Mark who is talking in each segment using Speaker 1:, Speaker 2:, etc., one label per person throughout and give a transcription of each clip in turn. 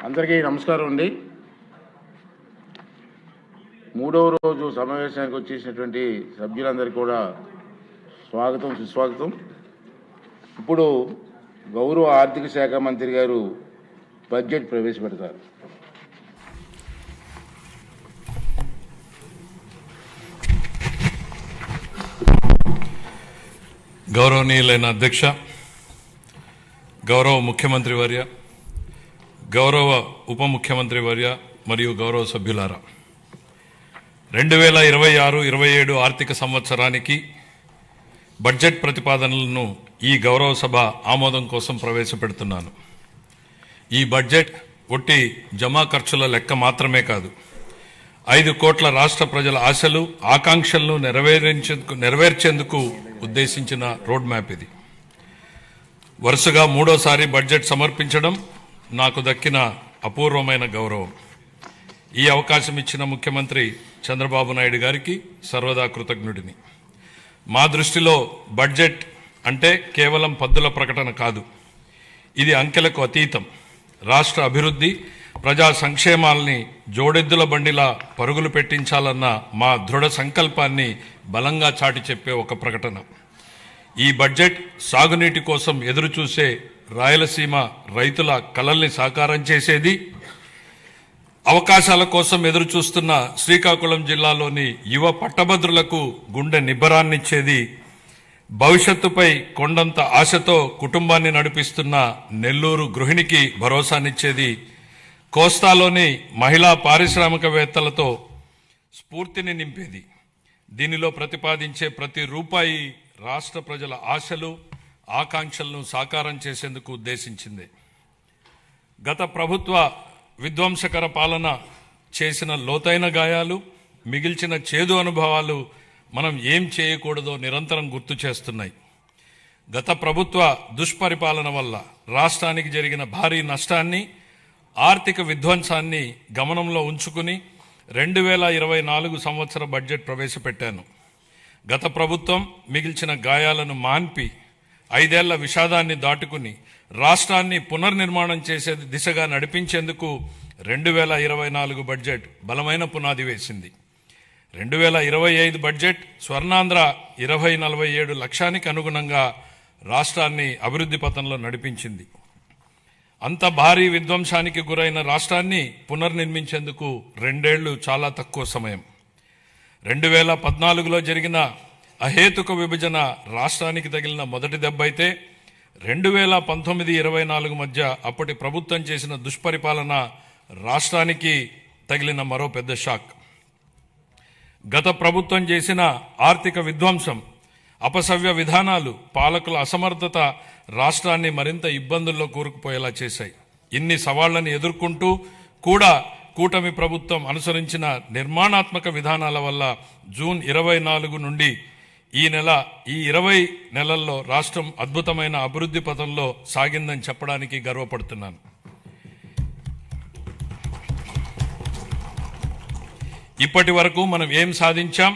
Speaker 1: అందరికీ నమస్కారం అండి. మూడవ రోజు సమావేశానికి వచ్చేసినటువంటి సభ్యులందరికీ కూడా స్వాగతం, సుస్వాగతం. ఇప్పుడు గౌరవ ఆర్థిక శాఖ మంత్రి గారు బడ్జెట్ ప్రవేశపెడతారు.
Speaker 2: గౌరవనీయులైన అధ్యక్ష, గౌరవ ముఖ్యమంత్రి వర్య, గౌరవ ఉప ముఖ్యమంత్రి వర్య మరియు గౌరవ సభ్యులారా, 2026-27 ఆర్థిక సంవత్సరానికి బడ్జెట్ ప్రతిపాదనలను ఈ గౌరవ సభ ఆమోదం కోసం ప్రవేశపెడుతున్నాను. ఈ బడ్జెట్ ఒట్టి జమా ఖర్చుల లెక్క మాత్రమే కాదు, 5 కోట్ల రాష్ట్ర ప్రజల ఆశలు, ఆకాంక్షలను నెరవేర్చేందుకు ఉద్దేశించిన రోడ్ మ్యాప్ ఇది. వరుసగా మూడోసారి బడ్జెట్ సమర్పించడం నాకు దక్కిన అపూర్వమైన గౌరవం. ఈ అవకాశం ఇచ్చిన ముఖ్యమంత్రి చంద్రబాబు నాయుడు గారికి సర్వదా కృతజ్ఞుడిని. మా దృష్టిలో బడ్జెట్ అంటే కేవలం పద్దుల ప్రకటన కాదు, ఇది అంకెలకు అతీతం. రాష్ట్ర అభివృద్ధి, ప్రజా సంక్షేమాల్ని జోడెద్దుల బండిలా పరుగులు పెట్టించాలన్న మా దృఢ సంకల్పాన్ని బలంగా చాటి చెప్పే ఒక ప్రకటన. ఈ బడ్జెట్ సాగునీటి కోసం ఎదురుచూసే రాయలసీమ రైతుల కలల్ని సాకారం చేసేది, అవకాశాల కోసం ఎదురుచూస్తున్న శ్రీకాకుళం జిల్లాలోని యువ పట్టభద్రులకు గుండె నిబ్బరాన్నిచ్చేది, భవిష్యత్తుపై కొండంత ఆశతో కుటుంబాన్ని నడిపిస్తున్న నెల్లూరు గృహిణికి భరోసానిచ్చేది, కోస్తాలోని మహిళా పారిశ్రామికవేత్తలతో స్ఫూర్తిని నింపేది. దీనిలో ప్రతిపాదించే ప్రతి రూపాయి రాష్ట్ర ప్రజల ఆశలు, ఆకాంక్షలను సాకారం చేసేందుకు ఉద్దేశించింది. గత ప్రభుత్వ విధ్వంసకర పాలన చేసిన లోతైన గాయాలు, మిగిల్చిన చేదు అనుభవాలు మనం ఏం చేయకూడదో నిరంతరం గుర్తు చేస్తున్నాయి. గత ప్రభుత్వ దుష్పరిపాలన వల్ల రాష్ట్రానికి జరిగిన భారీ నష్టాన్ని, ఆర్థిక విధ్వంసాన్ని గమనంలో ఉంచుకుని 2024 సంవత్సర బడ్జెట్ ప్రవేశపెట్టాను. గత ప్రభుత్వం మిగిల్చిన గాయాలను మాన్పి 5 ఏళ్ల విషాదాన్ని దాటుకుని రాష్ట్రాన్ని పునర్నిర్మాణం చేసే దిశగా నడిపించేందుకు 2024 బడ్జెట్ బలమైన పునాది వేసింది. 2025 బడ్జెట్ స్వర్ణాంధ్ర 2047 లక్ష్యానికి అనుగుణంగా రాష్ట్రాన్ని అభివృద్ధి పథంలో నడిపించింది. అంత భారీ విధ్వంసానికి గురైన రాష్ట్రాన్ని పునర్నిర్మించేందుకు 2 ఏళ్లు చాలా తక్కువ సమయం. 2014లో జరిగిన అహేతుక విభజన రాష్ట్రానికి తగిలిన మొదటి దెబ్బ అయితే 2019-24 మధ్య అప్పటి ప్రభుత్వం చేసిన దుష్పరిపాలన రాష్ట్రానికి తగిలిన మరో పెద్ద షాక్. గత ప్రభుత్వం చేసిన ఆర్థిక విధ్వంసం, అపసవ్య విధానాలు, పాలకుల అసమర్థత రాష్ట్రాన్ని మరింత ఇబ్బందుల్లో కూరుకుపోయేలా చేశాయి. ఇన్ని సవాళ్లను ఎదుర్కొంటూ కూడా కూటమి ప్రభుత్వం అనుసరించిన నిర్మాణాత్మక విధానాల వల్ల జూన్ 24 నుండి ఈ 20 నెలల్లో రాష్ట్రం అద్భుతమైన అభివృద్ధి పథంలో సాగిందని చెప్పడానికి గర్వపడుతున్నాను. ఇప్పటి వరకు మనం ఏం సాధించాం,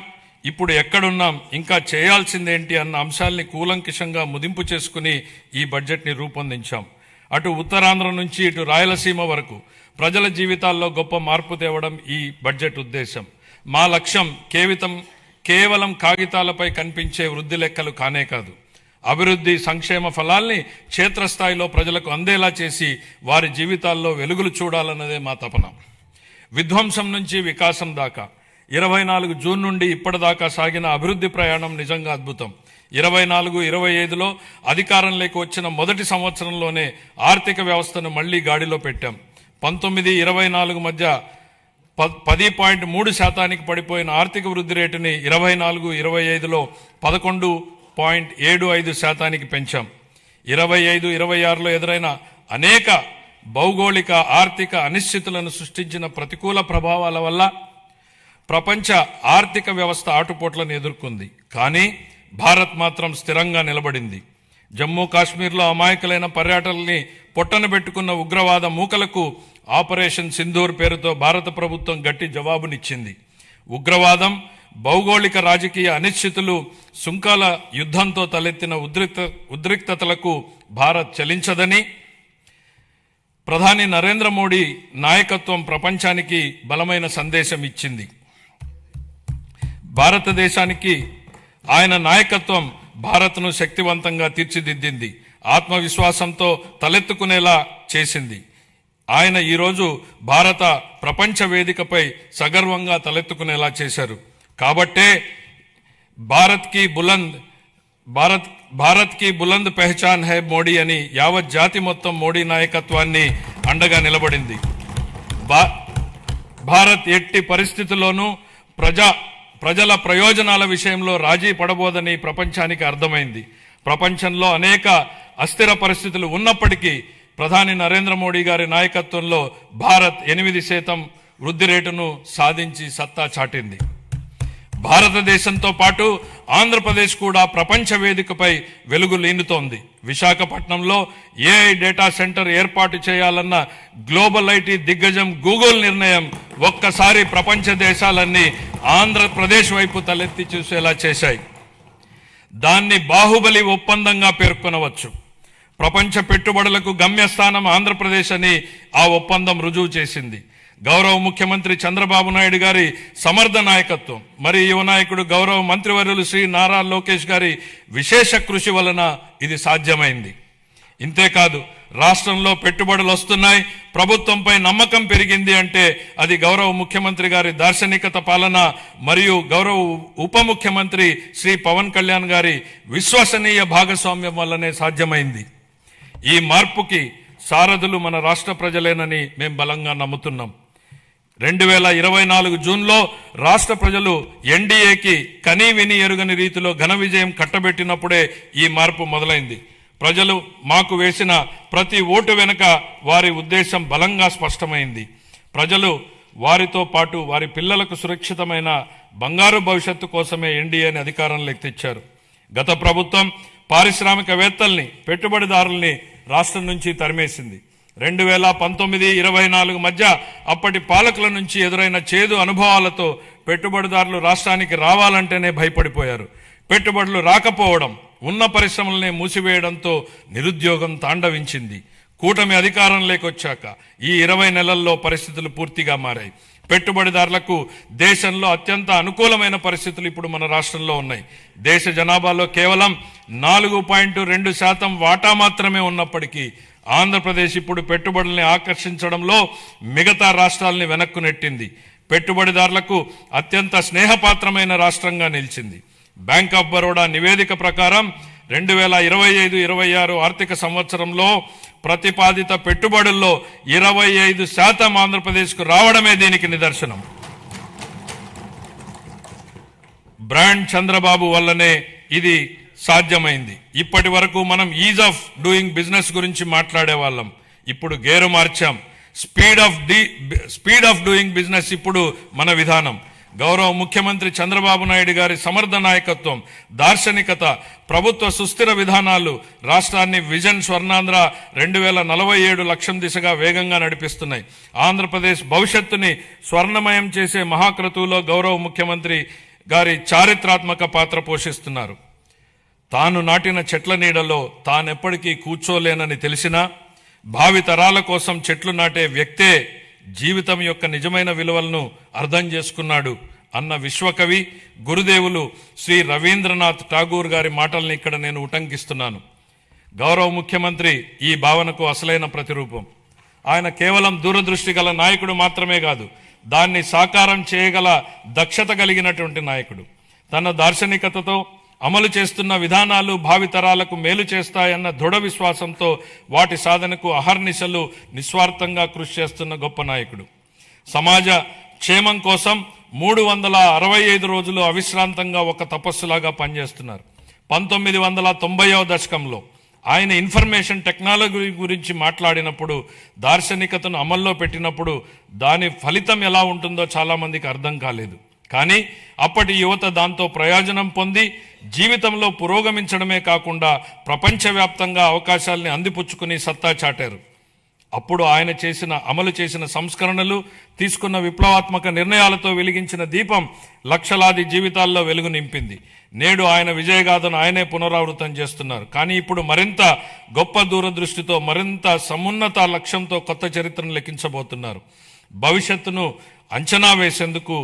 Speaker 2: ఇప్పుడు ఎక్కడున్నాం, ఇంకా చేయాల్సిందేంటి అన్న అంశాల్ని కూలంకషంగా ముదింపు చేసుకుని ఈ బడ్జెట్ని రూపొందించాం. అటు ఉత్తరాంధ్ర నుంచి ఇటు రాయలసీమ వరకు ప్రజల జీవితాల్లో గొప్ప మార్పు తేవడం ఈ బడ్జెట్ ఉద్దేశం. మా లక్ష్యం కేవలం కాగితాలపై కనిపించే వృద్ధి లెక్కలు కానే కాదు, అభివృద్ధి సంక్షేమ ఫలాల్ని క్షేత్రస్థాయిలో ప్రజలకు అందేలా చేసి వారి జీవితాల్లో వెలుగులు చూడాలన్నదే మా తపన. విధ్వంసం నుంచి వికాసం దాకా 24 జూన్ నుండి ఇప్పటిదాకా సాగిన అభివృద్ధి ప్రయాణం నిజంగా అద్భుతం. 24-25లో అధికారంలోకి వచ్చిన మొదటి సంవత్సరంలోనే ఆర్థిక వ్యవస్థను మళ్లీ గాడిలో పెట్టాం. 19-24 మధ్య 10.3% పడిపోయిన ఆర్థిక వృద్ధి రేటుని 24-25లో 11.75% పెంచాం. 25-26లో ఎదురైన అనేక భౌగోళిక ఆర్థిక అనిశ్చితులను సృష్టించిన ప్రతికూల ప్రభావాల వల్ల ప్రపంచ ఆర్థిక వ్యవస్థ ఆటుపోట్లను ఎదుర్కొంది. కానీ భారత్ మాత్రం స్థిరంగా నిలబడింది. జమ్మూ కాశ్మీర్లో అమాయకులైన పర్యాటకుల్ని పొట్టన పెట్టుకున్న ఉగ్రవాద మూకలకు ఆపరేషన్ సింధూర్ పేరుతో భారత ప్రభుత్వం గట్టి జవాబునిచ్చింది. ఉగ్రవాదం, భౌగోళిక రాజకీయ అనిశ్చితులు, సుంకాల యుద్ధంతో తలెత్తిన ఉద్రిక్తతలకు భారత్ చలించదని, ప్రధాని నరేంద్ర మోడీ నాయకత్వం ప్రపంచానికి బలమైన సందేశం ఇచ్చింది. భారతదేశానికి ఆయన నాయకత్వం భారత్ను శక్తివంతంగా తీర్చిదిద్దింది, ఆత్మవిశ్వాసంతో తలెత్తుకునేలా చేసింది. ఆయన ఈరోజు భారత ప్రపంచ వేదికపై సగర్వంగా తలెత్తుకునేలా చేశారు. కాబట్టే భారత్ కి బులంద్ పెహచాన్ హై మోడీ అని యావత్ జాతి మొత్తం మోడీ నాయకత్వాన్ని అండగా నిలబడింది. భారత్ ఎట్టి పరిస్థితుల్లోనూ ప్రజల ప్రయోజనాల విషయంలో రాజీ పడబోదని ప్రపంచానికి అర్థమైంది. ప్రపంచంలో అనేక అస్థిర పరిస్థితులు ఉన్నప్పటికీ ప్రధాని నరేంద్ర మోడీ గారి నాయకత్వంలో భారత్ 8% వృద్ధి రేటును సాధించి సత్తా చాటింది. భారతదేశంతో పాటు ఆంధ్రప్రదేశ్ కూడా ప్రపంచ వేదికపై వెలుగు లీనుతోంది. విశాఖపట్నంలో ఏఐ డేటా సెంటర్ ఏర్పాటు చేయాలన్న గ్లోబల్ ఐటీ దిగ్గజం గూగుల్ నిర్ణయం ఒక్కసారి ప్రపంచ దేశాలన్నీ ఆంధ్రప్రదేశ్ వైపు తలెత్తి చూసేలా చేశాయి. దాన్ని బాహుబలి ఒప్పందంగా పేర్కొనవచ్చు. ప్రపంచ పెట్టుబడులకు గమ్యస్థానం ఆంధ్రప్రదేశ్ అని ఆ ఒప్పందం రుజువు చేసింది. గౌరవ ముఖ్యమంత్రి చంద్రబాబు నాయుడు గారి సమర్థ నాయకత్వం, మరి యువ నాయకుడు గౌరవ మంత్రివర్యులు శ్రీ నారా లోకేష్ గారి విశేష కృషి వలన ఇది సాధ్యమైంది. ఇంతేకాదు, రాష్ట్రంలో పెట్టుబడులు వస్తున్నాయి, ప్రభుత్వంపై నమ్మకం పెరిగింది అంటే అది గౌరవ ముఖ్యమంత్రి గారి దార్శనికత పాలన మరియు గౌరవ ఉప ముఖ్యమంత్రి శ్రీ పవన్ కళ్యాణ్ గారి విశ్వసనీయ భాగస్వామ్యం వల్లనే సాధ్యమైంది. ఈ మార్పుకి సారథులు మన రాష్ట్ర ప్రజలేనని మేము బలంగా నమ్ముతున్నాం. 2024 జూన్లో రాష్ట్ర ప్రజలు ఎన్డీఏకి కనీ విని ఎరుగని రీతిలో ఘన విజయం కట్టబెట్టినప్పుడే ఈ మార్పు మొదలైంది. ప్రజలు మాకు వేసిన ప్రతి ఓటు వెనుక వారి ఉద్దేశం బలంగా స్పష్టమైంది. ప్రజలు వారితో పాటు వారి పిల్లలకు సురక్షితమైన బంగారు భవిష్యత్తు కోసమే ఎన్డీఏని అధికారంలోకి తెచ్చారు. గత ప్రభుత్వం పారిశ్రామికవేత్తల్ని, పెట్టుబడిదారుల్ని రాష్ట్రం నుంచి తరిమేసింది. 2019-24 మధ్య అప్పటి పాలకుల నుంచి ఎదురైన చేదు అనుభవాలతో పెట్టుబడిదారులు రాష్ట్రానికి రావాలంటేనే భయపడిపోయారు. పెట్టుబడులు రాకపోవడం, ఉన్న పరిశ్రమలనే మూసివేయడంతో నిరుద్యోగం తాండవించింది. కూటమి అధికారంలోకి వచ్చాక ఈ 20 నెలల్లో పరిస్థితులు పూర్తిగా మారాయి. పెట్టుబడిదారులకు దేశంలో అత్యంత అనుకూలమైన పరిస్థితులు ఇప్పుడు మన రాష్ట్రంలో ఉన్నాయి. దేశ జనాభాలో కేవలం 4.2% వాటా మాత్రమే ఉన్నప్పటికీ ఆంధ్రప్రదేశ్ ఇప్పుడు పెట్టుబడుల్ని ఆకర్షించడంలో మిగతా రాష్ట్రాలని వెనక్కు నెట్టింది. పెట్టుబడిదారులకు అత్యంత స్నేహపాత్రమైన రాష్ట్రంగా నిలిచింది. బ్యాంక్ ఆఫ్ బరోడా నివేదిక ప్రకారం 2025-26 ఆర్థిక సంవత్సరంలో ప్రతిపాదిత పెట్టుబడుల్లో 25% ఆంధ్రప్రదేశ్కు రావడమే దీనికి నిదర్శనం. బ్రాండ్ చంద్రబాబు వల్లనే ఇది సాధ్యమైంది. ఇప్పటి వరకు మనం ఈజ్ ఆఫ్ డూయింగ్ బిజినెస్ గురించి మాట్లాడే వాళ్ళం, ఇప్పుడు గేరు మార్చాం. స్పీడ్ ఆఫ్ డూయింగ్ బిజినెస్ ఇప్పుడు మన విధానం. గౌరవ ముఖ్యమంత్రి చంద్రబాబు నాయుడు గారి సమర్థ నాయకత్వం, దార్శనికత, ప్రభుత్వ సుస్థిర విధానాలు రాష్ట్రాన్ని విజన్ స్వర్ణాంధ్ర 2047 లక్ష్యం దిశగా వేగంగా నడిపిస్తున్నాయి. ఆంధ్రప్రదేశ్ భవిష్యత్తుని స్వర్ణమయం చేసే మహాక్రతువులో గౌరవ ముఖ్యమంత్రి గారి చారిత్రాత్మక పాత్ర పోషిస్తున్నారు. తాను నాటిన చెట్ల నీడలో తానెప్పటికీ కూర్చోలేనని తెలిసినా భావి తరాల కోసం చెట్లు నాటే వ్యక్తే జీవితం యొక్క నిజమైన విలువలను అర్థం చేసుకున్నాడు అన్న విశ్వకవి గురుదేవులు శ్రీ రవీంద్రనాథ్ ఠాగూర్ గారి మాటల్ని ఇక్కడ నేను ఉటంకిస్తున్నాను. గౌరవ ముఖ్యమంత్రి ఈ భావనకు అసలైన ప్రతిరూపం. ఆయన కేవలం దూరదృష్టి గల నాయకుడు మాత్రమే కాదు, దాన్ని సాకారం చేయగల దక్షత కలిగినటువంటి నాయకుడు. తన దార్శనికతతో అమలు చేస్తున్న విధానాలు భావితరాలకు మేలు చేస్తాయన్న దృఢ విశ్వాసంతో వాటి సాధనకు అహర్నిశలు నిస్వార్థంగా కృషి చేస్తున్న గొప్ప నాయకుడు. సమాజ క్షేమం కోసం 365 రోజులు అవిశ్రాంతంగా ఒక తపస్సులాగా పనిచేస్తున్నారు. 1990వ దశకంలో ఆయన ఇన్ఫర్మేషన్ టెక్నాలజీ గురించి మాట్లాడినప్పుడు, దార్శనికతను అమల్లో పెట్టినప్పుడు దాని ఫలితం ఎలా ఉంటుందో చాలా మందికి అర్థం కాలేదు. కానీ అప్పటి యువత దాంతో ప్రయోజనం పొంది జీవితంలో పురోగమించడమే కాకుండా ప్రపంచవ్యాప్తంగా అవకాశాలని అందిపుచ్చుకుని సత్తా చాటారు. అప్పుడు ఆయన అమలు చేసిన సంస్కరణలు, తీసుకున్న విప్లవాత్మక నిర్ణయాలతో వెలిగించిన దీపం లక్షలాది జీవితాల్లో వెలుగు నింపింది. నేడు ఆయన విజయగాథను ఆయనే పునరావృతం చేస్తున్నారు. కానీ ఇప్పుడు మరింత గొప్ప దూరదృష్టితో, మరింత సమున్నత లక్ష్యంతో కొత్త చరిత్రను లిఖించబోతున్నారు. భవిష్యత్తును అంచనా వేసేందుకు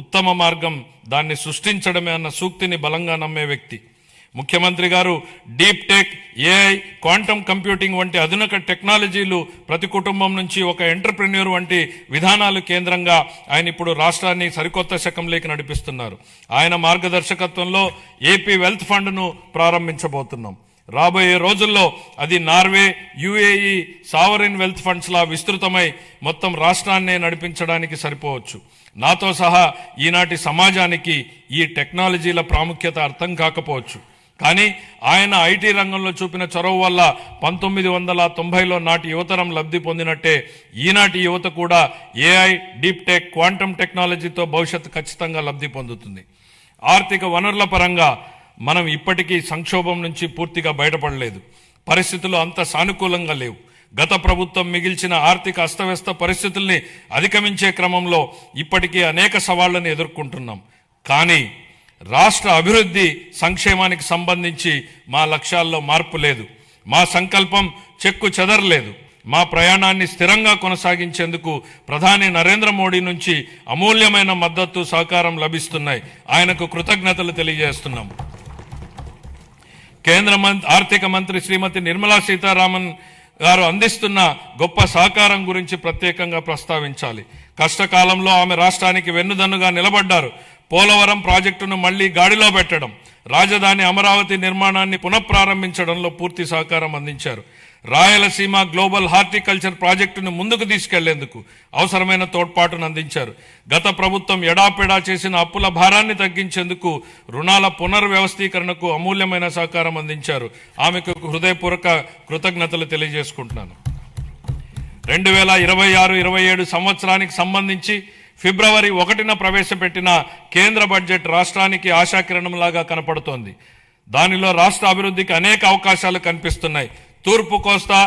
Speaker 2: ఉత్తమ మార్గం దాన్ని సృష్టించడమే అన్న సూక్తిని బలంగా నమ్మే వ్యక్తి ముఖ్యమంత్రి గారు. Deep tech, AI, quantum computing వంటి ఆధునిక టెక్నాలజీలు ప్రతి కుటుంబం నుంచి ఒక ఎంటర్ప్రెన్యూర్ వంటి విధానాలు కేంద్రంగా ఆయన ఇప్పుడు రాష్ట్రాన్ని సరికొత్త శకంలోకి నడిపిస్తున్నారు. ఆయన మార్గదర్శకత్వంలో ఏపీ వెల్త్ ఫండ్ను ప్రారంభించబోతున్నాం. రాబోయే రోజుల్లో అది Norway, UAE sovereign wealth funds లా విస్తృతమై మొత్తం రాష్ట్రాన్నే నడిపించడానికి సరిపోవచ్చు. నాతో సహా ఈనాటి సమాజానికి ఈ టెక్నాలజీల ప్రాముఖ్యత అర్థం కాకపోవచ్చు. కానీ ఆయన ఐటీ రంగంలో చూపిన చొరవ వల్ల 1990లో నాటి యువతరం లబ్ధి పొందినట్టే ఈనాటి యువత కూడా ఏఐ, డీప్ టెక్, క్వాంటమ్ టెక్నాలజీతో భవిష్యత్తు ఖచ్చితంగా లబ్ధి పొందుతుంది. ఆర్థిక వనరుల పరంగా మనం ఇప్పటికీ సంక్షోభం నుంచి పూర్తిగా బయటపడలేదు. పరిస్థితులు అంత సానుకూలంగా లేవు. గత ప్రభుత్వం మిగిల్చిన ఆర్థిక అస్తవ్యస్త పరిస్థితుల్ని అధిగమించే క్రమంలో ఇప్పటికీ అనేక సవాళ్లను ఎదుర్కొంటున్నాం. కానీ రాష్ట్ర అభివృద్ధి, సంక్షేమానికి సంబంధించి మా లక్ష్యాల్లో మార్పు లేదు. మా సంకల్పం చెక్కు చెదరలేదు. మా ప్రయాణాన్ని స్థిరంగా కొనసాగించేందుకు ప్రధాని నరేంద్ర మోడీ నుంచి అమూల్యమైన మద్దతు, సహకారం లభిస్తున్నాయి. ఆయనకు కృతజ్ఞతలు తెలియజేస్తున్నాం. కేంద్ర ఆర్థిక మంత్రి శ్రీమతి నిర్మలా సీతారామన్ గారు అందిస్తున్న గొప్ప సహకారం గురించి ప్రత్యేకంగా ప్రస్తావించాలి. కష్టకాలంలో ఆమె రాష్ట్రానికి వెన్నుదన్నుగా నిలబడ్డారు. పోలవరం ప్రాజెక్టును మళ్లీ గాడిలో పెట్టడం, రాజధాని అమరావతి నిర్మాణాన్ని పునఃప్రారంభించడంలో పూర్తి సహకారం అందించారు. రాయలసీమ గ్లోబల్ హార్టికల్చర్ ప్రాజెక్టును ముందుకు తీసుకెళ్లేందుకు అవసరమైన తోడ్పాటును అందించారు. గత ప్రభుత్వం ఎడాపెడా చేసిన అప్పుల భారాన్ని తగ్గించేందుకు రుణాల పునర్వ్యవస్థీకరణకు అమూల్యమైన సహకారం అందించారు. ఆమెకు హృదయపూర్వక కృతజ్ఞతలు తెలియజేసుకుంటున్నాను. 2026-27 సంవత్సరానికి సంబంధించి ఫిబ్రవరి 1న ప్రవేశపెట్టిన కేంద్ర బడ్జెట్ రాష్ట్రానికి ఆశాకిరణంలాగా కనపడుతోంది. దానిలో రాష్ట్ర అభివృద్ధికి అనేక అవకాశాలు కనిపిస్తున్నాయి. తూర్పు కోస్తా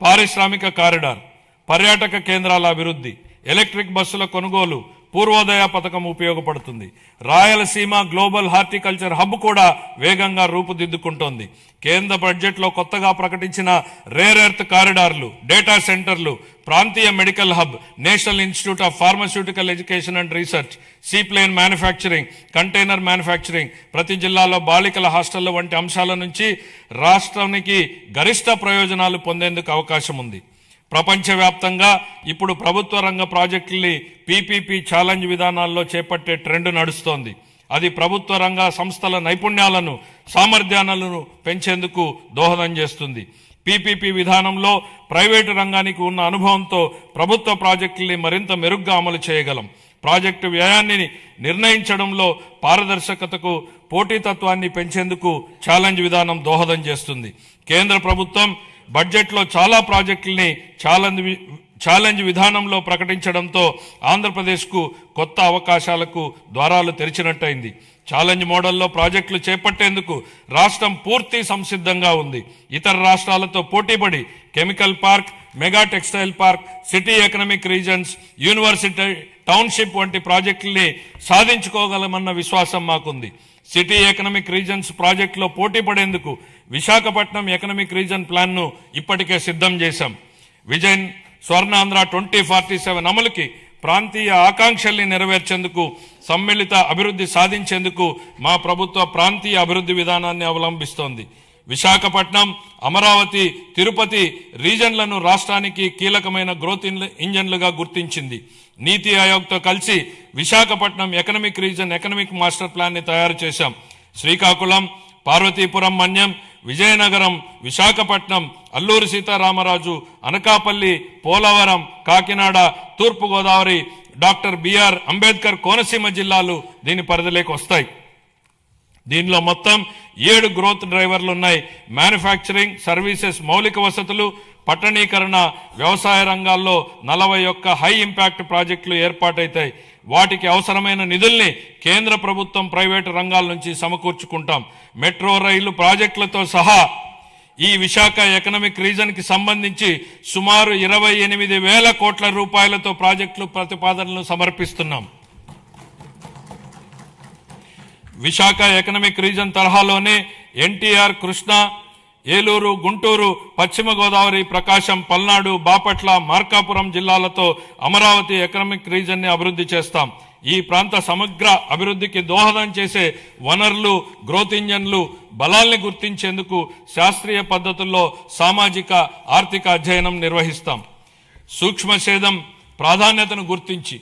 Speaker 2: పారిశ్రామిక కారిడార్, పర్యాటక కేంద్రాల అభివృద్ధి, ఎలక్ట్రిక్ బస్సుల కొనుగోలు, పూర్వోదయ పథకం ఉపయోగపడుతుంది. రాయలసీమ గ్లోబల్ హార్టికల్చర్ హబ్ కూడా వేగంగా రూపుదిద్దుకుంటోంది. కేంద్ర బడ్జెట్లో కొత్తగా ప్రకటించిన రేర్ ఎర్త్ కారిడార్లు, డేటా సెంటర్లు, ప్రాంతీయ medical hub, national institute of pharmaceutical education and research, seaplane manufacturing, container manufacturing, ప్రతి జిల్లాలో బాలికల హాస్టళ్ల వంటి అంశాల నుంచి రాష్ట్రానికి గరిష్ట ప్రయోజనాలు పొందేందుకు అవకాశం ఉంది. ప్రపంచవ్యాప్తంగా ఇప్పుడు ప్రభుత్వ రంగ ప్రాజెక్టుల్ని పీపీపీ ఛాలెంజ్ విధానాల్లో చేపట్టే ట్రెండ్ నడుస్తోంది. అది ప్రభుత్వ రంగ సంస్థల నైపుణ్యాలను, సామర్థ్యాలను పెంచేందుకు దోహదం చేస్తుంది. పీపీపీ విధానంలో ప్రైవేటు రంగానికి ఉన్న అనుభవంతో ప్రభుత్వ ప్రాజెక్టుల్ని మరింత మెరుగ్గా అమలు చేయగలం. ప్రాజెక్టు వ్యయాన్ని నిర్ణయించడంలో పారదర్శకతకు, పోటీతత్వాన్ని పెంచేందుకు ఛాలెంజ్ విధానం దోహదం చేస్తుంది. కేంద్ర ప్రభుత్వం బడ్జెట్లో చాలా ప్రాజెక్టుల్ని ఛాలెంజ్ విధానంలో ప్రకటించడంతో ఆంధ్రప్రదేశ్కు కొత్త అవకాశాలకు ద్వారాలు తెరిచినట్టయింది. ఛాలెంజ్ మోడల్లో ప్రాజెక్టులు చేపట్టేందుకు రాష్ట్రం పూర్తి సంసిద్ధంగా ఉంది. ఇతర రాష్ట్రాలతో పోటీపడి chemical park, mega textile park, city economic reasons, university township వంటి ప్రాజెక్టుల్ని సాధించుకోగలమన్న విశ్వాసం మాకుంది. సిటీ ఎకనామిక్ రీజన్స్ ప్రాజెక్టులో పోటీ పడేందుకు విశాఖపట్నం ఎకనామిక్ రీజన్ ప్లాన్ను ఇప్పటికే సిద్ధం చేశాం. విజన్ స్వర్ణాంధ్ర 2047 అమలుకి, ప్రాంతీయ ఆకాంక్షల్ని నెరవేర్చేందుకు, సమ్మిళిత అభివృద్ధి సాధించేందుకు మా ప్రభుత్వ ప్రాంతీయ అభివృద్ధి విధానాన్ని అవలంబిస్తోంది. విశాఖపట్నం, అమరావతి, తిరుపతి రీజన్లను రాష్ట్రానికి కీలకమైన గ్రోత్ ఇంజన్లుగా గుర్తించింది. నీతి ఆయోగ్తో కలిసి Visakhapatnam economic reason economic master plan ని తయారు చేశాం. శ్రీకాకుళం, పార్వతీపురం మన్యం, విజయనగరం, విశాఖపట్నం, అల్లూరి సీతారామరాజు, అనకాపల్లి, పోలవరం, కాకినాడ, తూర్పుగోదావరి, డాక్టర్ బిఆర్ అంబేద్కర్ కోనసీమ జిల్లాలు దీని పరిధిలోకి వస్తాయి. దీనిలో మొత్తం 7 గ్రోత్ డ్రైవర్లు ఉన్నాయి. మ్యానుఫ్యాక్చరింగ్, సర్వీసెస్, మౌలిక వసతులు, పట్టణీకరణ, వ్యవసాయ రంగాల్లో 41 హై ఇంపాక్ట్ ప్రాజెక్టులు ఏర్పాటైతాయి. వాటికి అవసరమైన నిధుల్ని కేంద్ర ప్రభుత్వం, ప్రైవేటు రంగాల నుంచి సమకూర్చుకుంటాం. మెట్రో రైలు ప్రాజెక్టులతో సహా ఈ విశాఖ ఎకనామిక్ రీజన్ కి సంబంధించి సుమారు 28,000 కోట్ల రూపాయలతో ప్రాజెక్టులు ప్రతిపాదనలు సమర్పిస్తున్నాం. విశాఖ ఎకనామిక్ రీజన్ తరహాలోనే ఎన్టీఆర్, కృష్ణా, ఏలూరు, గుంటూరు, పశ్చిమ గోదావరి, ప్రకాశం, పల్నాడు, బాపట్ల, మార్కాపురం జిల్లాలతో అమరావతి ఎకనామిక్ రీజన్ ని అభివృద్ధి చేస్తాం. ఈ ప్రాంత సమగ్ర అభివృద్ధికి దోహదం చేసే వనరులు, గ్రోత్ ఇంజన్లు, బలాల్ని గుర్తించేందుకు శాస్త్రీయ పద్ధతుల్లో సామాజిక ఆర్థిక అధ్యయనం నిర్వహిస్తాం. సూక్ష్మ సేద్యం ప్రాధాన్యతను గుర్తించి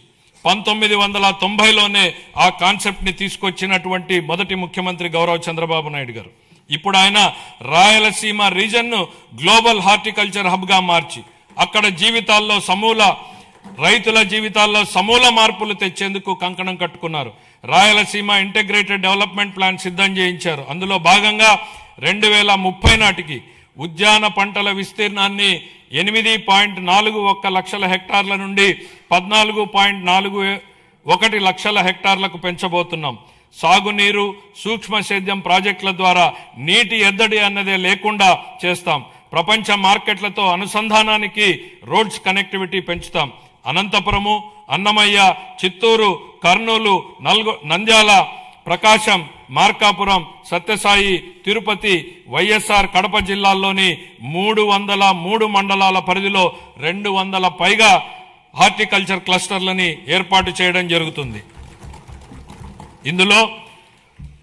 Speaker 2: 1990లోనే ఆ కాన్సెప్ట్ ని తీసుకొచ్చినటువంటి మొదటి ముఖ్యమంత్రి గౌరవ చంద్రబాబు నాయుడు గారు. ఇప్పుడు ఆయన రాయలసీమ రీజన్ ను గ్లోబల్ హార్టికల్చర్ హబ్ గా మార్చి అక్కడ రైతుల జీవితాల్లో సమూల మార్పులు తెచ్చేందుకు కంకణం కట్టుకున్నారు. రాయలసీమ ఇంటిగ్రేటెడ్ డెవలప్మెంట్ ప్లాన్ సిద్ధం చేయించారు. అందులో భాగంగా 2030 నాటికి ఉద్యాన పంటల విస్తీర్ణాన్ని 8.41 లక్షల హెక్టార్ల నుండి 14.41 లక్షల హెక్టార్లకు పెంచబోతున్నాం. సాగునీరు, సూక్ష్మ సేద్యం ప్రాజెక్టుల ద్వారా నీటి ఎద్దడి అన్నదే లేకుండా చేస్తాం. ప్రపంచ మార్కెట్లతో అనుసంధానానికి రోడ్స్ కనెక్టివిటీ పెంచుతాం. అనంతపురము, అన్నమయ్య, చిత్తూరు, కర్నూలు, నంద్యాల, ప్రకాశం, మార్కాపురం, సత్యసాయి, తిరుపతి, వైఎస్ఆర్ కడప జిల్లాల్లోని 303 మండలాల పరిధిలో 200 పైగా హార్టికల్చర్ క్లస్టర్లని ఏర్పాటు చేయడం జరుగుతుంది. ఇందులో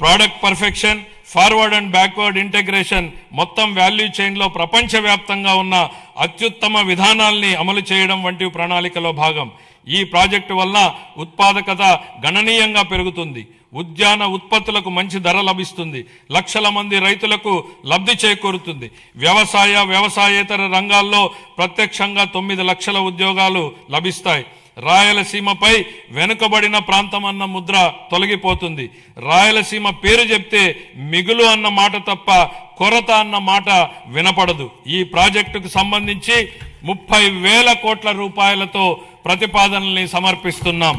Speaker 2: product perfection, forward and backward integration, మొత్తం వాల్యూ చైన్ లో ప్రపంచవ్యాప్తంగా ఉన్న అత్యుత్తమ విధానాల్ని అమలు చేయడం వంటి ప్రణాళికలో భాగం. ఈ ప్రాజెక్టు వల్ల ఉత్పాదకత గణనీయంగా పెరుగుతుంది. ఉద్యాన ఉత్పత్తులకు మంచి ధర లభిస్తుంది. లక్షల మంది రైతులకు లబ్ధి చేకూరుతుంది. వ్యవసాయేతర రంగాల్లో ప్రత్యక్షంగా 9 లక్షల ఉద్యోగాలు లభిస్తాయి. రాయలసీమపై వెనుకబడిన ప్రాంతం అన్న ముద్ర తొలగిపోతుంది. రాయలసీమ పేరు చెప్తే మిగులు అన్న మాట తప్ప కొరత అన్న మాట వినపడదు. ఈ ప్రాజెక్టుకు సంబంధించి 30,000 కోట్ల రూపాయలతో ప్రతిపాదనల్ని సమర్పిస్తున్నాం.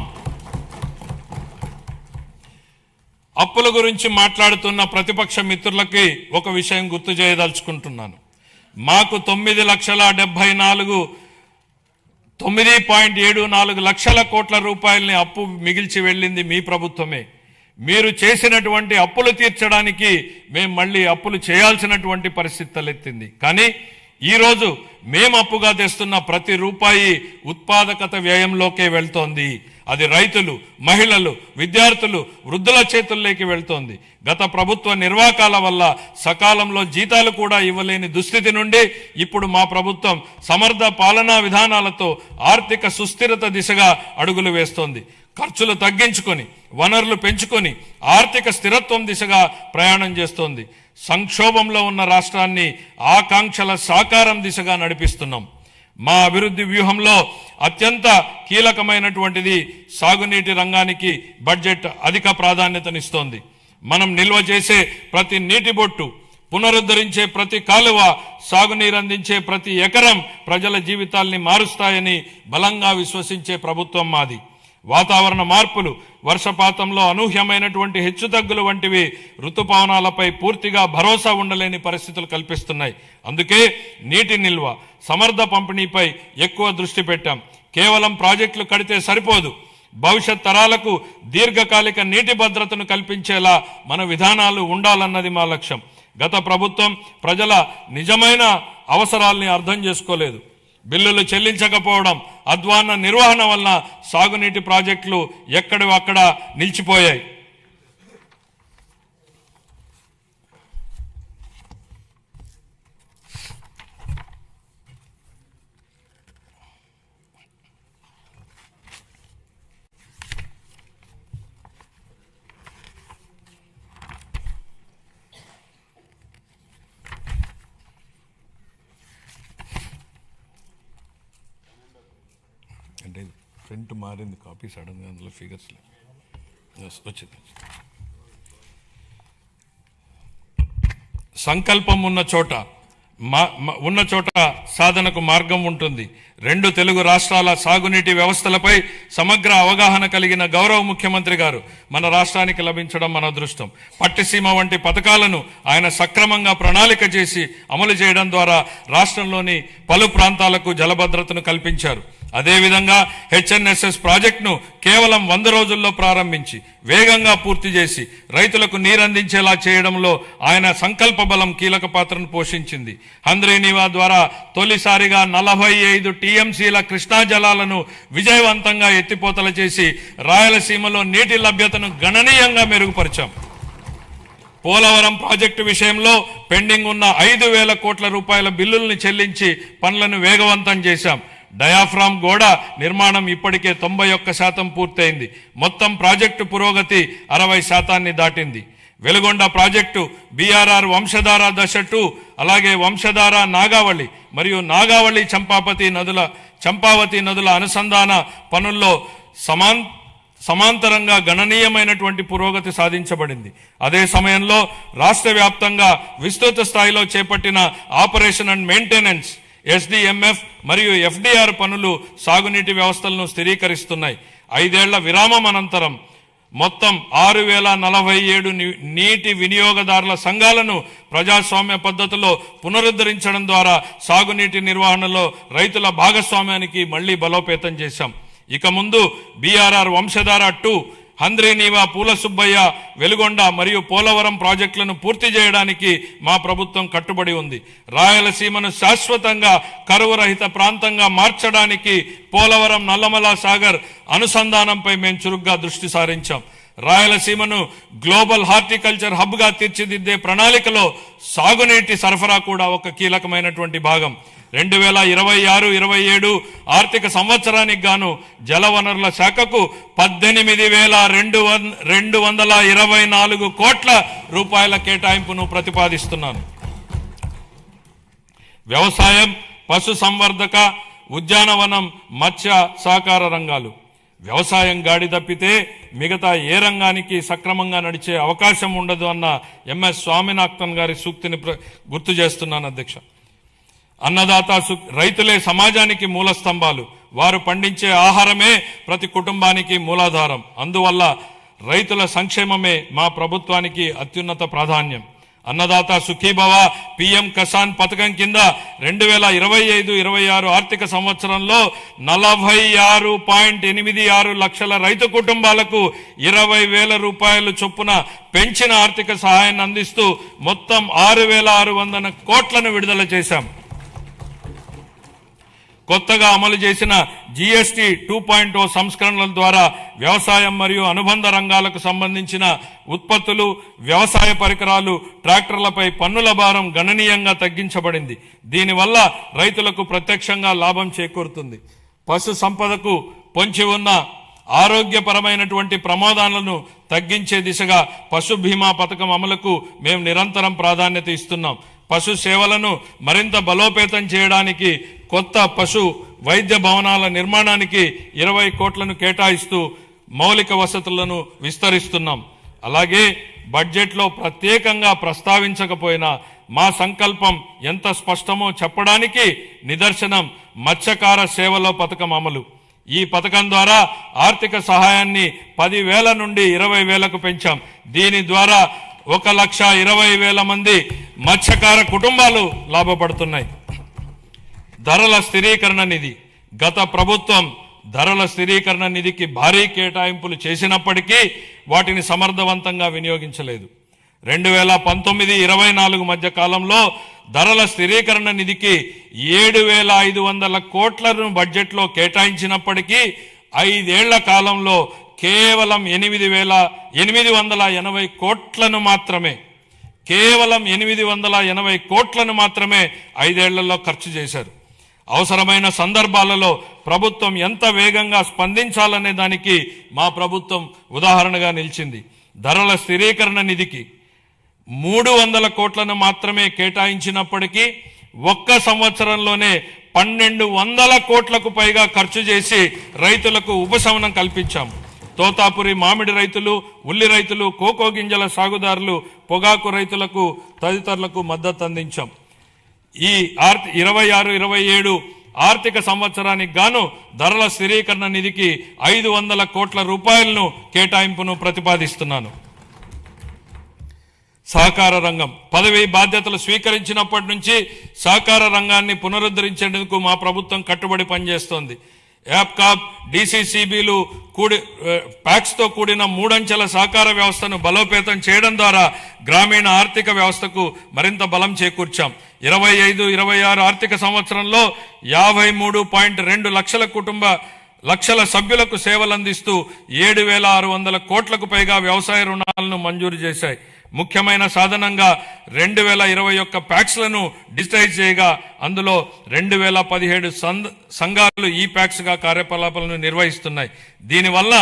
Speaker 2: అప్పుల గురించి మాట్లాడుతున్న ప్రతిపక్ష మిత్రులకి ఒక విషయం గుర్తు చేయదలుచుకుంటున్నాను. మాకు 9,74 లక్షల కోట్ల రూపాయలని అప్పు మిగిల్చి వెళ్ళింది మీ ప్రభుత్వమే. మీరు చేసినటువంటి అప్పులు తీర్చడానికి మేము మళ్ళీ అప్పులు చేయాల్సినటువంటి పరిస్థితి తలెత్తింది. కానీ ఈరోజు మేము అప్పుగా తెస్తున్న ప్రతి రూపాయి ఉత్పాదకత వ్యయంలోకే వెళ్తోంది. అది రైతులు, మహిళలు, విద్యార్థులు, వృద్ధుల చేతుల్లోకి వెళ్తోంది. గత ప్రభుత్వ నిర్వాకాల వల్ల సకాలంలో జీతాలు కూడా ఇవ్వలేని దుస్థితి నుండి ఇప్పుడు మా ప్రభుత్వం సమర్థ పాలనా విధానాలతో ఆర్థిక సుస్థిరత దిశగా అడుగులు వేస్తోంది. ఖర్చులు తగ్గించుకొని, వనరులు పెంచుకొని ఆర్థిక స్థిరత్వం దిశగా ప్రయాణం చేస్తోంది. సంక్షోభంలో ఉన్న రాష్ట్రాన్ని ఆకాంక్షల సాకారం దిశగా నడిపిస్తున్నాం. మా అభివృద్ధి వ్యూహంలో అత్యంత కీలకమైనటువంటిది సాగునీటి రంగానికి బడ్జెట్ అధిక ప్రాధాన్యతనిస్తోంది. మనం నిల్వ చేసే ప్రతి నీటి బొట్టు, పునరుద్ధరించే ప్రతి కాలువ, సాగునీరు అందించే ప్రతి ఎకరం ప్రజల జీవితాల్ని మారుస్తాయని బలంగా విశ్వసించే ప్రభుత్వం మాది. వాతావరణ మార్పులు, వర్షపాతంలో అనూహ్యమైనటువంటి హెచ్చుతగ్గులు వంటివి ఋతుపవనాలపై పూర్తిగా భరోసా ఉండలేని పరిస్థితులు కల్పిస్తున్నాయి. అందుకే నీటి నిల్వ, సమర్థ పంపిణీపై ఎక్కువ దృష్టి పెట్టాం. కేవలం ప్రాజెక్టులు కడితే సరిపోదు. భవిష్యత్ తరాలకు దీర్ఘకాలిక నీటి భద్రతను కల్పించేలా మన విధానాలు ఉండాలన్నది మా లక్ష్యం. గత ప్రభుత్వం ప్రజల నిజమైన అవసరాల్ని అర్థం చేసుకోలేదు. బిల్లులు చెల్లించకపోవడం, అధ్వాన్న నిర్వహణ వల్ల సాగునీటి ప్రాజెక్టులు ఎక్కడివక్కడ నిలిచిపోయాయి. అంటే ప్రింట్ మారింది, కాపీ సడన్గా అందులో ఫిగర్స్ వచ్చింది. సంకల్పం ఉన్న చోట సాధనకు మార్గం ఉంటుంది. 2 తెలుగు రాష్ట్రాల సాగునీటి వ్యవస్థలపై సమగ్ర అవగాహన కలిగిన గౌరవ ముఖ్యమంత్రి గారు మన రాష్ట్రానికి లభించడం మన అదృష్టం. పట్టిసీమ వంటి పథకాలను ఆయన సక్రమంగా ప్రణాళిక చేసి అమలు చేయడం ద్వారా రాష్ట్రంలోని పలు ప్రాంతాలకు జలభద్రతను కల్పించారు. అదేవిధంగా హెచ్ఎన్ఎస్ఎస్ ప్రాజెక్టును కేవలం 100 రోజుల్లో ప్రారంభించి వేగంగా పూర్తి చేసి రైతులకు నీరందించేలా చేయడంలో ఆయన సంకల్ప బలం కీలక పాత్రను పోషించింది. హంద్రీనీవా ద్వారా తొలిసారిగా 45 టీఎంసీల కృష్ణా జలాలను విజయవంతంగా ఎత్తిపోతల చేసి రాయలసీమలో నీటి లభ్యతను గణనీయంగా మెరుగుపరిచాం. పోలవరం ప్రాజెక్టు విషయంలో పెండింగ్ ఉన్న 5,000 కోట్ల రూపాయల బిల్లుల్ని చెల్లించి పనులను వేగవంతం చేశాం. డయాఫ్రామ్ గోడ నిర్మాణం ఇప్పటికే 91% పూర్తయింది. మొత్తం ప్రాజెక్టు పురోగతి 60% దాటింది. వెలుగొండ ప్రాజెక్టు బీఆర్ఆర్ వంశధార దశ 2, అలాగే వంశధార నాగావళి మరియు నాగావళి చంపావతి నదుల అనుసంధాన పనుల్లో సమాంతరంగా గణనీయమైనటువంటి పురోగతి సాధించబడింది. అదే సమయంలో రాష్ట్ర వ్యాప్తంగా విస్తృత స్థాయిలో చేపట్టిన ఆపరేషన్ అండ్ మెయింటెనెన్స్ ఎస్డిఎంఎఫ్ మరియు ఎఫ్డిఆర్ పనులు సాగునీటి వ్యవస్థలను స్థిరీకరిస్తున్నాయి. 5 ఏళ్ల విరామం అనంతరం మొత్తం 6,047 నీటి వినియోగదారుల సంఘాలను ప్రజాస్వామ్య పద్ధతిలో పునరుద్ధరించడం ద్వారా సాగునీటి నిర్వహణలో రైతుల భాగస్వామ్యానికి మళ్లీ బలోపేతం చేశాం. ఇక ముందు బీఆర్ఆర్ వంశధార 2, హంద్రీనీవా, పూల సుబ్బయ్య, వెలుగొండ మరియు పోలవరం ప్రాజెక్టులను పూర్తి చేయడానికి మా ప్రభుత్వం కట్టుబడి ఉంది. రాయలసీమను శాశ్వతంగా కరువు రహిత ప్రాంతంగా మార్చడానికి పోలవరం నల్లమల సాగర్ అనుసంధానంపై మేము చురుగ్గా దృష్టి సారించాం. రాయలసీమను గ్లోబల్ హార్టికల్చర్ హబ్గా తీర్చిదిద్దే ప్రణాళికలో సాగునీటి సరఫరా కూడా ఒక కీలకమైనటువంటి భాగం. 2026-27 ఆర్థిక సంవత్సరానికి గాను జలవనరుల శాఖకు 18,224 కోట్ల రూపాయల కేటాయింపును ప్రతిపాదిస్తున్నాను. వ్యవసాయం, పశు సంవర్ధక, ఉద్యానవనం, మత్స్య సహకార రంగాలు. వ్యవసాయం గాడి తప్పితే మిగతా ఏ రంగానికి సక్రమంగా నడిచే అవకాశం ఉండదు అన్న ఎంఎస్ స్వామినాథన్ గారి సూక్తిని గుర్తు చేస్తున్నాను అధ్యక్ష. అన్నదాత రైతులే సమాజానికి మూల స్తంభాలు. వారు పండించే ఆహారమే ప్రతి కుటుంబానికి మూలాధారం. అందువల్ల రైతుల సంక్షేమమే మా ప్రభుత్వానికి అత్యున్నత ప్రాధాన్యం. అన్నదాత సుఖీభవ పిఎం కిసాన్ పథకం కింద 2025-26 ఆర్థిక సంవత్సరంలో 46.86 లక్షల రైతు కుటుంబాలకు 20,000 రూపాయలు చొప్పున పెంచిన ఆర్థిక సహాయాన్ని అందిస్తూ మొత్తం 6,600 కోట్లను విడుదల చేశాం. కొత్తగా అమలు చేసిన జీఎస్టీ 2.0 సంస్కరణల ద్వారా వ్యవసాయం మరియు అనుబంధ రంగాలకు సంబంధించిన ఉత్పత్తులు, వ్యవసాయ పరికరాలు, ట్రాక్టర్లపై పన్నుల భారం గణనీయంగా తగ్గించబడింది. దీనివల్ల రైతులకు ప్రత్యక్షంగా లాభం చేకూరుతుంది. పశు సంపదకు పొంచి ఉన్న ఆరోగ్యపరమైనటువంటి ప్రమాదాలను తగ్గించే దిశగా పశు బీమా పథకం అమలుకు మేము నిరంతరం ప్రాధాన్యత ఇస్తున్నాం. పశు సేవలను మరింత బలోపేతం చేయడానికి కొత్త పశు వైద్య భవనాల నిర్మాణానికి 20 కోట్లను కేటాయిస్తూ మౌలిక వసతులను విస్తరిస్తున్నాం. అలాగే బడ్జెట్లో ప్రత్యేకంగా ప్రస్తావించకపోయినా మా సంకల్పం ఎంత స్పష్టమో చెప్పడానికి నిదర్శనం మత్స్యకార సేవలో పథకం అమలు. ఈ పథకం ద్వారా ఆర్థిక సహాయాన్ని 10,000 నుండి 20,000కు పెంచాం. దీని ద్వారా 1,20,000 మంది మత్స్యకార కుటుంబాలు లాభపడుతున్నాయి. ధరల స్థిరీకరణ నిధి. గత ప్రభుత్వం ధరల స్థిరీకరణ నిధికి భారీ కేటాయింపులు చేసినప్పటికీ వాటిని సమర్థవంతంగా వినియోగించలేదు. 2019-24 మధ్య కాలంలో ధరల స్థిరీకరణ నిధికి 7,500 కోట్లను బడ్జెట్లో కేటాయించినప్పటికీ 5 ఏళ్ల కాలంలో కేవలం 8,880 కోట్లను మాత్రమే కేవలం 880 కోట్లను మాత్రమే 5 ఏళ్లలో ఖర్చు చేశారు. అవసరమైన సందర్భాలలో ప్రభుత్వం ఎంత వేగంగా స్పందించాలనే దానికి మా ప్రభుత్వం ఉదాహరణగా నిలిచింది. ధరల స్థిరీకరణ నిధికి 300 కోట్లను మాత్రమే కేటాయించినప్పటికీ ఒక్క సంవత్సరంలోనే 1,200 కోట్లకు పైగా ఖర్చు చేసి రైతులకు ఉపశమనం కల్పించాం. తోతాపురి మామిడి రైతులు, ఉల్లి రైతులు, కోకో గింజల సాగుదారులు, పొగాకు రైతులకు తదితరులకు మద్దతు అందించాం. ఈ 26-27 ఆర్థిక సంవత్సరానికి గాను ధరల స్థిరీకరణ నిధికి 500 కోట్ల రూపాయలను కేటాయింపును ప్రతిపాదిస్తున్నాను. సహకార రంగం. పదవి బాధ్యతలు స్వీకరించినప్పటి నుంచి సహకార రంగాన్ని పునరుద్ధరించేందుకు మా ప్రభుత్వం కట్టుబడి పనిచేస్తోంది. యాప్కాప్, డిసిసిబిలు ప్యాక్స్తో కూడిన 3 అంచెల సహకార వ్యవస్థను బలోపేతం చేయడం ద్వారా గ్రామీణ ఆర్థిక వ్యవస్థకు మరింత బలం చేకూర్చాం. 25-26 ఆర్థిక సంవత్సరంలో 53.2 లక్షల సభ్యులకు సేవలందిస్తూ 7,600 కోట్లకు పైగా వ్యవసాయ రుణాలను మంజూరు చేశాయి. ముఖ్యమైన సాధనంగా 2021 ప్యాక్స్లను డిజిటైజ్ చేయగా అందులో 2017 సంఘాలు ఈ ప్యాక్స్గా కార్యకలాపాలను నిర్వహిస్తున్నాయి. దీనివల్ల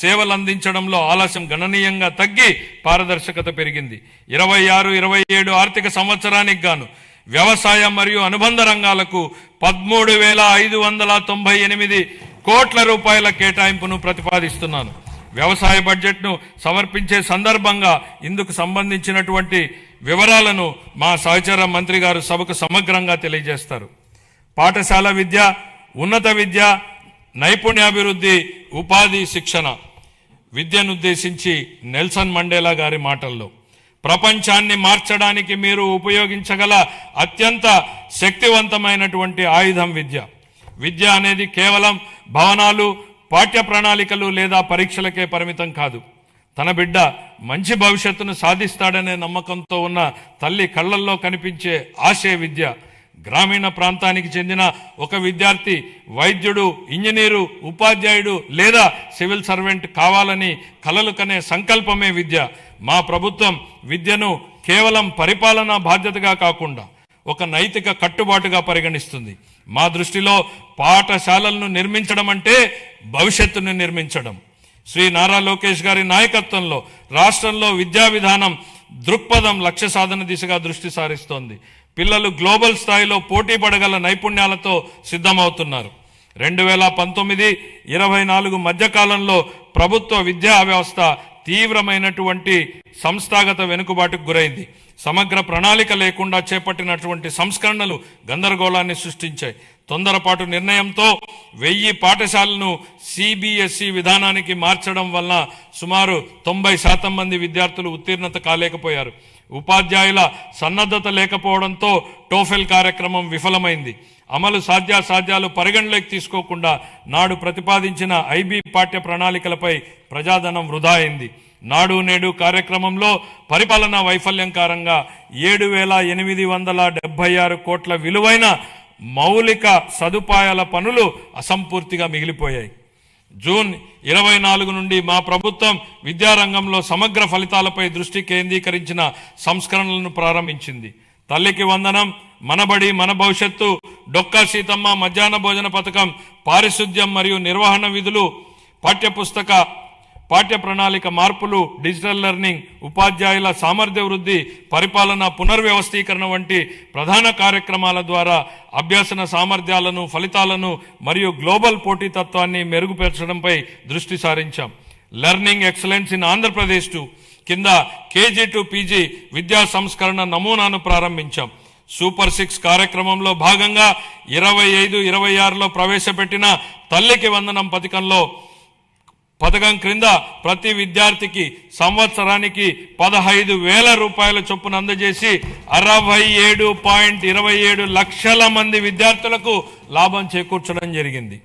Speaker 2: సేవలు అందించడంలో ఆలస్యం గణనీయంగా తగ్గి పారదర్శకత పెరిగింది. 26-27 ఆర్థిక సంవత్సరానికి గాను వ్యవసాయ మరియు అనుబంధ రంగాలకు 13,598 కోట్ల రూపాయల కేటాయింపును ప్రతిపాదిస్తున్నాను. వ్యవసాయ బడ్జెట్ను సమర్పించే సందర్భంగా ఇందుకు సంబంధించినటువంటి వివరాలను మా సహచర మంత్రి గారు సభకు సమగ్రంగా తెలియజేస్తారు. పాఠశాల విద్య, ఉన్నత విద్య, నైపుణ్యాభివృద్ధి, ఉపాధి, శిక్షణ విద్యనుద్దేశించి నెల్సన్ మండేలా గారి మాటల్లో, ప్రపంచాన్ని మార్చడానికి మీరు ఉపయోగించగల అత్యంత శక్తివంతమైనటువంటి ఆయుధం విద్య. విద్య అనేది కేవలం భవనాలు, పాఠ్య ప్రణాళికలు లేదా పరీక్షలకే పరిమితం కాదు. తన బిడ్డ మంచి భవిష్యత్తును సాధిస్తాడనే నమ్మకంతో ఉన్న తల్లి కళ్లల్లో కనిపించే ఆశే విద్య. గ్రామీణ ప్రాంతానికి చెందిన ఒక విద్యార్థి వైద్యుడు, ఇంజనీరు, ఉపాధ్యాయుడు లేదా సివిల్ సర్వెంట్ కావాలని కలలు కనే సంకల్పమే విద్య. మా ప్రభుత్వం విద్యను కేవలం పరిపాలనా బాధ్యతగా కాకుండా ఒక నైతిక కట్టుబాటుగా పరిగణిస్తుంది. మా దృష్టిలో పాఠశాలలను నిర్మించడం అంటే భవిష్యత్తును నిర్మించడం. శ్రీ నారా లోకేష్ గారి నాయకత్వంలో రాష్ట్రంలో విద్యా విధానం దృక్పథం లక్ష్య సాధన దిశగా దృష్టి సారిస్తోంది. పిల్లలు గ్లోబల్ స్థాయిలో పోటీ పడగల నైపుణ్యాలతో సిద్ధమవుతున్నారు. 2019-24 మధ్యకాలంలో ప్రభుత్వ విద్యా వ్యవస్థ తీవ్రమైనటువంటి సంస్థాగత వెనుకబాటుకు గురైంది. సమగ్ర ప్రణాళిక లేకుండా చేపట్టినటువంటి సంస్కరణలు గందరగోళాన్ని సృష్టించాయి. తొందరపాటు నిర్ణయంతో 1000 పాఠశాలను సిబిఎస్ఈ విధానానికి మార్చడం వల్ల సుమారు 90% మంది విద్యార్థులు ఉత్తీర్ణత కాలేకపోయారు. ఉపాధ్యాయుల సన్నద్ధత లేకపోవడంతో టోఫెల్ కార్యక్రమం విఫలమైంది. అమలు సాధ్యాసాధ్యాలు పరిగణలోకి తీసుకోకుండా నాడు ప్రతిపాదించిన ఐబీ పాఠ్య ప్రణాళికలపై ప్రజాధనం వృధా అయింది. నాడు నేడు కార్యక్రమంలో పరిపాలనా వైఫల్యం కారణంగా 7,876 కోట్ల విలువైన మౌలిక సదుపాయాల పనులు అసంపూర్తిగా మిగిలిపోయాయి. జూన్ 24 నుండి మా ప్రభుత్వం విద్యారంగంలో సమగ్ర ఫలితాలపై దృష్టి కేంద్రీకరించిన సంస్కరణలను ప్రారంభించింది. తల్లికి వందనం, మనబడి మన భవిష్యత్తు, డొక్కా సీతమ్మ మధ్యాహ్న భోజన పథకం, పారిశుద్ధ్యం మరియు నిర్వహణ విధులు, పాఠ్య ప్రణాళిక మార్పులు, డిజిటల్ లెర్నింగ్, ఉపాధ్యాయుల సామర్థ్య వృద్ధి, పరిపాలన పునర్వ్యవస్థీకరణ వంటి ప్రధాన కార్యక్రమాల ద్వారా అభ్యసన సామర్థ్యాలను, ఫలితాలను మరియు గ్లోబల్ పోటీతత్వాన్ని మెరుగుపరచడంపై దృష్టి సారించాం. లెర్నింగ్ ఎక్సలెన్స్ ఇన్ ఆంధ్రప్రదేశ్ కింద కేజీ టు పీజీ విద్యా సంస్కరణ నమూనాను ప్రారంభించాం. సూపర్ 6 కార్యక్రమంలో భాగంగా 25-26లో ప్రవేశపెట్టిన తల్లికి వందనం పథకం క్రింద ప్రతి విద్యార్థికి సంవత్సరానికి 15,000 రూపాయల చొప్పున అందజేసి 67.27 లక్షల మంది విద్యార్థులకు లాభం చేకూర్చడం జరిగింది.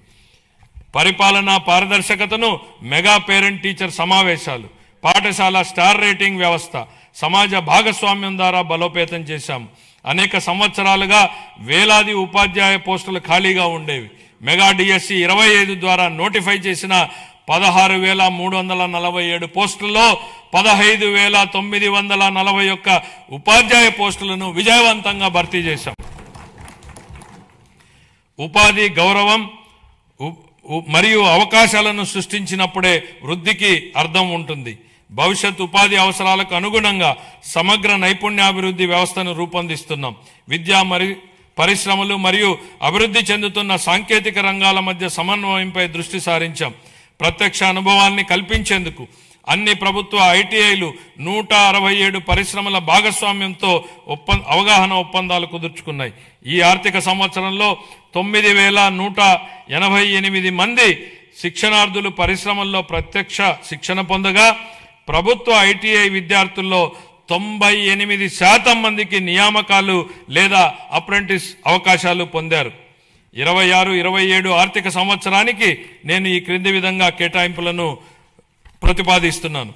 Speaker 2: పరిపాలనా పారదర్శకతను, మెగా పేరెంట్ టీచర్ సమావేశాలు, పాఠశాల స్టార్ రేటింగ్ వ్యవస్థ, సమాజ భాగస్వామ్యం ద్వారా బలోపేతం చేశాం. అనేక సంవత్సరాలుగా వేలాది ఉపాధ్యాయ పోస్టులు ఖాళీగా ఉండేవి. మెగా డిఎస్సి 25 ద్వారా నోటిఫై చేసిన 16,347 పోస్టుల్లో 15,941 ఉపాధ్యాయ పోస్టులను విజయవంతంగా భర్తీ చేశాం. ఉపాధి గౌరవం మరియు అవకాశాలను సృష్టించినప్పుడే వృద్ధికి అర్థం ఉంటుంది. భవిష్యత్ ఉపాధి అవసరాలకు అనుగుణంగా సమగ్ర నైపుణ్యాభివృద్ధి వ్యవస్థను రూపొందిస్తున్నాం. విద్యా పరిశ్రమలు మరియు అభివృద్ధి చెందుతున్న సాంకేతిక రంగాల మధ్య సమన్వయంపై దృష్టి సారించాం. ప్రత్యక్ష అనుభవాల్ని కల్పించేందుకు అన్ని ప్రభుత్వ ఐటీఐలు 167 పరిశ్రమల భాగస్వామ్యంతో అవగాహన ఒప్పందాలు కుదుర్చుకున్నాయి. ఈ ఆర్థిక సంవత్సరంలో 9,188 మంది శిక్షణార్థులు పరిశ్రమల్లో ప్రత్యక్ష శిక్షణ పొందగా ప్రభుత్వ ఐటీఐ విద్యార్థుల్లో 98% మందికి నియామకాలు లేదా అప్రెంటిస్ అవకాశాలు పొందారు. 26-27 ఆర్థిక సంవత్సరానికి నేను ఈ క్రింది విధంగా కేటాయింపులను ప్రతిపాదిస్తున్నాను.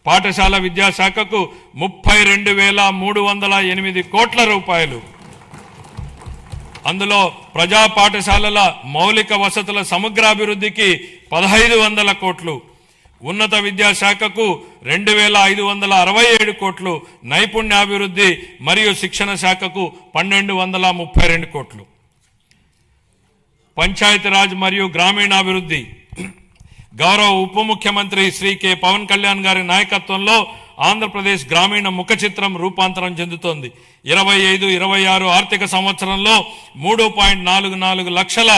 Speaker 2: పాఠశాల విద్యాశాఖకు 32,308 కోట్ల రూపాయలు. అందులో ప్రజా పాఠశాలల మౌలిక వసతుల సమగ్రాభివృద్ధికి 1,500 కోట్లు, ఉన్నత విద్యాశాఖకు 2,567 కోట్లు, నైపుణ్యాభివృద్ధి మరియు శిక్షణ శాఖకు 1,232 కోట్లు. పంచాయతీరాజ్ మరియు గ్రామీణాభివృద్ధి గౌరవ ఉప ముఖ్యమంత్రి శ్రీ కె పవన్ కళ్యాణ్ గారి నాయకత్వంలో ఆంధ్రప్రదేశ్ గ్రామీణ ముఖ చిత్రం రూపాంతరం చెందుతోంది. 25-26 ఆర్థిక సంవత్సరంలో 3.44 లక్షల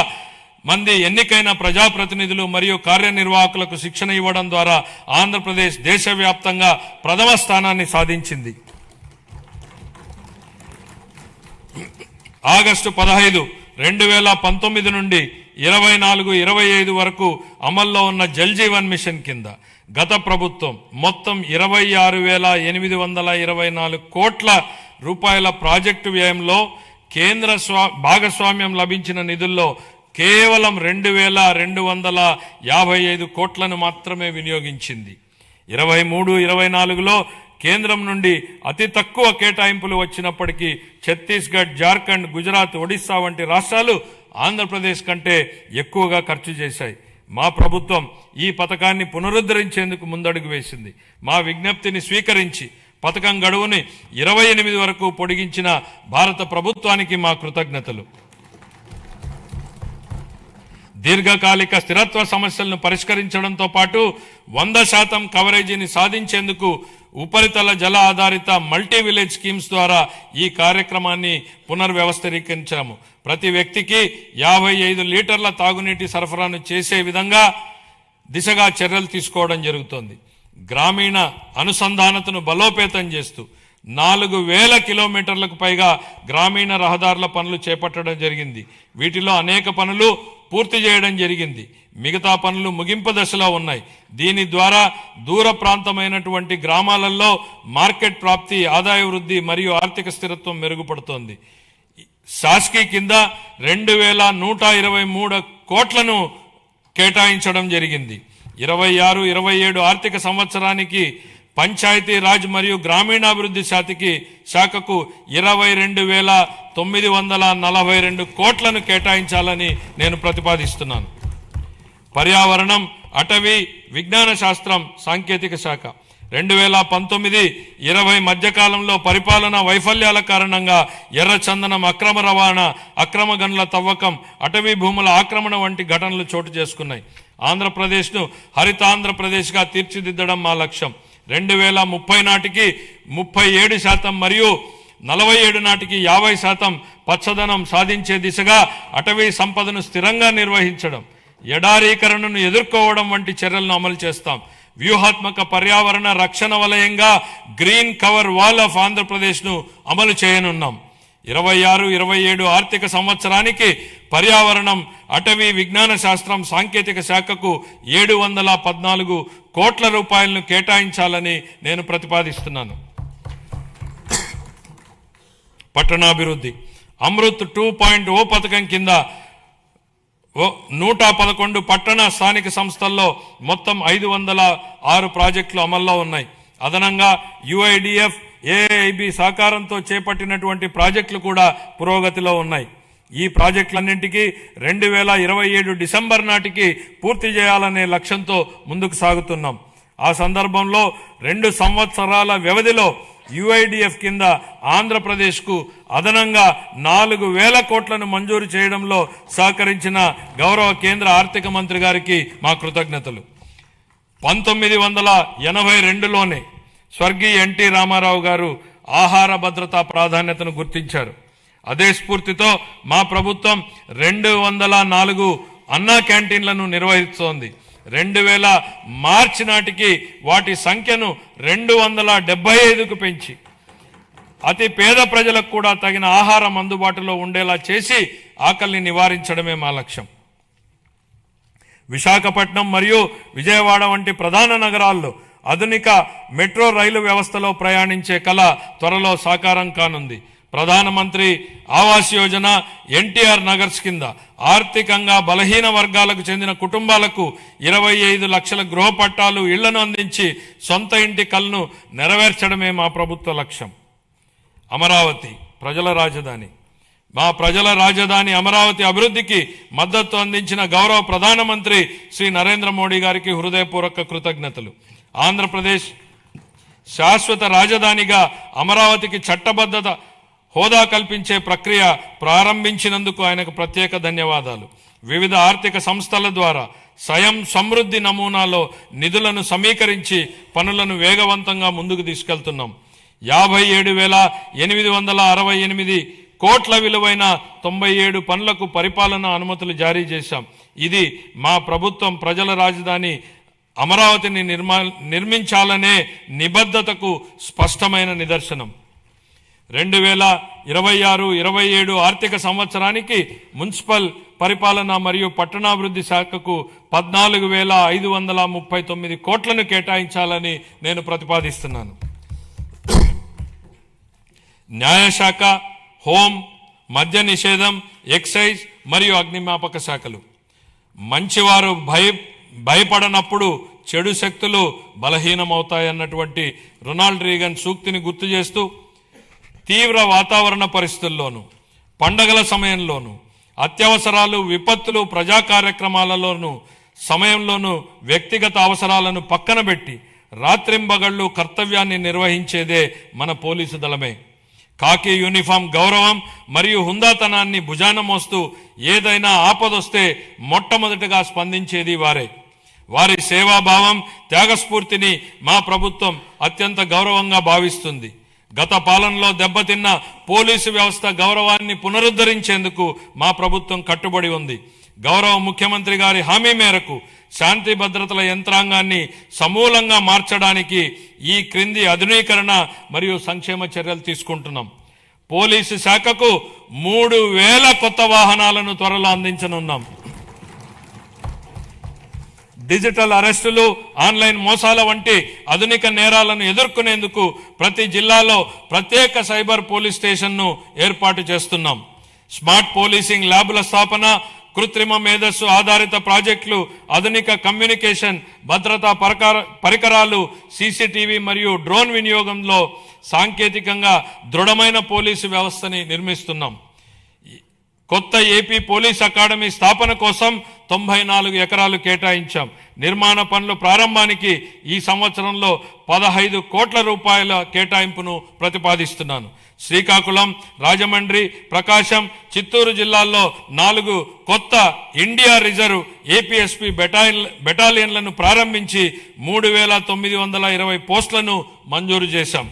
Speaker 2: మంది ఎన్నికైన ప్రజాప్రతినిధులు మరియు కార్యనిర్వాహకులకు శిక్షణ ఇవ్వడం ద్వారా ఆంధ్రప్రదేశ్ దేశవ్యాప్తంగా ప్రథమ స్థానాన్ని సాధించింది. ఆగస్టు 15, 2019 నుండి 24-25 వరకు అమల్లో ఉన్న జల్ జీవన్ మిషన్ కింద గత ప్రభుత్వం మొత్తం 26,824 కోట్ల రూపాయల ప్రాజెక్టు వ్యయంలో కేంద్ర భాగస్వామ్యం లభించిన నిధుల్లో కేవలం 2,255 కోట్లను మాత్రమే వినియోగించింది. 23-24లో కేంద్రం నుండి అతి తక్కువ కేటాయింపులు వచ్చినప్పటికీ ఛత్తీస్గఢ్, జార్ఖండ్, గుజరాత్, ఒడిశా వంటి రాష్ట్రాలు ఆంధ్రప్రదేశ్ కంటే ఎక్కువగా ఖర్చు చేశాయి. మా ప్రభుత్వం ఈ పథకాన్ని పునరుద్ధరించేందుకు ముందడుగు వేసింది. మా విజ్ఞప్తిని స్వీకరించి పథకం గడువుని 28 వరకు పొడిగించిన భారత ప్రభుత్వానికి మా కృతజ్ఞతలు. దీర్ఘకాలిక స్థిరత్వ సమస్యలను పరిష్కరించడంతో పాటు 100% కవరేజీని సాధించేందుకు ఉపరితల జల ఆధారిత మల్టీ విలేజ్ స్కీమ్స్ ద్వారా ఈ కార్యక్రమాన్ని పునర్వ్యవస్థీకరించాము. ప్రతి వ్యక్తికి 55 లీటర్ల తాగునీటి సరఫరాను చేసే విధంగా దిశగా చర్యలు తీసుకోవడం జరుగుతోంది. గ్రామీణ అనుసంధానతను బలోపేతం చేస్తూ 4,000 కిలోమీటర్లకు పైగా గ్రామీణ రహదారుల పనులు చేపట్టడం జరిగింది. వీటిలో అనేక పనులు పూర్తి చేయడం జరిగింది. మిగతా పనులు ముగింపు దశలో ఉన్నాయి. దీని ద్వారా దూర ప్రాంతమైనటువంటి గ్రామాలలో మార్కెట్ ప్రాప్తి, ఆదాయ వృద్ధి మరియు ఆర్థిక స్థిరత్వం మెరుగుపడుతోంది. శాస్కీ కింద 2,123 కోట్లను కేటాయించడం జరిగింది. 26-27 ఆర్థిక సంవత్సరానికి పంచాయతీ రాజ్ మరియు గ్రామీణాభివృద్ధి శాఖకు 22,942 కోట్లను కేటాయించాలని నేను ప్రతిపాదిస్తున్నాను. పర్యావరణం, అటవీ, విజ్ఞాన శాస్త్రం, సాంకేతిక శాఖ 2019-20 మధ్యకాలంలో పరిపాలన వైఫల్యాల కారణంగా ఎర్రచందనం అక్రమ రవాణా, అక్రమ గనుల తవ్వకం, అటవీ భూముల ఆక్రమణ వంటి ఘటనలు చోటు చేసుకున్నాయి. ఆంధ్రప్రదేశ్ను హరితాంధ్రప్రదేశ్గా తీర్చిదిద్దడం మా లక్ష్యం. 2030 నాటికి 37% మరియు 47 నాటికి 50% పచ్చదనం సాధించే దిశగా అటవీ సంపదను స్థిరంగా నిర్వహించడం, ఎడారీకరణను ఎదుర్కోవడం వంటి చర్యలను అమలు చేస్తాం. వ్యూహాత్మక పర్యావరణ రక్షణ వలయంగా గ్రీన్ కవర్ వాల్ ఆఫ్ ఆంధ్రప్రదేశ్ను అమలు చేయనున్నాం. 26-27 ఆర్థిక సంవత్సరానికి పర్యావరణం, అటవీ, విజ్ఞాన శాస్త్రం, సాంకేతిక శాఖకు 714 కోట్ల రూపాయలను కేటాయించాలని నేను ప్రతిపాదిస్తున్నాను. పట్టణాభివృద్ధి అమృత్ 2.0 పథకం కింద 111 పట్టణ స్థానిక సంస్థల్లో మొత్తం 506 ప్రాజెక్టులు అమల్లో ఉన్నాయి. అదనంగా యుఐడిఎఫ్, ఏఐబి సహకారంతో చేపట్టినటువంటి ప్రాజెక్టులు కూడా పురోగతిలో ఉన్నాయి. ఈ ప్రాజెక్టులన్నింటికీ 2027 డిసెంబర్ నాటికి పూర్తి చేయాలనే లక్ష్యంతో ముందుకు సాగుతున్నాం. ఆ సందర్భంలో 2 సంవత్సరాల వ్యవధిలో యుఐడిఎఫ్ కింద ఆంధ్రప్రదేశ్కు అదనంగా 4,000 కోట్లను మంజూరు చేయడంలో సహకరించిన గౌరవ కేంద్ర ఆర్థిక మంత్రి గారికి మా కృతజ్ఞతలు. 1982లోనే స్వర్గీయ ఎన్టీ రామారావు గారు ఆహార భద్రతా ప్రాధాన్యతను గుర్తించారు. అదే స్ఫూర్తితో మా ప్రభుత్వం 204 అన్నా క్యాంటీన్లను నిర్వహిస్తోంది. 2000 మార్చి నాటికి వాటి సంఖ్యను 275కు పెంచి అతి పేద ప్రజలకు కూడా తగిన ఆహారం అందుబాటులో ఉండేలా చేసి ఆకలిని నివారించడమే మా లక్ష్యం. విశాఖపట్నం మరియు విజయవాడ వంటి ప్రధాన నగరాల్లో ఆధునిక మెట్రో రైలు వ్యవస్థలో ప్రయాణించే కళ త్వరలో సాకారం కానుంది. ప్రధానమంత్రి ఆవాస్ యోజన, ఎన్టీఆర్ నగర్స్ కింద ఆర్థికంగా బలహీన వర్గాలకు చెందిన కుటుంబాలకు 25 లక్షల గృహ పట్టాలు, ఇళ్లను అందించి సొంత ఇంటి కలను నెరవేర్చడమే మా ప్రభుత్వ లక్ష్యం. అమరావతి ప్రజల రాజధాని. మా ప్రజల రాజధాని అమరావతి అభివృద్ధికి మద్దతు అందించిన గౌరవ ప్రధానమంత్రి శ్రీ నరేంద్ర మోడీ గారికి హృదయపూర్వక కృతజ్ఞతలు. ఆంధ్రప్రదేశ్ శాశ్వత రాజధానిగా అమరావతికి చట్టబద్ధత హోదా కల్పించే ప్రక్రియ ప్రారంభించినందుకు ఆయనకు ప్రత్యేక ధన్యవాదాలు. వివిధ ఆర్థిక సంస్థల ద్వారా స్వయం సమృద్ధి నమూనాలో నిధులను సమీకరించి పనులను వేగవంతంగా ముందుకు తీసుకెళ్తున్నాం. 57,868 కోట్ల విలువైన 97 పనులకు పరిపాలనా అనుమతులు జారీ చేశాం. ఇది మా ప్రభుత్వం ప్రజల రాజధాని అమరావతిని నిర్మించాలనే నిబద్ధతకు స్పష్టమైన నిదర్శనం. 2026-27 ఆర్థిక సంవత్సరానికి మున్సిపల్ పరిపాలన మరియు పట్టణాభివృద్ధి శాఖకు 14,539 కోట్లను కేటాయించాలని నేను ప్రతిపాదిస్తున్నాను. న్యాయశాఖ, హోం, మద్య నిషేధం, ఎక్సైజ్ మరియు అగ్నిమాపక శాఖలు. మంచివారు భయపడనప్పుడు చెడు శక్తులు బలహీనమవుతాయన్నటువంటి రొనాల్డ్ రీగన్ సూక్తిని గుర్తు చేస్తూ తీవ్ర వాతావరణ పరిస్థితుల్లోనూ, పండగల సమయంలోనూ, అత్యవసరాలు, విపత్తులు, ప్రజా కార్యక్రమాలలోనూ సమయంలోనూ వ్యక్తిగత అవసరాలను పక్కన పెట్టి రాత్రింబగళ్లు కర్తవ్యాన్ని నిర్వహించేదే మన పోలీసు దళమే. కాకి యూనిఫామ్ గౌరవం మరియు హుందాతనాన్ని భుజాన మోస్తూ ఏదైనా ఆపదొస్తే మొట్టమొదటిగా స్పందించేది వారే. వారి సేవాభావం, త్యాగస్ఫూర్తిని మా ప్రభుత్వం అత్యంత గౌరవంగా భావిస్తుంది. గత పాలనలో దెబ్బతిన్న పోలీసు వ్యవస్థ గౌరవాన్ని పునరుద్ధరించేందుకు మా ప్రభుత్వం కట్టుబడి ఉంది. గౌరవ ముఖ్యమంత్రి గారి హామీ మేరకు శాంతి భద్రతల యంత్రాంగాన్ని సమూలంగా మార్చడానికి ఈ క్రింది ఆధునీకరణ మరియు సంక్షేమ చర్యలు తీసుకుంటున్నాం. పోలీసు శాఖకు 3,000 కొత్త వాహనాలను త్వరలో అందించనున్నాం. డిజిటల్ అరెస్టులు, ఆన్లైన్ మోసాల వంటి ఆధునిక నేరాలను ఎదుర్కొనేందుకు ప్రతి జిల్లాలో ప్రత్యేక సైబర్ పోలీస్ స్టేషన్ను ఏర్పాటు చేస్తున్నాం. స్మార్ట్ పోలీసింగ్ ల్యాబ్ల స్థాపన, కృత్రిమ మేధస్సు ఆధారిత ప్రాజెక్టులు, ఆధునిక కమ్యూనికేషన్ భద్రతా పరికరాలు, సీసీటీవీ మరియు డ్రోన్ వినియోగంలో సాంకేతికంగా దృఢమైన పోలీసు వ్యవస్థని నిర్మిస్తున్నాం. కొత్త ఏపీ పోలీస్ అకాడమీ స్థాపన కోసం 94 ఎకరాలు కేటాయించాం. నిర్మాణ పనుల ప్రారంభానికి ఈ సంవత్సరంలో 15 కోట్ల రూపాయల కేటాయింపును ప్రతిపాదిస్తున్నాను. శ్రీకాకుళం, రాజమండ్రి, ప్రకాశం, చిత్తూరు జిల్లాల్లో 4 కొత్త ఇండియా రిజర్వ్ ఏపీఎస్పీ బెటాలియన్లను ప్రారంభించి 3,920 పోస్టులను మంజూరు చేశాం.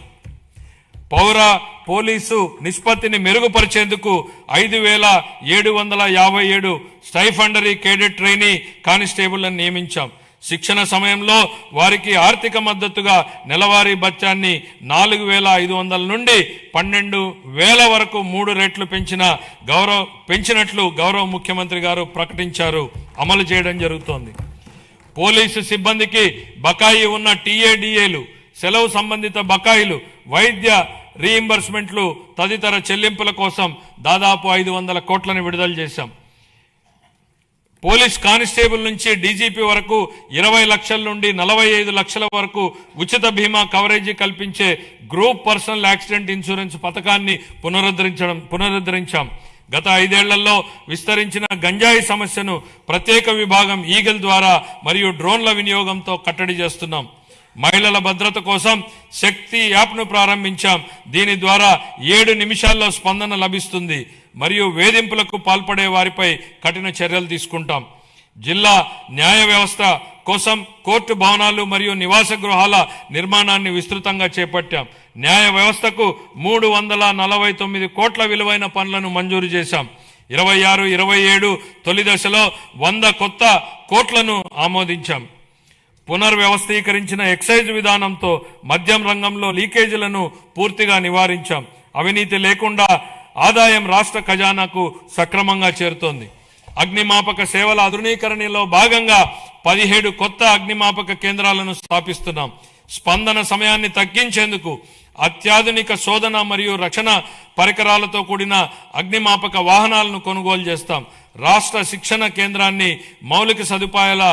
Speaker 2: పౌర పోలీసు నిష్పత్తిని మెరుగుపరిచేందుకు 5,757 స్టైఫండరీ కేడెట్ ట్రైనీ కానిస్టేబుళ్లను నియమించాం. శిక్షణ సమయంలో వారికి ఆర్థిక మద్దతుగా నెలవారీ భత్యాన్ని 4,500 నుండి 12,000 వరకు 3 రెట్లు పెంచినట్లు గౌరవ ముఖ్యమంత్రి గారు ప్రకటించారు. అమలు చేయడం జరుగుతోంది. పోలీసు సిబ్బందికి బకాయి ఉన్న టీఏడీఏలు, సెలవు సంబంధిత బకాయిలు, వైద్య రీయింబర్స్మెంట్లు తదితర చెల్లింపుల కోసం దాదాపు 500 కోట్లను విడుదల చేశాం. పోలీస్ కానిస్టేబుల్ నుంచి డీజీపీ వరకు 20 లక్షల నుండి 45 లక్షల వరకు ఉచిత బీమా కవరేజీ కల్పించే గ్రూప్ పర్సనల్ యాక్సిడెంట్ ఇన్సూరెన్స్ పథకాన్ని పునరుద్ధరించాం. గత 5 ఏళ్లలో విస్తరించిన గంజాయి సమస్యను ప్రత్యేక విభాగం ఈగల్ ద్వారా మరియు డ్రోన్ల వినియోగంతో కట్టడి చేస్తున్నాం. మహిళల భద్రత కోసం శక్తి యాప్ను ప్రారంభించాం. దీని ద్వారా 7 నిమిషాల్లో స్పందన లభిస్తుంది మరియు వేధింపులకు పాల్పడే వారిపై కఠిన చర్యలు తీసుకుంటాం. జిల్లా న్యాయ వ్యవస్థ కోసం కోర్టు భవనాలు మరియు నివాస గృహాల నిర్మాణాన్ని విస్తృతంగా చేపట్టాం. న్యాయ వ్యవస్థకు 349 కోట్ల విలువైన పనులను మంజూరు చేశాం. 26-27 తొలి దశలో 100 కొత్త కోట్లను ఆమోదించాం. పునర్వ్యవస్థీకరించిన ఎక్సైజ్ విధానంతో మద్యం రంగంలో లీకేజీలను పూర్తిగా నివారించాం. అవినీతి లేకుండా ఆదాయం రాష్ట్ర ఖజానాకు సక్రమంగా చేరుతోంది. అగ్నిమాపక సేవల ఆధునీకరణలో భాగంగా 17 కొత్త అగ్నిమాపక కేంద్రాలను స్థాపిస్తున్నాం. స్పందన సమయాన్ని తగ్గించేందుకు అత్యాధునిక శోధన మరియు రక్షణ పరికరాలతో కూడిన అగ్నిమాపక వాహనాలను కొనుగోలు చేస్తాం. రాష్ట్ర శిక్షణ కేంద్రాన్ని మౌలిక సదుపాయాల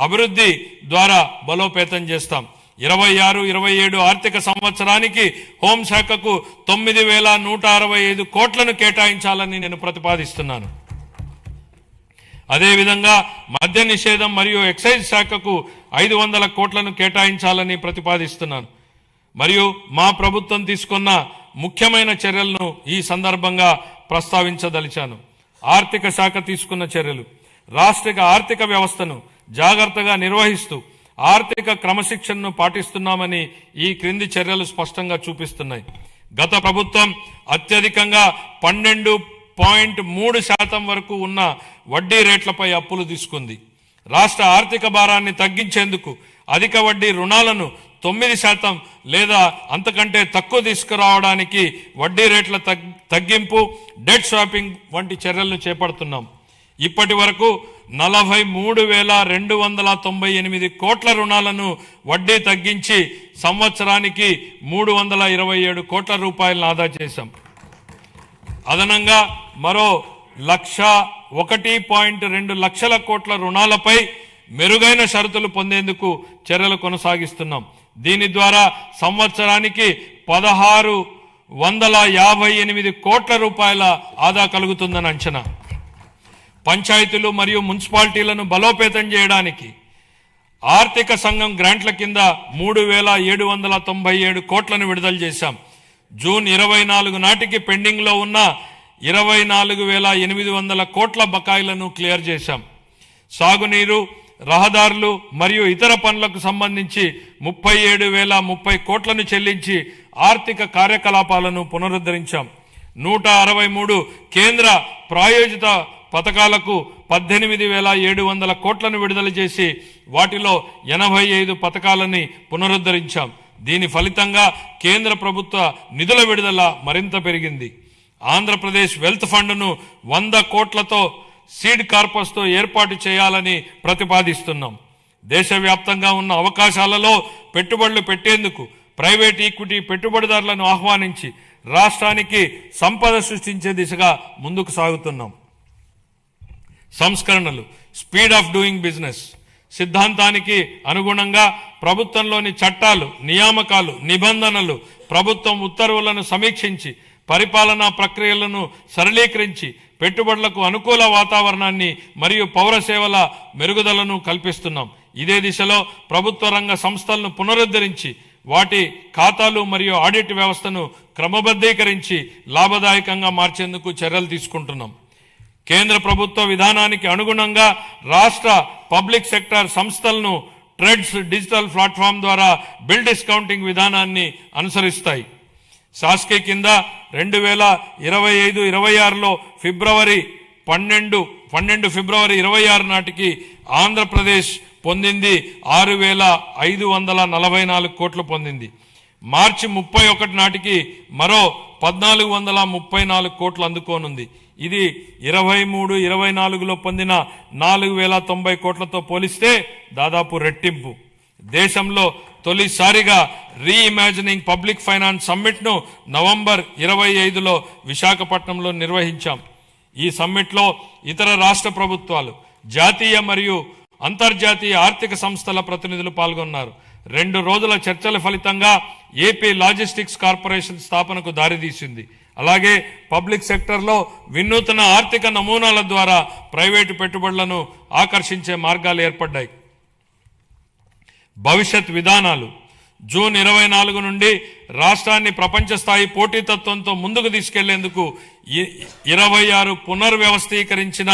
Speaker 2: అభివృద్ధి ద్వారా బలోపేతం చేస్తాం. 26-27 ఆర్థిక సంవత్సరానికి హోంశాఖకు 9,165 కోట్లను కేటాయించాలని నేను ప్రతిపాదిస్తున్నాను. అదేవిధంగా మద్య నిషేధం మరియు ఎక్సైజ్ శాఖకు 500 కోట్లను కేటాయించాలని ప్రతిపాదిస్తున్నాను. మరియు మా ప్రభుత్వం తీసుకున్న ముఖ్యమైన చర్యలను ఈ సందర్భంగా ప్రస్తావించదలిచాను. ఆర్థిక శాఖ తీసుకున్న చర్యలు: రాష్ట్ర ఆర్థిక వ్యవస్థను జాగ్రత్తగా నిర్వహిస్తూ ఆర్థిక క్రమశిక్షణను పాటిస్తున్నామని ఈ క్రింది చర్యలు స్పష్టంగా చూపిస్తున్నాయి. గత ప్రభుత్వం అత్యధికంగా 12.3% వరకు ఉన్న వడ్డీ రేట్లపై అప్పులు తీసుకుంది. రాష్ట్ర ఆర్థిక భారాన్ని తగ్గించేందుకు అధిక వడ్డీ రుణాలను 9% లేదా అంతకంటే తక్కువ తీసుకురావడానికి వడ్డీ రేట్ల తగ్గింపు, డెట్ స్వాపింగ్ వంటి చర్యలను చేపడుతున్నాం. ఇప్పటి వరకు 43,298 కోట్ల రుణాలను వడ్డీ తగ్గించి సంవత్సరానికి 327 కోట్ల రూపాయలను ఆదా చేశాం. అదనంగా మరో 1.2 లక్షల కోట్ల రుణాలపై మెరుగైన షరతులు పొందేందుకు చర్యలు కొనసాగిస్తున్నాం. దీని ద్వారా సంవత్సరానికి 1,658 కోట్ల రూపాయల ఆదా కలుగుతుందని అంచనా. పంచాయతీలు మరియు మున్సిపాలిటీలను బలోపేతం చేయడానికి ఆర్థిక సంఘం గ్రాంట్ల కింద 3,797 కోట్లను విడుదల చేశాం. జూన్ 24 నాటికి పెండింగ్లో ఉన్న 24,800 కోట్ల బకాయిలను క్లియర్ చేశాం. సాగునీరు, రహదారులు మరియు ఇతర పనులకు సంబంధించి 37,030 కోట్లను చెల్లించి ఆర్థిక కార్యకలాపాలను పునరుద్ధరించాం. 163 కేంద్ర ప్రాయోజిత పథకాలకు 18,700 కోట్లను విడుదల చేసి వాటిలో 85 పథకాలని పునరుద్ధరించాం. దీని ఫలితంగా కేంద్ర ప్రభుత్వ నిధుల విడుదల మరింత పెరిగింది. ఆంధ్రప్రదేశ్ వెల్త్ ఫండ్ను 100 కోట్లతో సీడ్ కార్పస్తో ఏర్పాటు చేయాలని ప్రతిపాదిస్తున్నాం. దేశవ్యాప్తంగా ఉన్న అవకాశాలలో పెట్టుబడులు పెట్టేందుకు ప్రైవేట్ ఈక్విటీ పెట్టుబడిదారులను ఆహ్వానించి రాష్ట్రానికి సంపద సృష్టించే దిశగా ముందుకు సాగుతున్నాం. సంస్కరణలు, స్పీడ్ ఆఫ్ డూయింగ్ బిజినెస్ సిద్ధాంతానికి అనుగుణంగా ప్రభుత్వంలోని చట్టాలు, నియామకాలు, నిబంధనలు, ప్రభుత్వం ఉత్తర్వులను సమీక్షించి పరిపాలనా ప్రక్రియలను సరళీకరించి పెట్టుబడులకు అనుకూల వాతావరణాన్ని మరియు పౌర సేవల మెరుగుదలను కల్పిస్తున్నాం. ఇదే దిశలో ప్రభుత్వ రంగ సంస్థలను పునరుద్ధరించి వాటి ఖాతాలు మరియు ఆడిట్ వ్యవస్థను క్రమబద్ధీకరించి లాభదాయకంగా మార్చేందుకు చర్యలు తీసుకుంటున్నాం. కేంద్ర ప్రభుత్వ విధానానికి అనుగుణంగా రాష్ట్ర పబ్లిక్ సెక్టార్ సంస్థలను ట్రెడ్స్ డిజిటల్ ప్లాట్ఫామ్ ద్వారా బిల్ డిస్కౌంటింగ్ విధానాన్ని అనుసరిస్తాయి. శాస్కీ కింద 2025-26లో ఫిబ్రవరి 12 ఫిబ్రవరి 26 నాటికి ఆంధ్రప్రదేశ్ పొందింది 6,544 కోట్లు పొందింది. మార్చి 31 నాటికి మరో 1,434 కోట్లు అందుకోనుంది. ఇది 23-24లో పొందిన 4,090 కోట్లతో పోలిస్తే దాదాపు రెట్టింపు. దేశంలో తొలిసారిగా రీఇమాజినింగ్ పబ్లిక్ ఫైనాన్స్ సమ్మిట్ను నవంబర్ 25లో విశాఖపట్నంలో నిర్వహించాం. ఈ సమ్మిట్లో ఇతర రాష్ట్ర ప్రభుత్వాలు, జాతీయ మరియు అంతర్జాతీయ ఆర్థిక సంస్థల ప్రతినిధులు పాల్గొన్నారు. 2 రోజుల చర్చల ఫలితంగా ఏపీ లాజిస్టిక్స్ కార్పొరేషన్ స్థాపనకు దారితీసింది. అలాగే పబ్లిక్ సెక్టర్లో వినూత్న ఆర్థిక నమూనాల ద్వారా ప్రైవేటు పెట్టుబడులను ఆకర్షించే మార్గాలు ఏర్పడ్డాయి. భవిష్యత్ విధానాలు: జూన్ 24 నుండి రాష్ట్రాన్ని ప్రపంచ స్థాయి పోటీతత్వంతో ముందుకు తీసుకెళ్లేందుకు 26 పునర్వ్యవస్థీకరించిన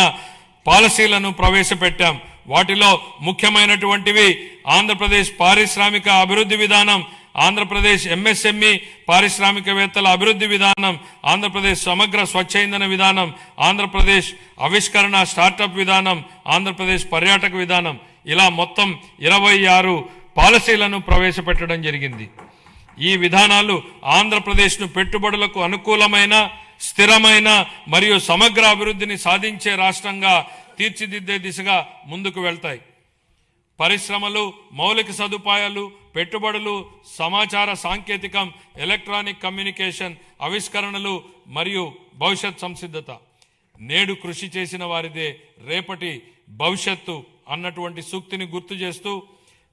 Speaker 2: పాలసీలను ప్రవేశపెట్టాం. వాటిలో ముఖ్యమైనటువంటివి ఆంధ్రప్రదేశ్ పారిశ్రామిక అభివృద్ధి విధానం, ఆంధ్రప్రదేశ్ ఎంఎస్ఎంఈ పారిశ్రామికవేత్తల అభివృద్ధి విధానం, ఆంధ్రప్రదేశ్ సమగ్ర స్వచ్ఛ ఇంధన విధానం, ఆంధ్రప్రదేశ్ ఆవిష్కరణ స్టార్టప్ విధానం, ఆంధ్రప్రదేశ్ పర్యాటక విధానం, ఇలా మొత్తం 26 పాలసీలను ప్రవేశపెట్టడం జరిగింది. ఈ విధానాలు ఆంధ్రప్రదేశ్ను పెట్టుబడులకు అనుకూలమైన, స్థిరమైన మరియు సమగ్ర అభివృద్ధిని సాధించే రాష్ట్రంగా తీర్చిదిద్దే దిశగా ముందుకు వెళ్తాయి. పరిశ్రమలు, మౌలిక సదుపాయాలు, పెట్టుబడులు, సమాచార సాంకేతికం, ఎలక్ట్రానిక్ కమ్యూనికేషన్, ఆవిష్కరణలు మరియు భవిష్యత్ సంసిద్ధత. నేడు కృషి చేసిన వారిదే రేపటి భవిష్యత్తు అన్నటువంటి సూక్తిని గుర్తు చేస్తూ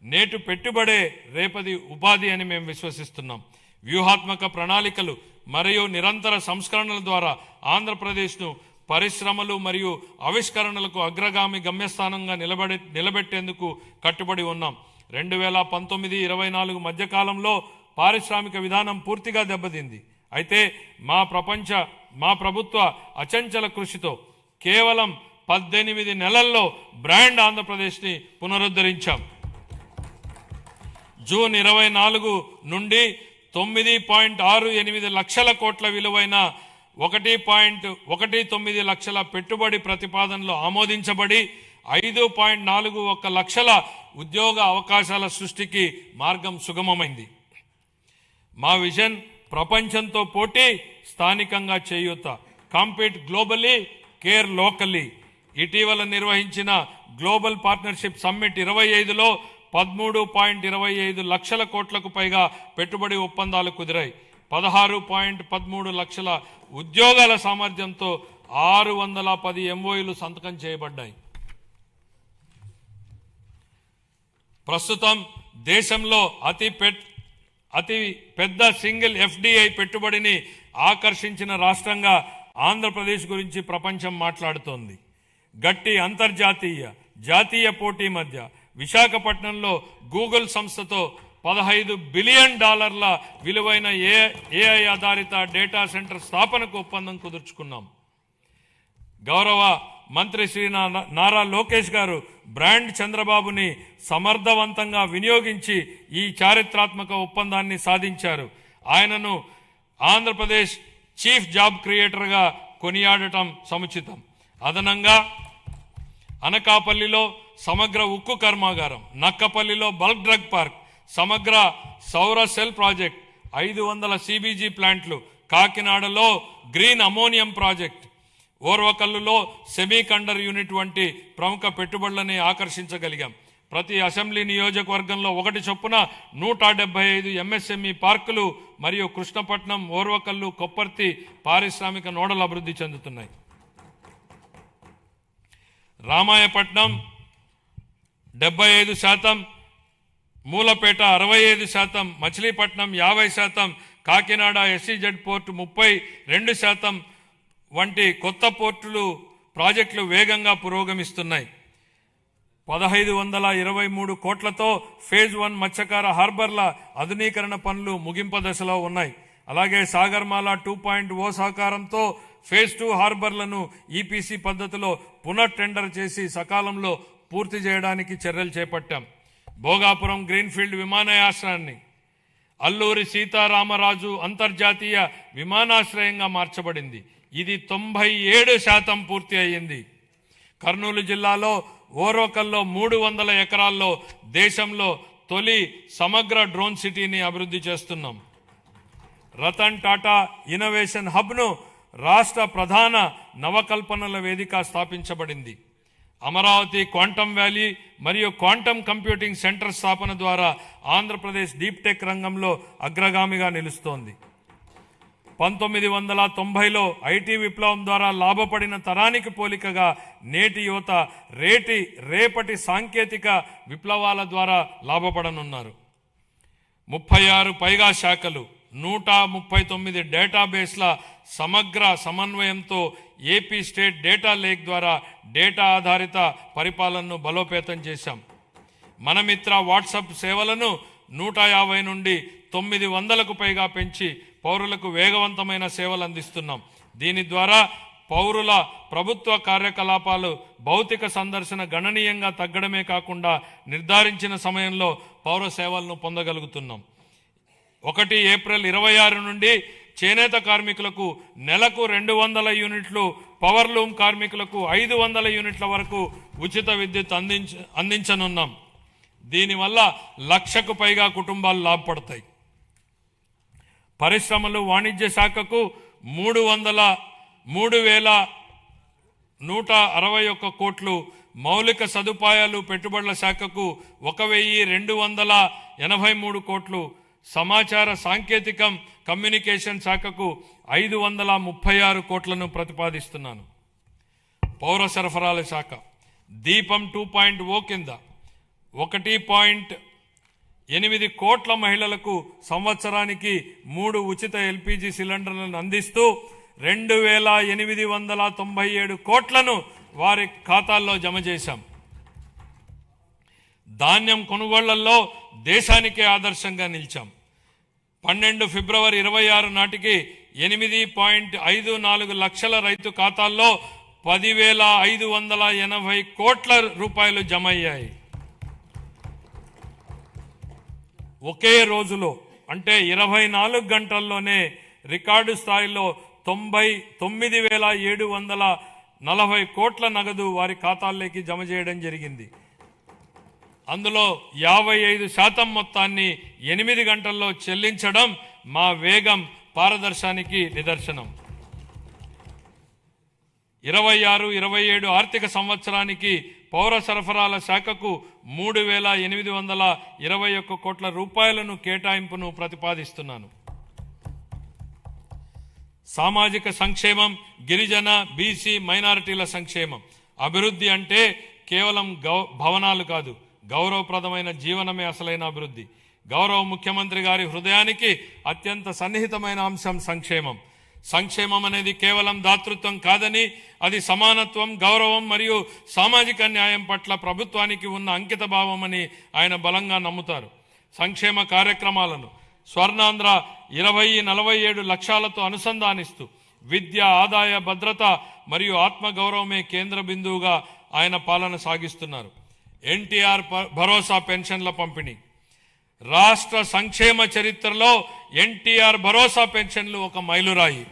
Speaker 2: నేటి పెట్టుబడే రేపటి ఉపాధి అని మేము విశ్వసిస్తున్నాం. వ్యూహాత్మక ప్రణాళికలు మరియు నిరంతర సంస్కరణల ద్వారా ఆంధ్రప్రదేశ్ను పరిశ్రమలు మరియు ఆవిష్కరణలకు అగ్రగామి గమ్యస్థానంగా నిలబెట్టేందుకు కట్టుబడి ఉన్నాం. 2019-24 మధ్యకాలంలో పారిశ్రామిక విధానం పూర్తిగా దెబ్బతింది. అయితే మా ప్రభుత్వ అచంచల కృషితో కేవలం 18 నెలల్లో బ్రాండ్ ఆంధ్రప్రదేశ్ని పునరుద్ధరించాం. జూన్ 24 నుండి 9.68 లక్షల కోట్ల విలువైన 1.19 లక్షల పెట్టుబడి ప్రతిపాదనలు ఆమోదించబడి 5.41 లక్షల ఉద్యోగ అవకాశాల సృష్టికి మార్గం సుగమమైంది. మా విజన్ ప్రపంచంతో పోటీ, స్థానికంగా చేయూత. Compete globally, care locally. ఇటీవల నిర్వహించిన గ్లోబల్ పార్ట్నర్షిప్ సమ్మిట్ 25లో 13.25 లక్షల కోట్లకు పైగా పెట్టుబడి ఒప్పందాలు కుదిరాయి. 16.13 లక్షల ఉద్యోగాల సామర్థ్యంతో 610 MOUలు సంతకం చేయబడ్డాయి. ప్రస్తుతం దేశంలో అతి పెద్ద సింగిల్ FDI పెట్టుబడిని ఆకర్షించిన రాష్ట్రంగా ఆంధ్రప్రదేశ్ గురించి ప్రపంచం మాట్లాడుతోంది. గట్టి అంతర్జాతీయ, జాతీయ పోటీ మధ్య విశాఖపట్నంలో గూగుల్ సంస్థతో $15 బిలియన్ విలువైన AI ఆధారిత డేటా సెంటర్ స్థాపనకు ఒప్పందం కుదుర్చుకున్నాం. గౌరవ మంత్రి శ్రీ నారా లోకేష్ గారు బ్రాండ్ చంద్రబాబుని సమర్థవంతంగా వినియోగించి ఈ చారిత్రాత్మక ఒప్పందాన్ని సాధించారు. ఆయనను ఆంధ్రప్రదేశ్ చీఫ్ జాబ్ క్రియేటర్గా కొనియాడటం సముచితం. అదనంగా అనకాపల్లిలో సమగ్ర ఉక్కు కర్మాగారం, నక్కపల్లిలో బల్క్ డ్రగ్ పార్క్, సమగ్ర సౌర సెల్ ప్రాజెక్ట్, 500 CBG ప్లాంట్లు, కాకినాడలో గ్రీన్ అమోనియం ప్రాజెక్ట్, ఓర్వకల్లులో సెమీకండర్ యూనిట్ వంటి ప్రముఖ పెట్టుబడులని ఆకర్షించగలిగాం. ప్రతి అసెంబ్లీ నియోజకవర్గంలో 1 చొప్పున 175 MSME పార్కులు మరియు కృష్ణపట్నం, ఓర్వకల్లు, కొప్పర్తి పారిశ్రామిక నోడలు అభివృద్ధి చెందుతున్నాయి. రామాయపట్నం 75%, మూలపేట 65%, మచిలీపట్నం 50%, కాకినాడ SEZ పోర్టు 32% వంటి కొత్త పోర్టులు ప్రాజెక్టులు వేగంగా పురోగమిస్తున్నాయి. 1523 కోట్లతో ఫేజ్ 1 మత్స్యకార హార్బర్ల ఆధునీకరణ పనులు ముగింపు దశలో ఉన్నాయి. అలాగే సాగర్మాల 2.0 సహకారంతో ఫేజ్ 2 హార్బర్లను EPC పద్ధతిలో పునః టెండర్ చేసి సకాలంలో పూర్తి చేయడానికి చర్యలు చేపట్టాం. భోగాపురం గ్రీన్ఫీల్డ్ విమానాశ్రయాన్ని అల్లూరి సీతారామరాజు అంతర్జాతీయ విమానాశ్రయంగా మార్చబడింది. ఇది 97% పూర్తి అయ్యింది. కర్నూలు జిల్లాలో ఓర్వకల్లో 300 ఎకరాల్లో దేశంలో తొలి సమగ్ర డ్రోన్ సిటీని అభివృద్ధి చేస్తున్నాం. రతన్ టాటా ఇన్నోవేషన్ హబ్ను రాష్ట్ర ప్రధాన నవకల్పనల వేదిక స్థాపించబడింది. అమరావతి క్వాంటమ్ వ్యాలీ మరియు క్వాంటమ్ కంప్యూటింగ్ సెంటర్ స్థాపన ద్వారా ఆంధ్రప్రదేశ్ డీప్ టెక్ రంగంలో అగ్రగామిగా నిలుస్తోంది. 1990లో IT విప్లవం ద్వారా లాభపడిన తరానికి పోలికగా నేటి యువత రేపటి సాంకేతిక విప్లవాల ద్వారా లాభపడనున్నారు. 36 పైగా శాఖలు, 139 డేటాబేస్ల సమగ్ర సమన్వయంతో ఏపీ స్టేట్ డేటా లేక్ ద్వారా డేటా ఆధారిత పరిపాలనను బలోపేతం చేశాం. మనమిత్ర వాట్సాప్ సేవలను 150 నుండి 900కు పైగా పెంచి పౌరులకు వేగవంతమైన సేవలు అందిస్తున్నాం. దీని ద్వారా పౌరుల ప్రభుత్వ కార్యకలాపాలు భౌతిక సందర్శన గణనీయంగా తగ్గడమే కాకుండా నిర్ధారించిన సమయంలో పౌర సేవలను పొందగలుగుతున్నాం. 1 ఏప్రిల్ 26 నుండి చేనేత కార్మికులకు నెలకు 200 యూనిట్లు, పవర్లూమ్ కార్మికులకు 500 యూనిట్ల వరకు ఉచిత విద్యుత్ అందించనున్నాం. దీనివల్ల 1,00,000కు పైగా కుటుంబాలు లాభపడతాయి. పరిశ్రమలు, వాణిజ్య శాఖకు 3,000 161 కోట్లు, మౌలిక సదుపాయాలు పెట్టుబడుల శాఖకు 1283 కోట్లు, సమాచార సాంకేతికం కమ్యూనికేషన్ శాఖకు 536 కోట్లను ప్రతిపాదిస్తున్నాను. పౌర సరఫరాల శాఖ దీపం 2.0 కింద 1.8 కోట్ల మహిళలకు సంవత్సరానికి 3 ఉచిత ఎల్పిజి సిలిండర్లను అందిస్తూ 2897 కోట్లను వారి ఖాతాల్లో జమ చేశాం. ధాన్యం కొనుగోళ్లలో దేశానికే ఆదర్శంగా నిలిచాం. 12 ఫిబ్రవరి 26 నాటికి 8.54 లక్షల రైతు ఖాతాల్లో 10,580 కోట్ల రూపాయలు జమ అయ్యాయి. ఒకే రోజులో అంటే 24 గంటల్లోనే రికార్డు స్థాయిలో 99,740 కోట్ల నగదు వారి ఖాతాల్లోకి జమ చేయడం జరిగింది. అందులో 55% మొత్తాన్ని 8 గంటల్లో చెల్లించడం మా వేగం పారదర్శానికి నిదర్శనం. 26-27 ఆర్థిక సంవత్సరానికి పౌర సరఫరాల శాఖకు 3,821 కోట్ల రూపాయలను కేటాయింపును ప్రతిపాదిస్తున్నాను. సామాజిక సంక్షేమం, గిరిజన, బీసీ, మైనారిటీల సంక్షేమం. అభివృద్ధి అంటే కేవలం భవనాలు కాదు, గౌరవప్రదమైన జీవనమే అసలైన అభివృద్ధి. గౌరవ ముఖ్యమంత్రి గారి హృదయానికి అత్యంత సన్నిహితమైన అంశం సంక్షేమం. సంక్షేమం అనేది కేవలం దాతృత్వం కాదని, అది సమానత్వం, గౌరవం మరియు సామాజిక న్యాయం పట్ల ప్రభుత్వానికి ఉన్న అంకిత భావమని ఆయన బలంగా నమ్ముతారు. సంక్షేమ కార్యక్రమాలను స్వర్ణాంధ్ర 2047 లక్ష్యాలతో అనుసంధానిస్తూ విద్య, ఆదాయ భద్రత మరియు ఆత్మగౌరవమే కేంద్ర బిందువుగా ఆయన పాలన సాగిస్తున్నారు. ఎన్టీఆర్ భరోసా పెన్షన్ల పంపిణీ. రాష్ట్ర సంక్షేమ చరిత్రలో ఎన్టీఆర్ భరోసా పెన్షన్లు ఒక మైలురాయి.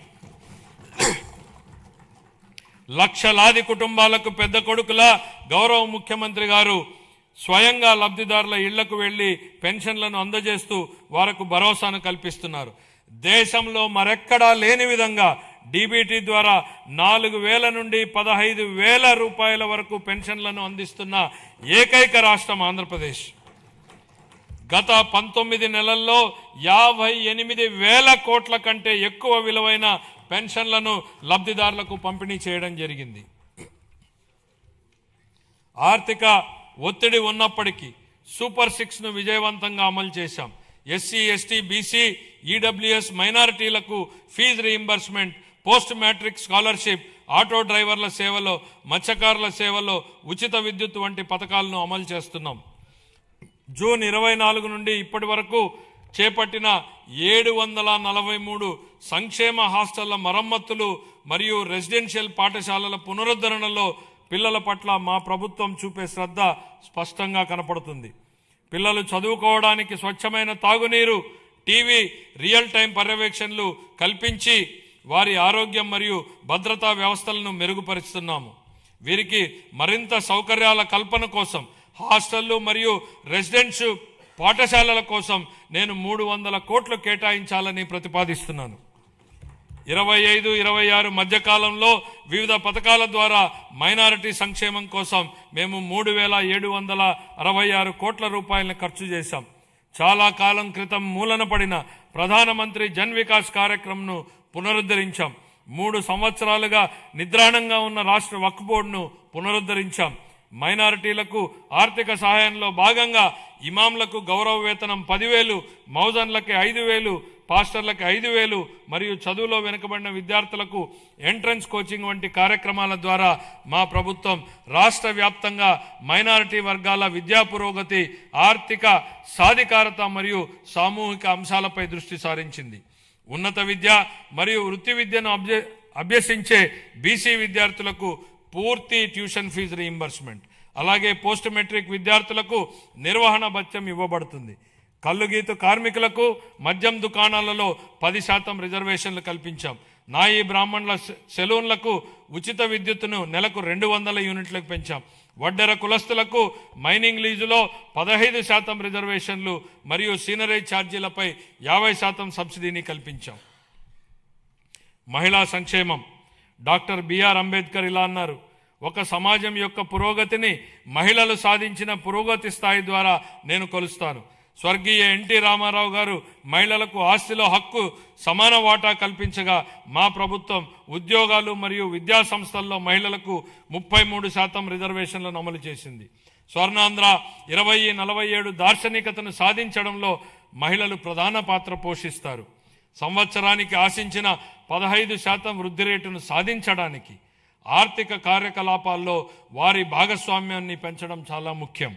Speaker 2: లక్షలాది కుటుంబాలకు పెద్ద కొడుకులా గౌరవ ముఖ్యమంత్రి గారు స్వయంగా లబ్ధిదారుల ఇళ్లకు వెళ్లి పెన్షన్లను అందజేస్తూ వారికి భరోసాను కల్పిస్తున్నారు. దేశంలో మరెక్కడా లేని విధంగా డీబీటీ ద్వారా 4,000 నుండి 15,000 రూపాయల వరకు పెన్షన్లను అందిస్తున్న ఏకైక రాష్ట్రం ఆంధ్రప్రదేశ్. గత 19 నెలల్లో 58,000 కోట్ల కంటే ఎక్కువ విలువైన పెన్షన్లను లబ్ధిదారులకు పంపిణీ చేయడం జరిగింది. ఆర్థిక ఒత్తిడి ఉన్నప్పటికీ సూపర్ 6ను విజయవంతంగా అమలు చేశాం. ఎస్సీ, ఎస్టీ, బీసీ, ఈడబ్ల్యూఎస్, మైనారిటీలకు fee reimbursement, post matric scholarship, auto డ్రైవర్ల సేవలో, మత్స్యకారుల సేవలో ఉచిత విద్యుత్ వంటి పథకాలను అమలు చేస్తున్నాం. జూన్ 24 నుండి ఇప్పటి వరకు చేపట్టిన 743 సంక్షేమ హాస్టళ్ల మరమ్మతులు మరియు రెసిడెన్షియల్ పాఠశాలల పునరుద్ధరణలో పిల్లల పట్ల మా ప్రభుత్వం చూపే శ్రద్ధ స్పష్టంగా కనపడుతుంది. పిల్లలు చదువుకోవడానికి స్వచ్ఛమైన తాగునీరు, టీవీ, రియల్ టైం పర్యవేక్షణలు కల్పించి వారి ఆరోగ్యం మరియు భద్రతా వ్యవస్థలను మెరుగుపరుస్తున్నాము. వీరికి మరింత సౌకర్యాల కల్పన కోసం హాస్టళ్లు మరియు రెసిడెన్షియల్ పాఠశాలల కోసం నేను 300 కోట్లు కేటాయించాలని ప్రతిపాదిస్తున్నాను. 25-26 మధ్యకాలంలో వివిధ పథకాల ద్వారా మైనారిటీ సంక్షేమం కోసం మేము 3,766 కోట్ల రూపాయలను ఖర్చు చేశాం. చాలా కాలం క్రితం మూలన పడిన ప్రధానమంత్రి జన్ వికాస్ కార్యక్రమంను పునరుద్ధరించాం. 3 సంవత్సరాలుగా నిద్రాణంగా ఉన్న రాష్ట్ర వక్ఫ్ బోర్డును పునరుద్ధరించాం. మైనారిటీలకు ఆర్థిక సహాయంలో భాగంగా ఇమాంలకు గౌరవ వేతనం 10,000, మౌజన్లకి 5,000, పాస్టర్లకు 5,000 మరియు చదువులో వెనుకబడిన విద్యార్థులకు ఎంట్రన్స్ కోచింగ్ వంటి కార్యక్రమాల ద్వారా మా ప్రభుత్వం రాష్ట్ర వ్యాప్తంగా మైనారిటీ వర్గాల విద్యా పురోగతి, ఆర్థిక సాధికారత మరియు సామూహిక అంశాలపై దృష్టి సారించింది. ఉన్నత విద్య మరియు వృత్తి విద్యను అభ్యసించే బీసీ విద్యార్థులకు పూర్తి ట్యూషన్ ఫీజు రీయింబర్స్మెంట్, అలాగే పోస్ట్ మెట్రిక్ విద్యార్థులకు నిర్వహణ భత్యం ఇవ్వబడుతుంది. కల్లుగీతు కార్మికులకు మద్యం దుకాణాలలో 10% రిజర్వేషన్లు కల్పించాం. నాయి బ్రాహ్మణుల సెలూన్లకు ఉచిత విద్యుత్తును నెలకు 200 యూనిట్లకు పెంచాం. వడ్డెర కులస్తులకు మైనింగ్ లీజులో 15% రిజర్వేషన్లు మరియు సీనరేజ్ ఛార్జీలపై 50% సబ్సిడీని కల్పించాం. మహిళా సంక్షేమం. డాక్టర్ బిఆర్ అంబేద్కర్ ఇలా అన్నారు, ఒక సమాజం యొక్క పురోగతిని మహిళలు సాధించిన పురోగతి స్థాయి ద్వారా నేను కొలుస్తాను. స్వర్గీయ ఎన్టీ రామారావు గారు మహిళలకు ఆస్తిలో హక్కు సమాన వాటా కల్పించగా మా ప్రభుత్వం ఉద్యోగాలు మరియు విద్యా సంస్థల్లో మహిళలకు 33% రిజర్వేషన్లను అమలు చేసింది. స్వర్ణాంధ్ర 2047 దార్శనికతను సాధించడంలో మహిళలు ప్రధాన పాత్ర పోషిస్తారు. సంవత్సరానికి ఆశించిన 15% వృద్ధి రేటును సాధించడానికి ఆర్థిక కార్యకలాపాల్లో వారి భాగస్వామ్యాన్ని పెంచడం చాలా ముఖ్యం.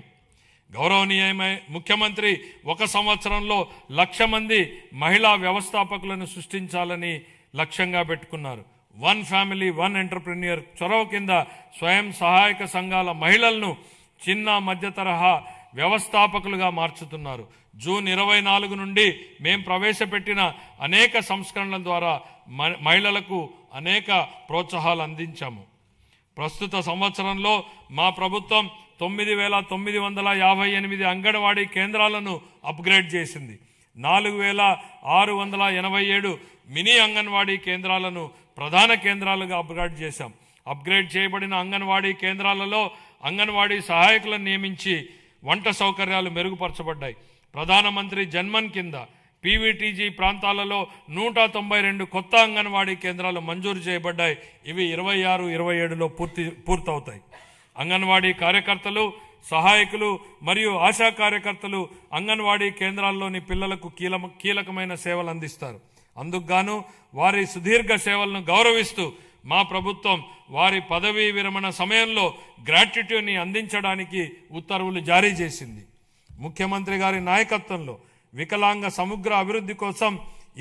Speaker 2: గౌరవనీయమైన ముఖ్యమంత్రి 1 సంవత్సరంలో 1,00,000 మంది మహిళా వ్యవస్థాపకులను సృష్టించాలని లక్ష్యంగా పెట్టుకున్నారు. 1 ఫ్యామిలీ 1 ఎంటర్ప్రెన్యూర్ చొరవ కింద స్వయం సహాయక సంఘాల మహిళలను చిన్న మధ్య తరహా వ్యవస్థాపకులుగా మార్చుతున్నారు. జూన్ 24 నుండి మేం ప్రవేశపెట్టిన అనేక సంస్కరణల ద్వారా మహిళలకు అనేక ప్రోత్సాహాలు అందించాము. ప్రస్తుత సంవత్సరంలో మా ప్రభుత్వం 9,958 అంగన్వాడీ కేంద్రాలను అప్గ్రేడ్ చేసింది. 4,687 మినీ అంగన్వాడీ కేంద్రాలను ప్రధాన కేంద్రాలుగా అప్గ్రేడ్ చేశాం. అప్గ్రేడ్ చేయబడిన అంగన్వాడీ కేంద్రాలలో అంగన్వాడీ సహాయకులను నియమించి వంట సౌకర్యాలు మెరుగుపరచబడ్డాయి. ప్రధానమంత్రి జన్మన్ కింద పీవీటీజీ ప్రాంతాలలో 192 కొత్త అంగన్వాడీ కేంద్రాలు మంజూరు చేయబడ్డాయి. ఇవి 26-27లో పూర్తవుతాయి. అంగన్వాడీ కార్యకర్తలు, సహాయకులు మరియు ఆశా కార్యకర్తలు అంగన్వాడీ కేంద్రాల్లోని పిల్లలకు కీలకమైన సేవలు అందిస్తారు. అందుకుగాను వారి సుదీర్ఘ సేవలను గౌరవిస్తూ మా ప్రభుత్వం వారి పదవీ విరమణ సమయంలో గ్రాట్యుటీని అందించడానికి ఉత్తర్వులు జారీ చేసింది. ముఖ్యమంత్రి గారి నాయకత్వంలో వికలాంగ సమగ్ర అభివృద్ధి కోసం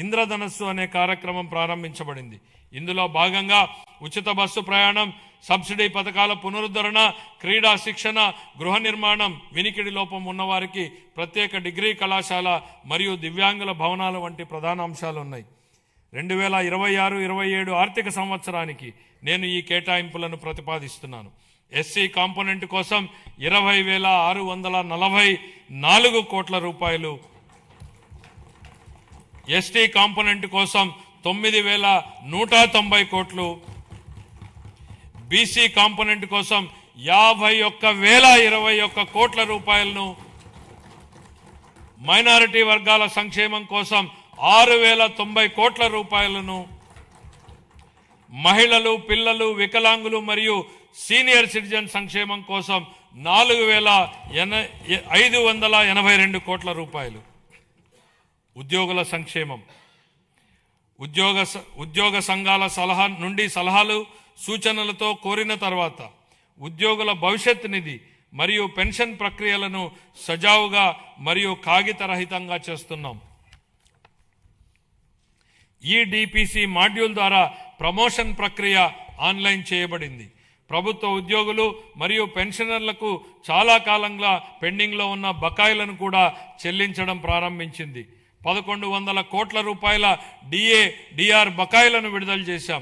Speaker 2: ఇంద్రధనస్సు అనే కార్యక్రమం ప్రారంభించబడింది. ఇందులో భాగంగా ఉచిత బస్సు ప్రయాణం, సబ్సిడీ పథకాల పునరుద్ధరణ, క్రీడా శిక్షణ, గృహ నిర్మాణం, వినికిడి లోపం ఉన్నవారికి ప్రత్యేక డిగ్రీ కళాశాల మరియు దివ్యాంగుల భవనాల వంటి ప్రధాన అంశాలు ఉన్నాయి. 2026-27 ఆర్థిక సంవత్సరానికి నేను ఈ కేటాయింపులను ప్రతిపాదిస్తున్నాను. ఎస్సీ కాంపోనెంట్ కోసం 20,644 కోట్ల రూపాయలు, ఎస్టీ కాంపోనెంట్ కోసం 9,190 కోట్లు, బీసీ కాంపోనెంట్ కోసం 51,021 కోట్ల రూపాయలను, మైనారిటీ వర్గాల సంక్షేమం కోసం 6,090 కోట్ల రూపాయలను, మహిళలు, పిల్లలు, వికలాంగులు మరియు సీనియర్ సిటిజన్ సంక్షేమం కోసం 4,582 కోట్ల రూపాయలు. ఉద్యోగుల సంక్షేమం, ఉద్యోగ సంఘాల సలహాలు సూచనలతో కోరిన తర్వాత ఉద్యోగుల భవిష్యత్ నిధి మరియు పెన్షన్ ప్రక్రియలను సజావుగా మరియు కాగితరహితంగా చేస్తున్నాం. ఈ డిపిసి మాడ్యూల్ ద్వారా ప్రమోషన్ ప్రక్రియ ఆన్లైన్ చేయబడింది. ప్రభుత్వ ఉద్యోగులు మరియు పెన్షనర్లకు చాలా కాలంగా పెండింగ్లో ఉన్న బకాయిలను కూడా చెల్లించడం ప్రారంభించింది. 1,100 కోట్ల రూపాయల డిఆర్ బకాయిలను విడుదల చేశాం.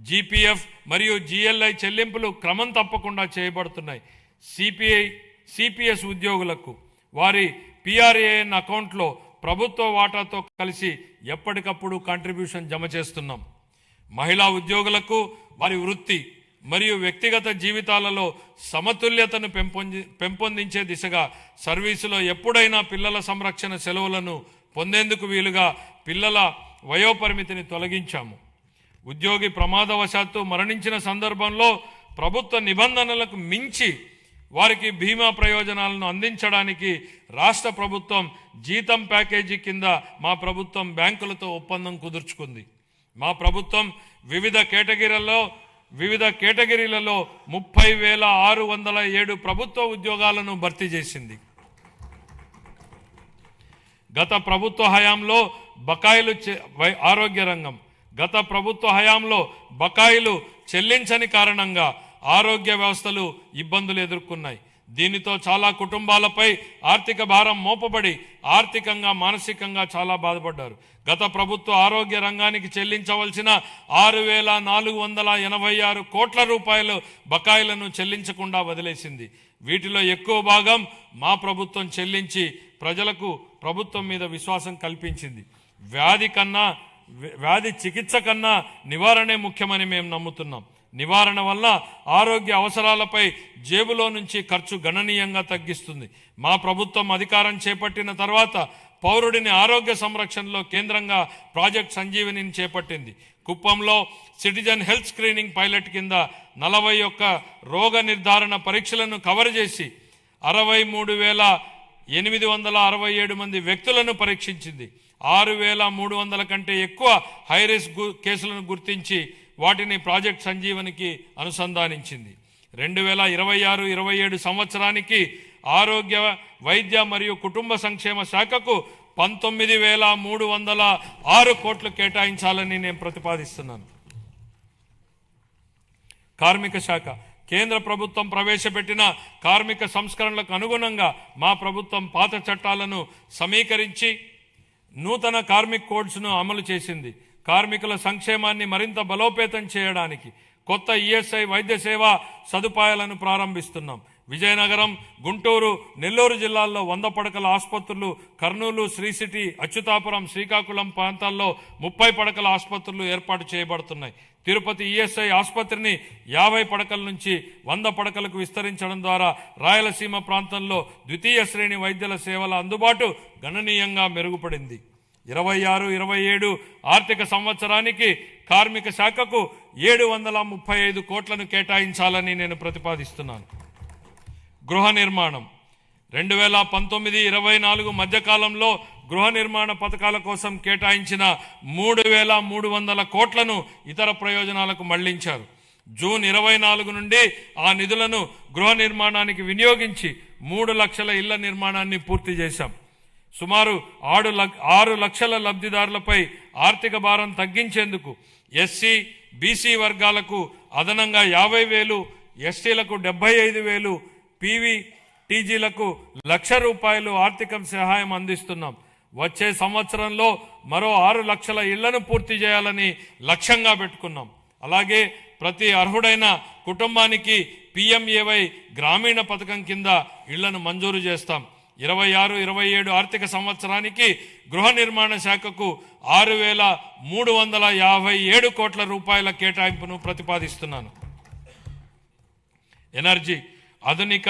Speaker 2: జీపీఎఫ్ మరియు జిఎల్ఐ చెల్లింపులు క్రమం తప్పకుండా చేయబడుతున్నాయి. సిపిఎస్ ఉద్యోగులకు వారి పిఆర్ఏఎన్ అకౌంట్లో ప్రభుత్వ వాటాతో కలిసి ఎప్పటికప్పుడు కాంట్రిబ్యూషన్ జమ చేస్తున్నాం. మహిళా ఉద్యోగులకు వారి వృత్తి మరియు వ్యక్తిగత జీవితాలలో సమతుల్యతను పెంపొందించే దిశగా సర్వీసులో ఎప్పుడైనా పిల్లల సంరక్షణ సెలవులను పొందేందుకు వీలుగా పిల్లల వయోపరిమితిని తొలగించాము. ఉద్యోగి ప్రమాదవశాత్తు మరణించిన సందర్భంలో ప్రభుత్వ నిబంధనలకు మించి వారికి బీమా ప్రయోజనాలను అందించడానికి రాష్ట్ర ప్రభుత్వం జీతం ప్యాకేజీ కింద మా ప్రభుత్వం బ్యాంకులతో ఒప్పందం కుదుర్చుకుంది. మా ప్రభుత్వం వివిధ కేటగిరీలలో 30,607 ప్రభుత్వ ఉద్యోగాలను భర్తీ చేసింది. గత ప్రభుత్వ హయాంలో ఆరోగ్య రంగం గత ప్రభుత్వ హయాంలో బకాయిలు చెల్లించని కారణంగా ఆరోగ్య వ్యవస్థలు ఇబ్బందులు ఎదుర్కొన్నాయి. దీనితో చాలా కుటుంబాలపై ఆర్థిక భారం మోపబడి ఆర్థికంగా, మానసికంగా చాలా బాధపడ్డారు. గత ప్రభుత్వ ఆరోగ్య రంగానికి చెల్లించవలసిన 6,486 కోట్ల రూపాయలు బకాయిలను చెల్లించకుండా వదిలేసింది. వీటిలో ఎక్కువ భాగం మా ప్రభుత్వం చెల్లించి ప్రజలకు ప్రభుత్వం మీద విశ్వాసం కల్పించింది. వ్యాధి చికిత్స కన్నా నివారణే ముఖ్యమని మేము నమ్ముతున్నాం. నివారణ వల్ల ఆరోగ్య అవసరాలపై జేబులో నుంచి ఖర్చు గణనీయంగా తగ్గిస్తుంది. మా ప్రభుత్వం అధికారం చేపట్టిన తర్వాత పౌరుడిని ఆరోగ్య సంరక్షణలో కేంద్రంగా ప్రాజెక్ట్ సంజీవనిని చేపట్టింది. కుప్పంలో సిటిజన్ హెల్త్ స్క్రీనింగ్ పైలట్ కింద 41 రోగ నిర్ధారణ పరీక్షలను కవర్ చేసి 63,867 మంది వ్యక్తులను పరీక్షించింది. 6,300 కంటే ఎక్కువ హైరిస్క్ కేసులను గుర్తించి వాటిని ప్రాజెక్ట్ సంజీవనికి అనుసంధానించింది. 2026-27 సంవత్సరానికి ఆరోగ్య వైద్య మరియు కుటుంబ సంక్షేమ శాఖకు 19,306 కోట్లు కేటాయించాలని నేను ప్రతిపాదిస్తున్నాను. కార్మిక శాఖ కేంద్ర ప్రభుత్వం ప్రవేశపెట్టిన కార్మిక సంస్కరణలకు అనుగుణంగా మా ప్రభుత్వం పాత చట్టాలను సమీకరించి నూతన కార్మిక్ కోడ్స్ను అమలు చేసింది. కార్మికుల సంక్షేమాన్ని మరింత బలోపేతం చేయడానికి కొత్త ఈఎస్ఐ వైద్య సేవా సదుపాయాలను ప్రారంభిస్తున్నాం. విజయనగరం, గుంటూరు, నెల్లూరు జిల్లాల్లో 100 పడకల ఆసుపత్రులు, కర్నూలు, శ్రీ సిటీ, అచ్యుతాపురం, శ్రీకాకుళం ప్రాంతాల్లో 30 పడకల ఆసుపత్రులు ఏర్పాటు చేయబడుతున్నాయి. తిరుపతి ఈఎస్ఐ ఆసుపత్రిని 50 పడకల నుంచి 100 పడకలకు విస్తరించడం ద్వారా రాయలసీమ ప్రాంతంలో ద్వితీయ శ్రేణి వైద్యుల సేవల అందుబాటు గణనీయంగా మెరుగుపడింది. 26-27 ఆర్థిక సంవత్సరానికి కార్మిక శాఖకు 735 కోట్లను కేటాయించాలని నేను ప్రతిపాదిస్తున్నాను. గృహ నిర్మాణం 2019-24 మధ్యకాలంలో గృహ నిర్మాణ పథకాల కోసం కేటాయించిన 3,300 కోట్లను ఇతర ప్రయోజనాలకు మళ్లించారు. జూన్ 24 నుండి ఆ నిధులను గృహ నిర్మాణానికి వినియోగించి 3 లక్షల ఇళ్ల నిర్మాణాన్ని పూర్తి చేశాం. సుమారు 6 లక్షల లబ్ధిదారులపై ఆర్థిక భారం తగ్గించేందుకు ఎస్సీ, బీసీ వర్గాలకు అదనంగా 50,000, ఎస్టీలకు 75,000, పీవీటీజీలకు ₹1,00,000 ఆర్థిక సహాయం అందిస్తున్నాం. వచ్చే సంవత్సరంలో మరో 6 లక్షల ఇళ్లను పూర్తి చేయాలని లక్ష్యంగా పెట్టుకున్నాం. అలాగే ప్రతి అర్హుడైన కుటుంబానికి PMAY గ్రామీణ పథకం కింద ఇళ్లను మంజూరు చేస్తాం. 26-27 ఆర్థిక సంవత్సరానికి గృహ నిర్మాణ శాఖకు 6,357 కోట్ల రూపాయల కేటాయింపును ప్రతిపాదిస్తున్నాను. ఎనర్జీ ఆధునిక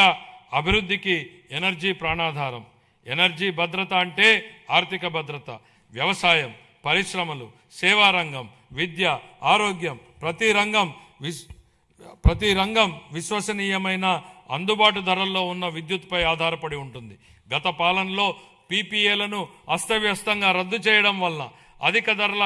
Speaker 2: అభివృద్ధికి ఎనర్జీ ప్రాణాధారం. ఎనర్జీ భద్రత అంటే ఆర్థిక భద్రత, వ్యవసాయం, పరిశ్రమలు, సేవా రంగం, విద్య, ఆరోగ్యం, ప్రతి రంగం విశ్వసనీయమైన అందుబాటు ధరల్లో ఉన్న విద్యుత్పై ఆధారపడి ఉంటుంది. గత పాలనలో PPAలను అస్తవ్యస్తంగా రద్దు చేయడం వల్ల అధిక ధరల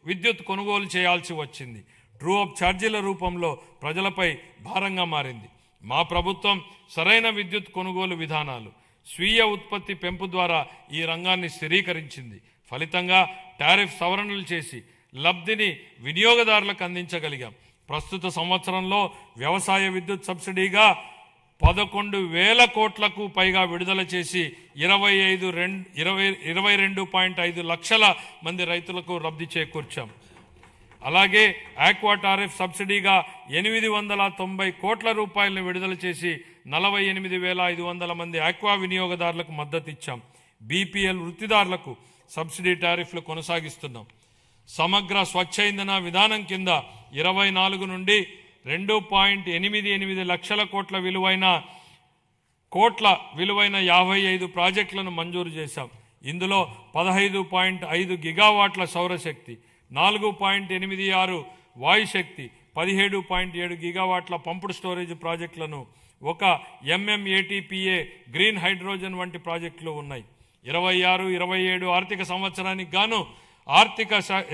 Speaker 2: విద్యుత్ కొనుగోలు చేయాల్సి వచ్చింది. ట్రూ అప్ ఛార్జీల రూపంలో ప్రజలపై భారంగా మారింది. మా ప్రభుత్వం సరైన విద్యుత్ కొనుగోలు విధానాలు, స్వీయ ఉత్పత్తి పెంపు ద్వారా ఈ రంగాన్ని స్థిరీకరించింది. ఫలితంగా టారిఫ్ సవరణలు చేసి లబ్ధిని వినియోగదారులకు అందించగలిగాం. ప్రస్తుత సంవత్సరంలో వ్యవసాయ విద్యుత్ సబ్సిడీగా 11,000 కోట్లకు పైగా విడుదల చేసి 22.5 లక్షల మంది రైతులకు లబ్ధి చేకూర్చాం. అలాగే ఆక్వా టారిఫ్ సబ్సిడీగా 890 కోట్ల రూపాయలను విడుదల చేసి 48,500 మంది ఆక్వా వినియోగదారులకు మద్దతు ఇచ్చాం. BPL వృత్తిదారులకు సబ్సిడీ టారిఫ్లు కొనసాగిస్తున్నాం. సమగ్ర స్వచ్ఛ ఇంధన విధానం కింద 24 నుండి 2.88 లక్షల కోట్ల విలువైన 55 ప్రాజెక్టులను మంజూరు చేశాం. ఇందులో 15.5 గిగావాట్ల సౌరశక్తి, 4.86 వాయుశక్తి, 17.7 గిగావాట్ల పంపుడు స్టోరేజ్ ప్రాజెక్టులను, 1 MMATPA గ్రీన్ హైడ్రోజన్ వంటి ప్రాజెక్టులు ఉన్నాయి. 26-27 ఆర్థిక సంవత్సరానికి గాను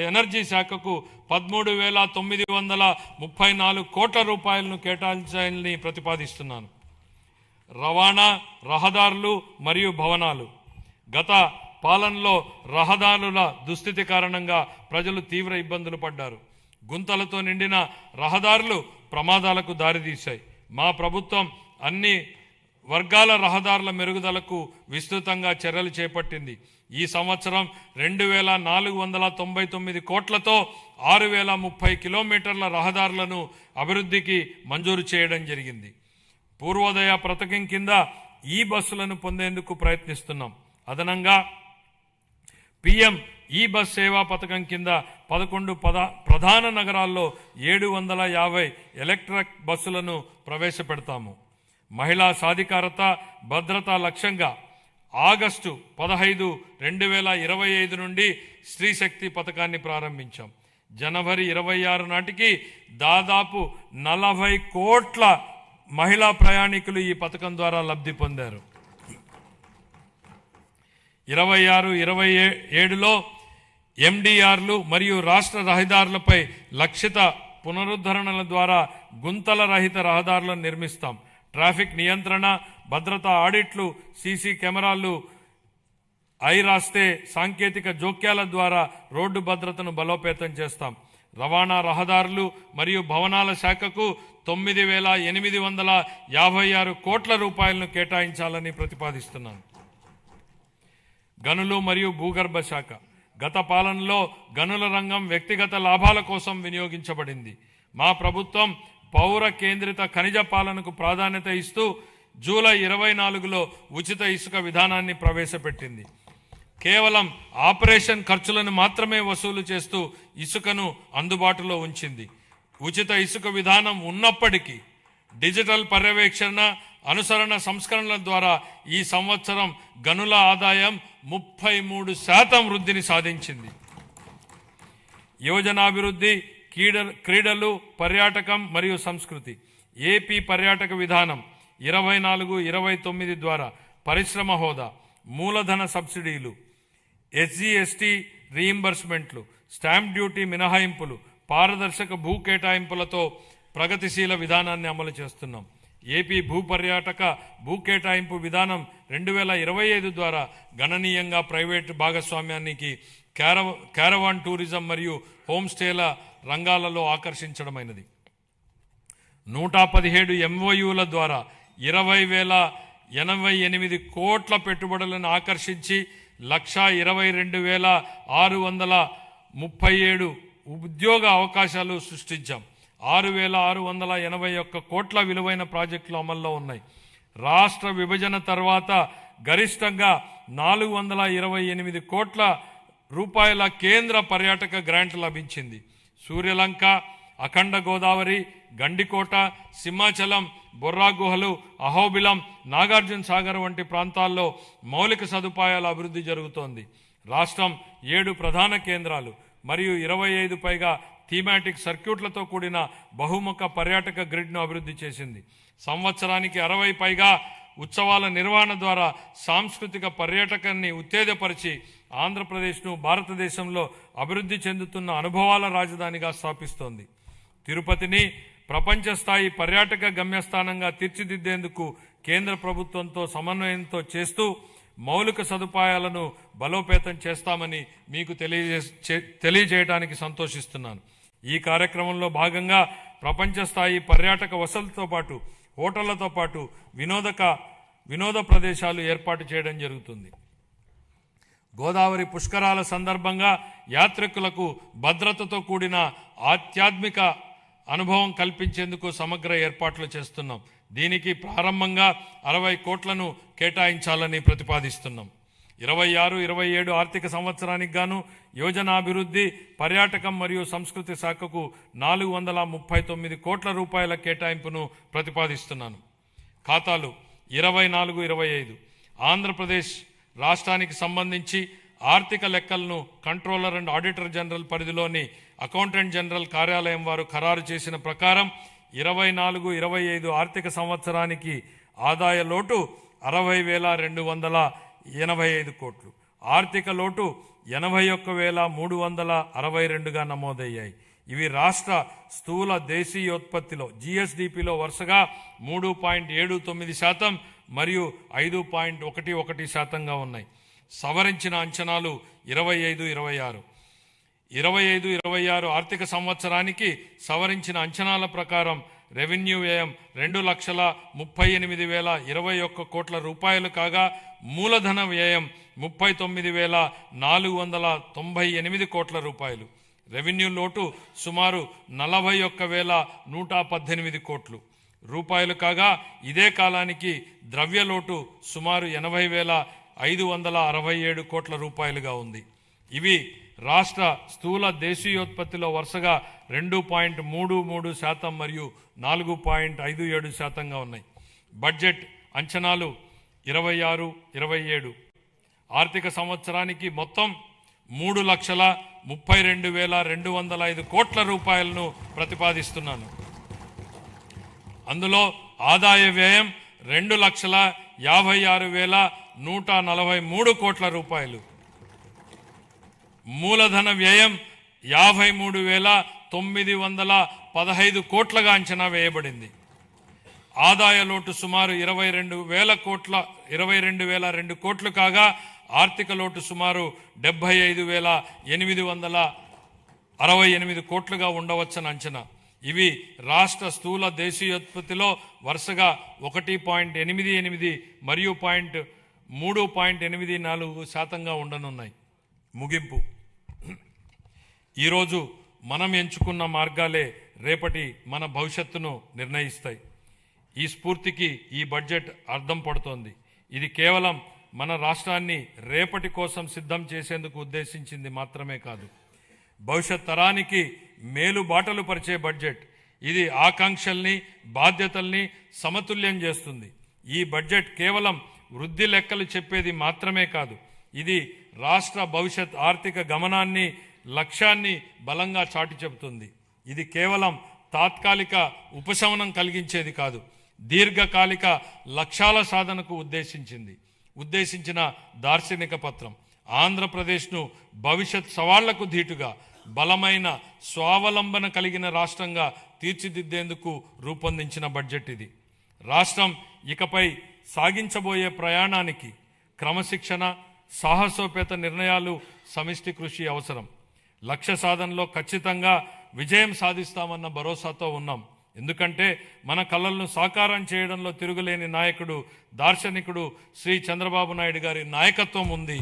Speaker 2: ఎనర్జీ శాఖకు 13,934 కోట్ల రూపాయలను కేటాయించాలని ప్రతిపాదిస్తున్నాను. రవాణా, రహదారులు మరియు భవనాలు. గత పాలనలో రహదారుల దుస్థితి కారణంగా ప్రజలు తీవ్ర ఇబ్బందులు పడ్డారు. గుంతలతో నిండిన రహదారులు ప్రమాదాలకు దారితీశాయి. మా ప్రభుత్వం అన్ని వర్గాల రహదారుల మెరుగుదలకు విస్తృతంగా చర్యలు చేపట్టింది. ఈ సంవత్సరం 2,499 కోట్లతో 6,030 కిలోమీటర్ల రహదారులను అభివృద్ధికి మంజూరు చేయడం జరిగింది. పూర్వోదయ పథకం కింద ఈ బస్సులను పొందేందుకు ప్రయత్నిస్తున్నాం. అదనంగా PM ఈ బస్ సేవా పథకం కింద 11 ప్రధాన నగరాల్లో 750 ఎలక్ట్రిక్ బస్సులను ప్రవేశపెడతాము. మహిళా సాధికారత భద్రత లక్ష్యంగా ఆగస్టు 15, 2025 నుండి స్త్రీ శక్తి పథకాన్ని ప్రారంభించాం. జనవరి 26 నాటికి దాదాపు 40 కోట్ల మహిళా ప్రయాణికులు ఈ పథకం ద్వారా లబ్ధి పొందారు. 26, 27లో ఎండిఆర్లు మరియు రాష్ట్ర రహదారులపై లక్షిత పునరుద్ధరణల ద్వారా గుంతల రహిత రహదారులను నిర్మిస్తాం. ట్రాఫిక్ నియంత్రణ, భద్రతా ఆడిట్లు, సీసీ కెమెరాలు, రాస్తే సాంకేతిక జోక్యాల ద్వారా రోడ్డు భద్రతను బలోపేతం చేస్తాం. రవాణా రహదారులు మరియు భవనాల శాఖకు 9,856 కోట్ల రూపాయలను కేటాయించాలని ప్రతిపాదిస్తున్నాను. గనులు మరియు భూగర్భ శాఖ గత పాలనలో గనుల రంగం వ్యక్తిగత లాభాల కోసం వినియోగించబడింది. మా ప్రభుత్వం పౌర కేంద్రిత ఖనిజ పాలనకు ప్రాధాన్యత ఇస్తూ జూలై 24లో ఉచిత ఇసుక విధానాన్ని ప్రవేశపెట్టింది. కేవలం ఆపరేషన్ ఖర్చులను మాత్రమే వసూలు చేస్తూ ఇసుకను అందుబాటులో ఉంచింది. ఉచిత ఇసుక విధానం ఉన్నప్పటికీ డిజిటల్ పర్యవేక్షణ, అనుసరణ సంస్కరణల ద్వారా ఈ సంవత్సరం గనుల ఆదాయం 33% వృద్ధిని సాధించింది. యువజనాభివృద్ధి, క్రీడలు, పర్యాటకం మరియు సంస్కృతి ఏపీ పర్యాటక విధానం 24-29 ద్వారా పరిశ్రమ హోదా, మూలధన సబ్సిడీలు, ఎస్జీఎస్టీ రీయింబర్స్మెంట్లు, స్టాంప్ డ్యూటీ మినహాయింపులు, పారదర్శక భూ కేటాయింపులతో ప్రగతిశీల విధానాన్ని అమలు చేస్తున్నాం. ఏపీ భూపర్యాటక భూ కేటాయింపు విధానం 2025 ద్వారా గణనీయంగా ప్రైవేటు భాగస్వామ్యానికి, క్యారవాన్ టూరిజం మరియు హోమ్ స్టేల రంగాలలో ఆకర్షించడమైనది. 117 MOUల ద్వారా 20,088 కోట్ల పెట్టుబడులను ఆకర్షించి 122,637 ఉద్యోగ అవకాశాలు సృష్టించాం. 6,681 కోట్ల విలువైన ప్రాజెక్టులు అమల్లో ఉన్నాయి. రాష్ట్ర విభజన తర్వాత గరిష్టంగా 428 కోట్ల రూపాయల కేంద్ర పర్యాటక గ్రాంట్ లభించింది. సూర్యలంక, అఖండ గోదావరి, గండికోట, సింహాచలం, బొర్రా గుహలు, అహోబిలం, నాగార్జున సాగర్ వంటి ప్రాంతాల్లో మౌలిక సదుపాయాల అభివృద్ధి జరుగుతోంది. రాష్ట్రం 7 ప్రధాన కేంద్రాలు మరియు 25 పైగా థీమాటిక్ సర్క్యూట్లతో కూడిన బహుముఖ పర్యాటక గ్రిడ్ను అభివృద్ధి చేసింది. సంవత్సరానికి 60 పైగా ఉత్సవాల నిర్వహణ ద్వారా సాంస్కృతిక పర్యాటకాన్ని ఉత్తేజపరిచి ఆంధ్రప్రదేశ్ను భారతదేశంలో అభివృద్ధి చెందుతున్న అనుభవాల రాజధానిగా స్థాపిస్తోంది. తిరుపతిని ప్రపంచ స్థాయి పర్యాటక గమ్యస్థానంగా తీర్చిదిద్దేందుకు కేంద్ర ప్రభుత్వంతో సమన్వయంతో చేస్తూ మౌలిక సదుపాయాలను బలోపేతం చేస్తామని మీకు తెలియజేయడానికి సంతోషిస్తున్నాను. ఈ కార్యక్రమంలో భాగంగా ప్రపంచ స్థాయి పర్యాటక వసతులతో పాటు హోటళ్లతో పాటు వినోద ప్రదేశాలు ఏర్పాటు చేయడం జరుగుతుంది. గోదావరి పుష్కరాల సందర్భంగా యాత్రికులకు భద్రతతో కూడిన ఆధ్యాత్మిక అనుభవం కల్పించేందుకు సమగ్ర ఏర్పాట్లు చేస్తున్నాం. దీనికి ప్రారంభంగా 60 కోట్లను కేటాయించాలని ప్రతిపాదిస్తున్నాం. 26-27 ఆర్థిక సంవత్సరానికి గాను యోజనాభివృద్ధి, పర్యాటకం మరియు సంస్కృతి శాఖకు 439 కోట్ల రూపాయల కేటాయింపును ప్రతిపాదిస్తున్నాను. ఖాతాలు 24-25 ఆంధ్రప్రదేశ్ రాష్ట్రానికి సంబంధించి ఆర్థిక లెక్కలను కంట్రోలర్ అండ్ ఆడిటర్ జనరల్ పరిధిలోని అకౌంటెంట్ జనరల్ కార్యాలయం వారు ఖరారు చేసిన ప్రకారం 24-25 ఆర్థిక సంవత్సరానికి ఆదాయ లోటు 60,285 కోట్లు, ఆర్థిక లోటు 81,362గా నమోదయ్యాయి. ఇవి రాష్ట్ర స్థూల దేశీయోత్పత్తిలో GSDPలో వరుసగా 3.79% మరియు 5.11%గా ఉన్నాయి. సవరించిన అంచనాలు 25-26 ఆర్థిక సంవత్సరానికి సవరించిన అంచనాల ప్రకారం రెవెన్యూ వ్యయం 2,38,021 కోట్ల రూపాయలు కాగా మూలధన వ్యయం 39,498 కోట్ల రూపాయలు. రెవెన్యూ లోటు సుమారు 41,118 కోట్లు రూపాయలు కాగా ఇదే కాలానికి ద్రవ్య లోటు సుమారు 80,567 కోట్ల రూపాయలుగా ఉంది. ఇవి రాష్ట్ర స్థూల దేశీయోత్పత్తిలో వరుసగా 2.33% మరియు 4.57%గా ఉన్నాయి. బడ్జెట్ అంచనాలు 26-27 ఆర్థిక సంవత్సరానికి మొత్తం 3,32,205 కోట్ల రూపాయలను ప్రతిపాదిస్తున్నాను. అందులో ఆదాయ వ్యయం 2,56,143 కోట్ల రూపాయలు, మూలధన వ్యయం 53,915 కోట్లగా అంచనా వేయబడింది. ఆదాయ లోటు సుమారు 22,002 కోట్లు కాగా ఆర్థిక లోటు సుమారు 75,868 కోట్లుగా ఉండవచ్చని అంచనా. ఇవి రాష్ట్ర స్థూల దేశీయోత్పత్తిలో వరుసగా 1.88 మరియు 3.84%గా ఉండనున్నాయి. ముగింపు. ఈరోజు మనం ఎంచుకున్న మార్గాలే రేపటి మన భవిష్యత్తును నిర్ణయిస్తాయి. ఈ స్ఫూర్తికి ఈ బడ్జెట్ అర్థం పడుతోంది. ఇది కేవలం మన రాష్ట్రాన్ని రేపటి కోసం సిద్ధం చేసేందుకు ఉద్దేశించింది మాత్రమే కాదు, భవిష్యత్ తరానికి మేలు బాటలు పరిచే బడ్జెట్. ఇది ఆకాంక్షల్ని బాధ్యతల్ని సమతుల్యం చేస్తుంది. ఈ బడ్జెట్ కేవలం వృద్ధి లెక్కలు చెప్పేది మాత్రమే కాదు, ఇది రాష్ట్ర భవిష్యత్ ఆర్థిక గమనాన్ని లక్ష్యాన్ని బలంగా చాటి చెబుతుంది. ఇది కేవలం తాత్కాలిక ఉపశమనం కలిగించేది కాదు, దీర్ఘకాలిక లక్ష్యాల సాధనకు ఉద్దేశించిన దార్శనిక పత్రం. ఆంధ్రప్రదేశ్ను భవిష్యత్ సవాళ్లకు ధీటుగా బలమైన స్వావలంబన కలిగిన రాష్ట్రంగా తీర్చిదిద్దేందుకు రూపొందించిన బడ్జెట్ ఇది. రాష్ట్రం ఇకపై సాగించబోయే ప్రయాణానికి క్రమశిక్షణ, సాహసోపేత నిర్ణయాలు, సమిష్టి కృషి అవసరం. లక్ష్య సాధనలో ఖచ్చితంగా విజయం సాధిస్తామన్న భరోసాతో ఉన్నాం. ఎందుకంటే మన కలలను సాకారం చేయడంలో తిరుగులేని నాయకుడు, దార్శనికుడు శ్రీ చంద్రబాబు నాయుడు గారి నాయకత్వం ఉంది.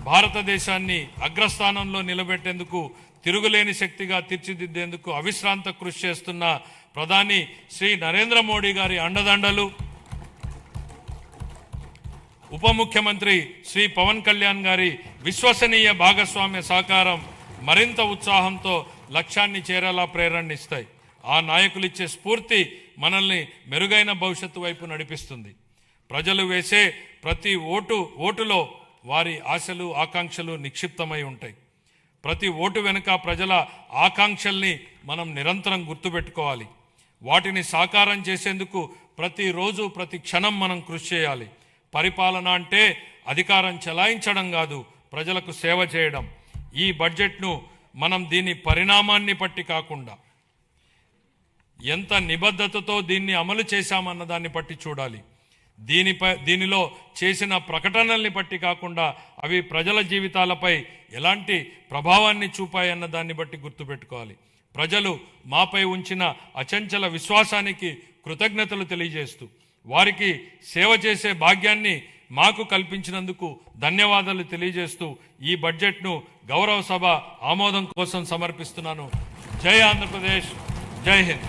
Speaker 2: భారతదేశాన్ని అగ్రస్థానంలో నిలబెట్టేందుకు, తిరుగులేని శక్తిగా తీర్చిదిద్దేందుకు అవిశ్రాంత కృషి చేస్తున్న ప్రధాని శ్రీ నరేంద్ర మోడీ గారి అండదండలు, ఉప ముఖ్యమంత్రి శ్రీ పవన్ కళ్యాణ్ గారి విశ్వసనీయ భాగస్వామ్య సహకారం మరింత ఉత్సాహంతో లక్ష్యాన్ని చేరేలా ప్రేరణనిస్తాయి. ఆ నాయకులిచ్చే స్ఫూర్తి మనల్ని మెరుగైన భవిష్యత్తు వైపు నడిపిస్తుంది. ప్రజలు వేసే ప్రతి ఓటులో వారి ఆశలు, ఆకాంక్షలు నిక్షిప్తమై ఉంటాయి. ప్రతి ఓటు వెనుక ప్రజల ఆకాంక్షల్ని మనం నిరంతరం గుర్తుపెట్టుకోవాలి. వాటిని సాకారం చేసేందుకు ప్రతిరోజు, ప్రతి క్షణం మనం కృషి చేయాలి. పరిపాలన అంటే అధికారం చెలాయించడం కాదు, ప్రజలకు సేవ చేయడం. ఈ బడ్జెట్ను మనం దీని పరిణామాన్ని బట్టి కాకుండా ఎంత నిబద్ధతతో దీన్ని అమలు చేశామన్న దాన్ని బట్టి చూడాలి. దీనిలో చేసిన ప్రకటనల్ని బట్టి కాకుండా అవి ప్రజల జీవితాలపై ఎలాంటి ప్రభావాన్ని చూపాయన్న దాన్ని బట్టి గుర్తుపెట్టుకోవాలి. ప్రజలు మాపై ఉంచిన అచంచల విశ్వాసానికి కృతజ్ఞతలు తెలియజేస్తూ వారికి సేవ చేసే భాగ్యాన్ని మాకు కల్పించినందుకు ధన్యవాదాలు తెలియజేస్తూ ఈ బడ్జెట్ను గౌరవ సభ ఆమోదం కోసం సమర్పిస్తున్నాను. జై ఆంధ్రప్రదేశ్, జై హింద్.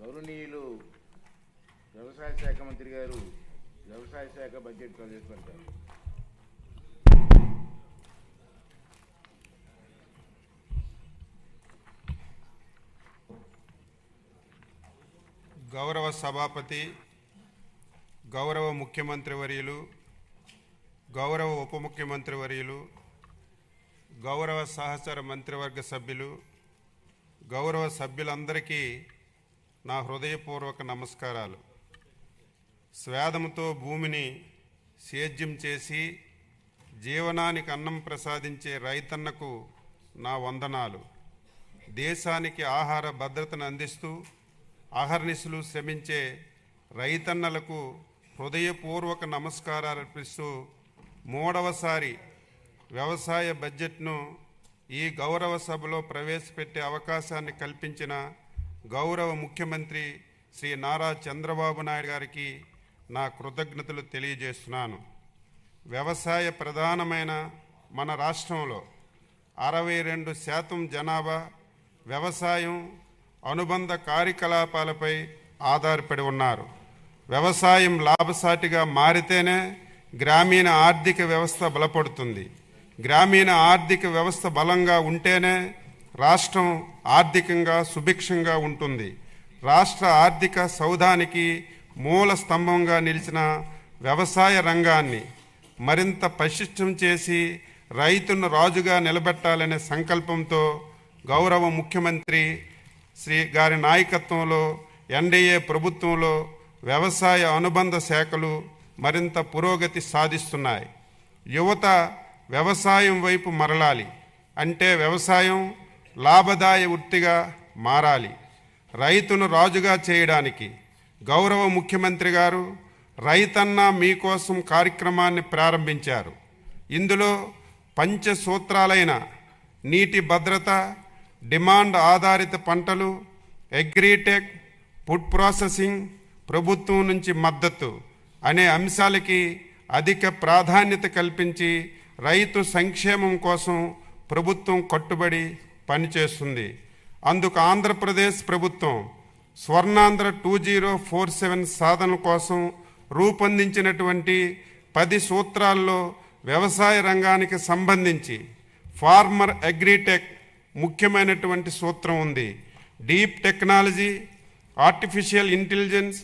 Speaker 1: గౌరవనీయులు వ్యవసాయ శాఖ మంత్రి గారు వ్యవసాయ శాఖ బడ్జెట్ ప్రవేశపెడతారు.
Speaker 3: గౌరవ సభాపతి, గౌరవ ముఖ్యమంత్రి వర్యులు, గౌరవ ఉప ముఖ్యమంత్రి వర్యులు, గౌరవ సహచర మంత్రివర్గ సభ్యులు, గౌరవ సభ్యులందరికీ నా హృదయపూర్వక నమస్కారాలు. స్వేదముతో భూమిని సేద్యం చేసి జీవనానికి అన్నం ప్రసాదించే రైతన్నకు నా వందనాలు. దేశానికి ఆహార భద్రతను అందిస్తూ అహర్నిశలు శ్రమించే రైతన్నలకు హృదయపూర్వక నమస్కారాలు అర్పిస్తూ మూడవసారి వ్యవసాయ బడ్జెట్ను ఈ గౌరవ సభలో ప్రవేశపెట్టే అవకాశాన్ని కల్పించిన గౌరవ ముఖ్యమంత్రి శ్రీ నారా చంద్రబాబు నాయుడు గారికి నా కృతజ్ఞతలు తెలియజేస్తున్నాను. వ్యవసాయ ప్రధానమైన మన రాష్ట్రంలో 62% జనాభా వ్యవసాయం అనుబంధ కార్యకలాపాలపై ఆధారపడి ఉన్నారు. వ్యవసాయం లాభసాటిగా మారితేనే గ్రామీణ ఆర్థిక వ్యవస్థ బలపడుతుంది. గ్రామీణ ఆర్థిక వ్యవస్థ బలంగా ఉంటేనే రాష్ట్రం ఆర్థికంగా సుభిక్షంగా ఉంటుంది. రాష్ట్ర ఆర్థిక సౌధానికి మూల స్తంభంగా నిలిచిన వ్యవసాయ రంగాన్ని మరింత పటిష్టం చేసి రైతును రాజుగా నిలబెట్టాలనే సంకల్పంతో గౌరవ ముఖ్యమంత్రి శ్రీ గారి నాయకత్వంలో ఎన్డీఏ ప్రభుత్వంలో వ్యవసాయ అనుబంధ శాఖలు మరింత పురోగతి సాధిస్తున్నాయి. యువత వ్యవసాయం వైపు మరలాలి అంటే వ్యవసాయం లాభదాయ వృత్తిగా మారాలి. రైతును రాజుగా చేయడానికి గౌరవ ముఖ్యమంత్రి గారు రైతన్న మీకోసం కార్యక్రమాన్ని ప్రారంభించారు. ఇందులో పంచసూత్రాలైన నీటి భద్రత, డిమాండ్ ఆధారిత పంటలు, అగ్రిటెక్, ఫుడ్ ప్రాసెసింగ్, ప్రభుత్వం నుంచి మద్దతు అనే అంశాలకి అధిక ప్రాధాన్యత కల్పించి రైతు సంక్షేమం కోసం ప్రభుత్వం కట్టుబడి పనిచేస్తుంది. అందుకు ఆంధ్రప్రదేశ్ ప్రభుత్వం స్వర్ణాంధ్ర 2047 సాధన కోసం రూపొందించినటువంటి 10 సూత్రాల్లో వ్యవసాయ రంగానికి సంబంధించి ఫార్మర్ అగ్రిటెక్ ముఖ్యమైనటువంటి సూత్రం ఉంది. Deep technology, artificial intelligence,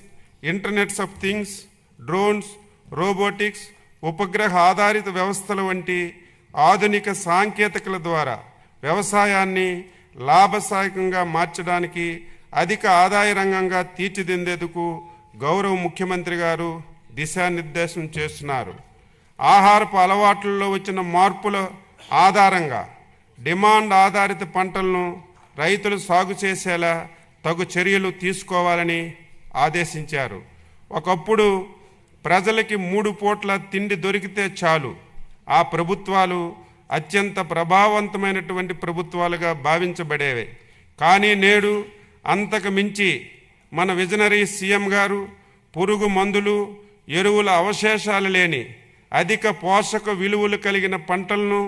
Speaker 3: internets of things, drones, robotics, ఉపగ్రహ ఆధారిత వ్యవస్థల వంటి ఆధునిక సాంకేతికల ద్వారా వ్యవసాయాన్ని లాభసాయకంగా మార్చడానికి అధిక ఆదాయ రంగంగా తీర్చిదిద్దేందుకు గౌరవ ముఖ్యమంత్రి గారు దిశానిర్దేశం చేస్తున్నారు. ఆహారపు అలవాట్లలో వచ్చిన మార్పుల ఆధారంగా డిమాండ్ ఆధారిత పంటలను రైతులు సాగు చేసేలా తగు చర్యలు తీసుకోవాలని ఆదేశించారు. ఒకప్పుడు ప్రజలకి 3 పూట్ల తిండి దొరికితే చాలు ఆ ప్రభుత్వాలు అత్యంత ప్రభావవంతమైనటువంటి ప్రభుత్వాలుగా భావించబడేవి. కానీ నేడు అంతకు మించి మన విజనరీ సీఎం గారు పురుగు మందులు, ఎరువుల అవశేషాలు లేని అధిక పోషక విలువలు కలిగిన పంటలను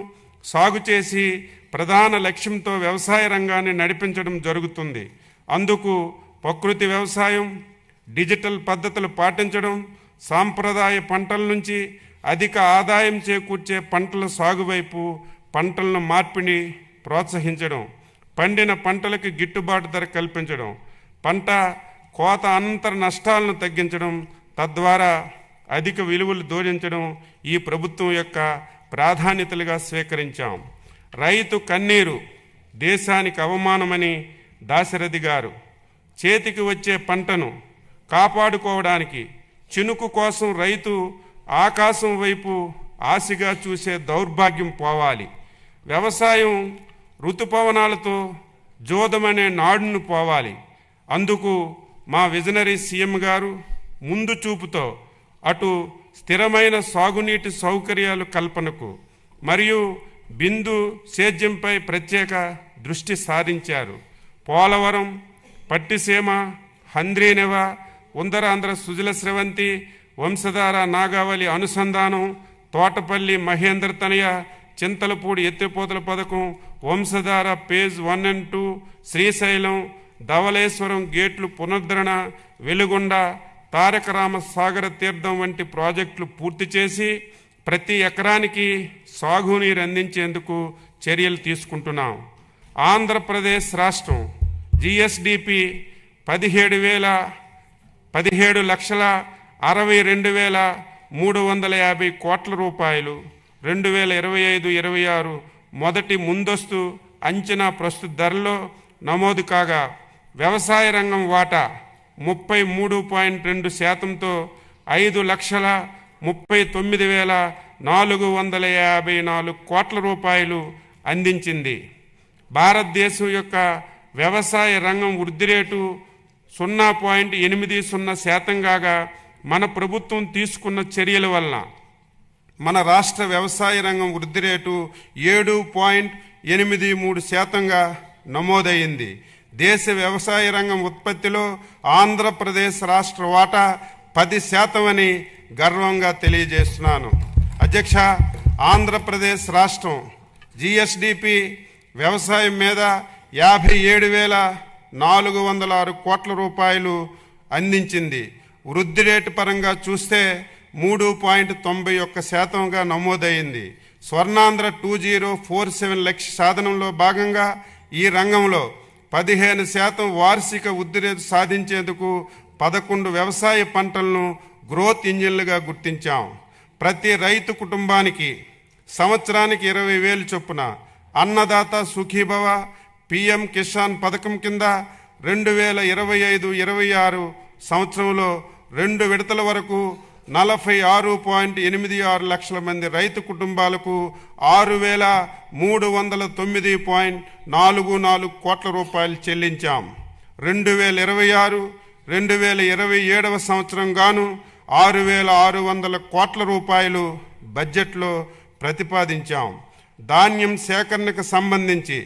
Speaker 3: సాగు చేసి ప్రధాన లక్ష్యంతో వ్యవసాయ రంగాన్ని నడిపించడం జరుగుతుంది. అందుకు ప్రకృతి వ్యవసాయం, డిజిటల్ పద్ధతులు పాటించడం, సాంప్రదాయ పంటల నుంచి అధిక ఆదాయం చేకూర్చే పంటల సాగు వైపు పంటలను మార్పిడి ప్రోత్సహించడం, పండిన పంటలకు గిట్టుబాటు ధర కల్పించడం, పంట కోత అనంతర నష్టాలను తగ్గించడం, తద్వారా అధిక విలువలు జోడించడం ఈ ప్రభుత్వం యొక్క ప్రాధాన్యతలుగా స్వీకరించాం. రైతు కన్నీరు దేశానికి అవమానమని దాశరథి గారు చేతికి వచ్చే పంటను కాపాడుకోవడానికి చినుకు కోసం రైతు ఆకాశం వైపు ఆశగా చూసే దౌర్భాగ్యం పోవాలి. వ్యవసాయం ఋతుపవనాలతో జోదమనే నాడును పోవాలి. అందుకు మా విజనరీ సీఎం గారు ముందు చూపుతో అటు స్థిరమైన సాగునీటి సౌకర్యాలు కల్పనకు మరియు బిందు సేద్యంపై ప్రత్యేక దృష్టి సారించారు. పోలవరం, పట్టిసీమ, హంద్రీనెవ, ఉందరాంధ్ర సుజల స్రవంతి, వంశధార నాగావళి అనుసంధానం, తోటపల్లి మహేంద్ర తనయ, చింతలపూడి ఎత్తిపోతల పథకం, వంశధార పేజ్ 1 and 2, శ్రీశైలం, ధవళేశ్వరం గేట్లు పునరుద్ధరణ, వెలుగొండ, తారక రామ సాగర తీర్థం వంటి ప్రాజెక్టులు పూర్తి చేసి ప్రతి ఎకరానికి సాగునీరు అందించేందుకు చర్యలు తీసుకుంటున్నాం. ఆంధ్రప్రదేశ్ రాష్ట్రం జిఎస్డిపి 17,62,350 కోట్ల రూపాయలు 2025-26 మొదటి ముందస్తు అంచనా ప్రస్తుత ధరలో నమోదు కాగా వ్యవసాయ రంగం వాటా 33.2%తో 5,39,454 కోట్ల రూపాయలు అందించింది. భారతదేశం యొక్క వ్యవసాయ రంగం వృద్ధి రేటు 0.80% కాగా మన ప్రభుత్వం తీసుకున్న చర్యల వలన మన రాష్ట్ర వ్యవసాయ రంగం వృద్ధి రేటు 7.83%గా నమోదయ్యింది. దేశ వ్యవసాయ రంగం ఉత్పత్తిలో ఆంధ్రప్రదేశ్ రాష్ట్ర వాటా 10% అని గర్వంగా తెలియజేస్తున్నాను. అధ్యక్ష, ఆంధ్రప్రదేశ్ రాష్ట్రం జిఎస్డిపి వ్యవసాయం మీద 57,406 కోట్ల రూపాయలు అందించింది. వృద్ధి రేటు పరంగా చూస్తే 3.91% నమోదైంది. స్వర్ణాంధ్ర 2047 లక్ష్య సాధనంలో భాగంగా ఈ రంగంలో 15% వార్షిక వృద్ధి రేటు సాధించేందుకు 11 వ్యవసాయ పంటలను గ్రోత్ ఇంజిన్లుగా గుర్తించాం. ప్రతి రైతు కుటుంబానికి సంవత్సరానికి 20,000 చొప్పున అన్నదాత సుఖీభవ పిఎం కిసాన్ పథకం కింద 2025-26 సంవత్సరంలో 2 విడతల వరకు 46.86 లక్షల మంది రైతు కుటుంబాలకు 6,309.44 కోట్ల రూపాయలు చెల్లించాం. 2026-2027 సంవత్సరం గాను 6,600 కోట్ల రూపాయలు బడ్జెట్లో ప్రతిపాదించాం. ధాన్యం సేకరణకు సంబంధించి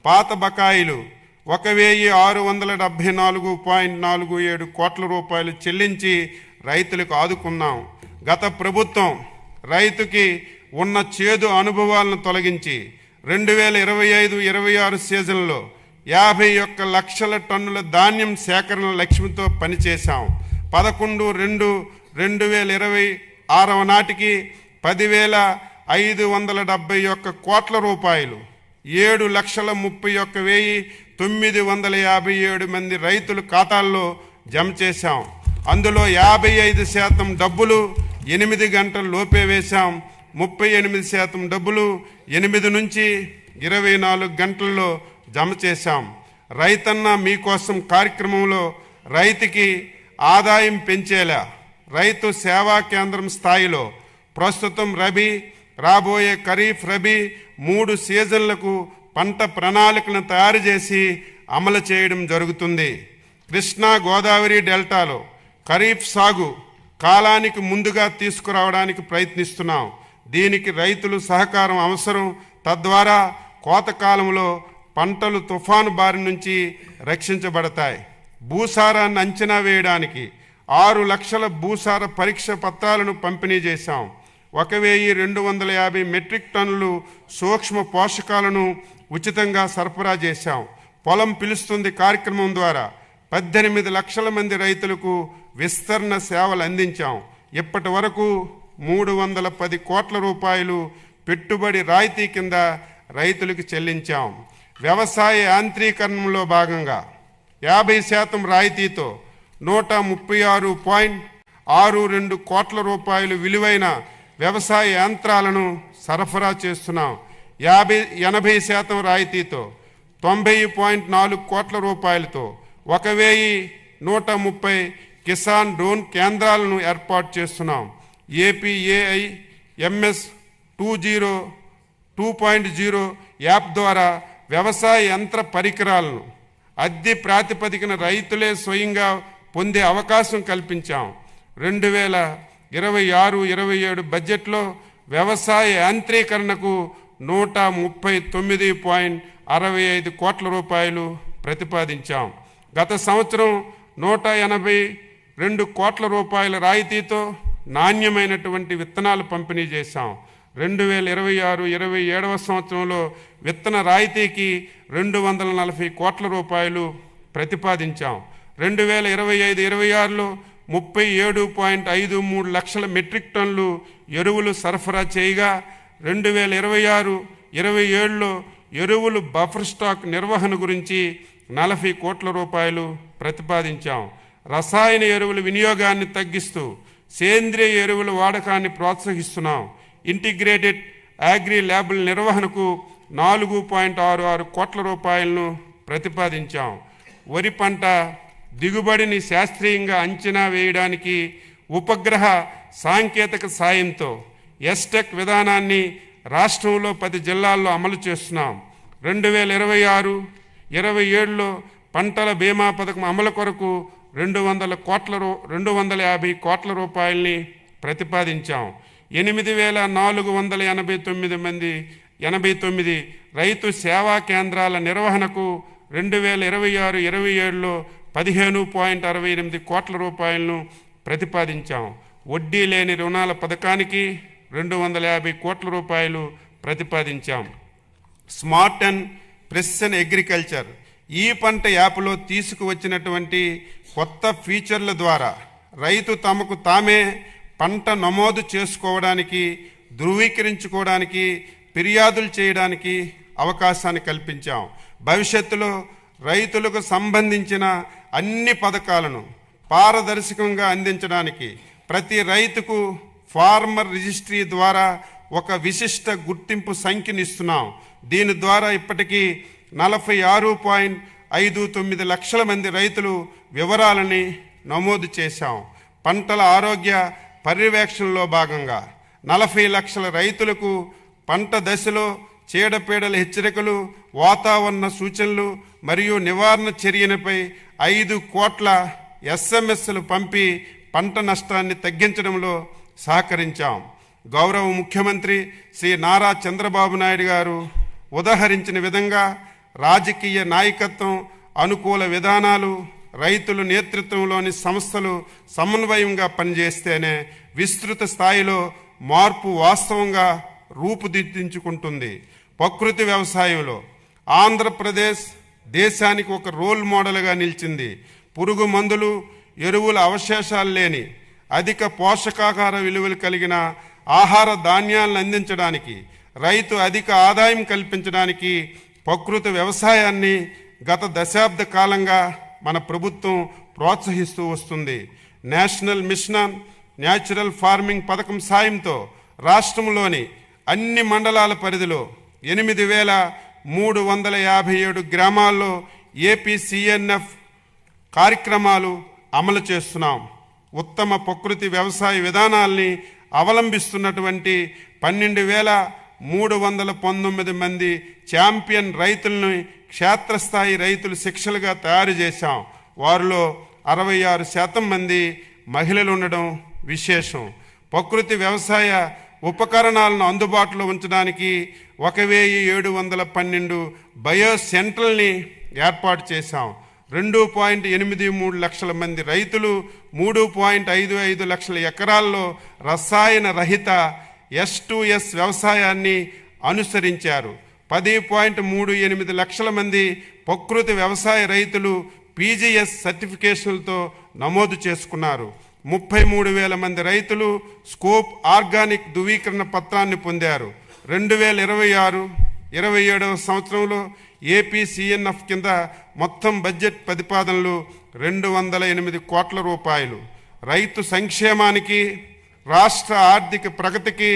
Speaker 3: పాత బకాయిలు 1,674.47 కోట్ల రూపాయలు చెల్లించి రైతులకు ఆదుకున్నాం. గత ప్రభుత్వం రైతుకి ఉన్న చేదు అనుభవాలను తొలగించి 2025-26 సీజన్లో 51 లక్షల టన్నుల ధాన్యం సేకరణ లక్ష్యంతో పనిచేశాం. 11/2/2026 నాటికి 10,571 కోట్ల రూపాయలు 7,31,957 మంది రైతుల ఖాతాల్లో జమ చేశాం. అందులో 55% డబ్బులు 8 గంటల లోపే వేశాం. 38% డబ్బులు 8 నుంచి 24 గంటల్లో జమ చేశాం. రైతన్న మీకోసం కార్యక్రమంలో రైతుకి ఆదాయం పెంచేలా రైతు సేవా కేంద్రం స్థాయిలో ప్రస్తుతం రబీ, రాబోయే ఖరీఫ్, రబీ 3 సీజన్లకు పంట ప్రణాళికను తయారు చేసి అమలు చేయడం జరుగుతుంది. కృష్ణా గోదావరి డెల్టాలో ఖరీఫ్ సాగు కాలానికి ముందుగా తీసుకురావడానికి ప్రయత్నిస్తున్నాం. దీనికి రైతులు సహకారం అవసరం. తద్వారా కోత కాలంలో పంటలు తుఫాను బారి నుంచి రక్షించబడతాయి. భూసారాన్ని అంచనా వేయడానికి 6 లక్షల భూసార పరీక్ష పత్రాలను పంపిణీ చేశాం. 1,250 మెట్రిక్ టన్నులు సూక్ష్మ పోషకాలను ఉచితంగా సరఫరా చేశాం. పొలం పిలుస్తుంది కార్యక్రమం ద్వారా 18 లక్షల మంది రైతులకు విస్తరణ సేవలు అందించాం. ఇప్పటి వరకు 310 కోట్ల రూపాయలు పెట్టుబడి రాయితీ కింద రైతులకు చెల్లించాం. వ్యవసాయ యాంత్రీకరణలో భాగంగా 50% రాయితీతో 136.62 కోట్ల రూపాయలు విలువైన వ్యవసాయ యంత్రాలను సరఫరా చేస్తున్నాం. 80% రాయితీతో 90.4 కోట్ల రూపాయలతో 1,130 కిసాన్ డ్రోన్ కేంద్రాలను ఏర్పాటు చేస్తున్నాం. ఏపీఏఐ ఎంఎస్ 2.0 యాప్ ద్వారా వ్యవసాయ యంత్ర పరికరాలను అద్దె ప్రాతిపదికన రైతులే స్వయంగా పొందే అవకాశం కల్పించాం. 2026-27 బడ్జెట్లో వ్యవసాయ యాంత్రీకరణకు 139.65 కోట్ల రూపాయలు ప్రతిపాదించాం. గత సంవత్సరం 182 కోట్ల రూపాయల రాయితీతో నాణ్యమైనటువంటి విత్తనాలు పంపిణీ చేశాం. 2026-27 సంవత్సరంలో విత్తన రాయితీకి 240 కోట్ల రూపాయలు ప్రతిపాదించాం. 2025-26లో 37.53 లక్షల మెట్రిక్ టన్నులు ఎరువులు సరఫరా చేయగా 2026-27లో ఎరువులు బఫర్ స్టాక్ నిర్వహణ గురించి 40 కోట్ల రూపాయలు ప్రతిపాదించాం. రసాయన ఎరువుల వినియోగాన్ని తగ్గిస్తూ సేంద్రియ ఎరువుల వాడకాన్ని ప్రోత్సహిస్తున్నాం. ఇంటిగ్రేటెడ్ అగ్రి ల్యాబుల నిర్వహణకు 4.66 కోట్ల రూపాయలను ప్రతిపాదించాం. వరి పంట దిగుబడిని శాస్త్రీయంగా అంచనా వేయడానికి ఉపగ్రహ సాంకేతిక సాయంతో ఎస్టెక్ విధానాన్ని రాష్ట్రంలో 10 జిల్లాల్లో అమలు చేస్తున్నాం. 2026-27లో పంటల బీమా పథకం అమలు కొరకు 250 కోట్ల రూపాయలని ప్రతిపాదించాం. 8,489 రైతు సేవా కేంద్రాల నిర్వహణకు 2026-27లో 15.68 కోట్ల రూపాయలను ప్రతిపాదించాం. వడ్డీ లేని రుణాల పథకానికి 250 కోట్ల రూపాయలు ప్రతిపాదించాం. స్మార్ట్ అండ్ ప్రెసిషన్ అగ్రికల్చర్ ఈ పంట యాప్లో తీసుకువచ్చినటువంటి కొత్త ఫీచర్ల ద్వారా రైతు తమకు తామే పంట నమోదు చేసుకోవడానికి, ధృవీకరించుకోవడానికి, ఫిర్యాదులు చేయడానికి అవకాశాన్ని కల్పించాం. భవిష్యత్తులో రైతులకు సంబంధించిన అన్ని పథకాలను పారదర్శకంగా అందించడానికి ప్రతి రైతుకు ఫార్మర్ రిజిస్ట్రీ ద్వారా ఒక విశిష్ట గుర్తింపు సంఖ్యను ఇస్తున్నాం. దీని ద్వారా ఇప్పటికీ 46.59 లక్షల మంది రైతులు వివరాలని నమోదు చేశాం. పంటల ఆరోగ్య పర్యవేక్షణలో భాగంగా 40 లక్షల రైతులకు పంట దశలో చీడపీడల హెచ్చరికలు, వాతావరణ సూచనలు మరియు నివారణ చర్యలపై 5 కోట్ల ఎస్ఎంఎస్లు పంపి పంట నష్టాన్ని తగ్గించడంలో సహకరించాం. గౌరవ ముఖ్యమంత్రి శ్రీ నారా చంద్రబాబు నాయుడు గారు ఉదహరించిన విధంగా రాజకీయ నాయకత్వం, అనుకూల విధానాలు, రైతుల నేతృత్వంలోని సంస్థలు సమన్వయంగా పనిచేస్తేనే విస్తృత స్థాయిలో మార్పు వాస్తవంగా రూపుదిద్దించుకుంటుంది. ప్రకృతి వ్యవసాయంలో ఆంధ్రప్రదేశ్ దేశానికి ఒక రోల్ మోడల్గా నిలిచింది. పురుగు మందులు, ఎరువుల అవశేషాలు లేని అధిక పోషకాహార విలువలు కలిగిన ఆహార ధాన్యాలను అందించడానికి, రైతు అధిక ఆదాయం కల్పించడానికి ప్రకృతి వ్యవసాయాన్ని గత దశాబ్ద కాలంగా మన ప్రభుత్వం ప్రోత్సహిస్తూ వస్తుంది. National mission on natural farming పథకం సాయంతో రాష్ట్రంలోని అన్ని మండలాల పరిధిలో 8,357 గ్రామాల్లో ఏపీసీఎన్ఎఫ్ కార్యక్రమాలు అమలు చేస్తున్నాం. ఉత్తమ ప్రకృతి వ్యవసాయ విధానాల్ని అవలంబిస్తున్నటువంటి 12,319 మంది ఛాంపియన్ రైతులను క్షేత్రస్థాయి రైతులు శిక్షలుగా తయారు చేశాం. వారిలో 66% మంది మహిళలు ఉండడం విశేషం. ప్రకృతి వ్యవసాయ ఉపకరణాలను అందుబాటులో ఉంచడానికి 1,712 బయో సెంటర్లని ఏర్పాటు చేశాం. 2.83 లక్షల మంది రైతులు 3.55 లక్షల ఎకరాల్లో రసాయన రహిత S2S వ్యవసాయాన్ని అనుసరించారు. 10.38 లక్షల మంది ప్రకృతి వ్యవసాయ రైతులు PGS సర్టిఫికేషన్లతో నమోదు చేసుకున్నారు. 33,000 మంది రైతులు స్కోప్ ఆర్గానిక్ ధృవీకరణ పత్రాన్ని పొందారు. 2026-27 సంవత్సరంలో ఏపీసీఎన్ఎఫ్ కింద మొత్తం బడ్జెట్ ప్రతిపాదనలు 208 కోట్ల రూపాయలు. రైతు సంక్షేమానికి, రాష్ట్ర ఆర్థిక ప్రగతికి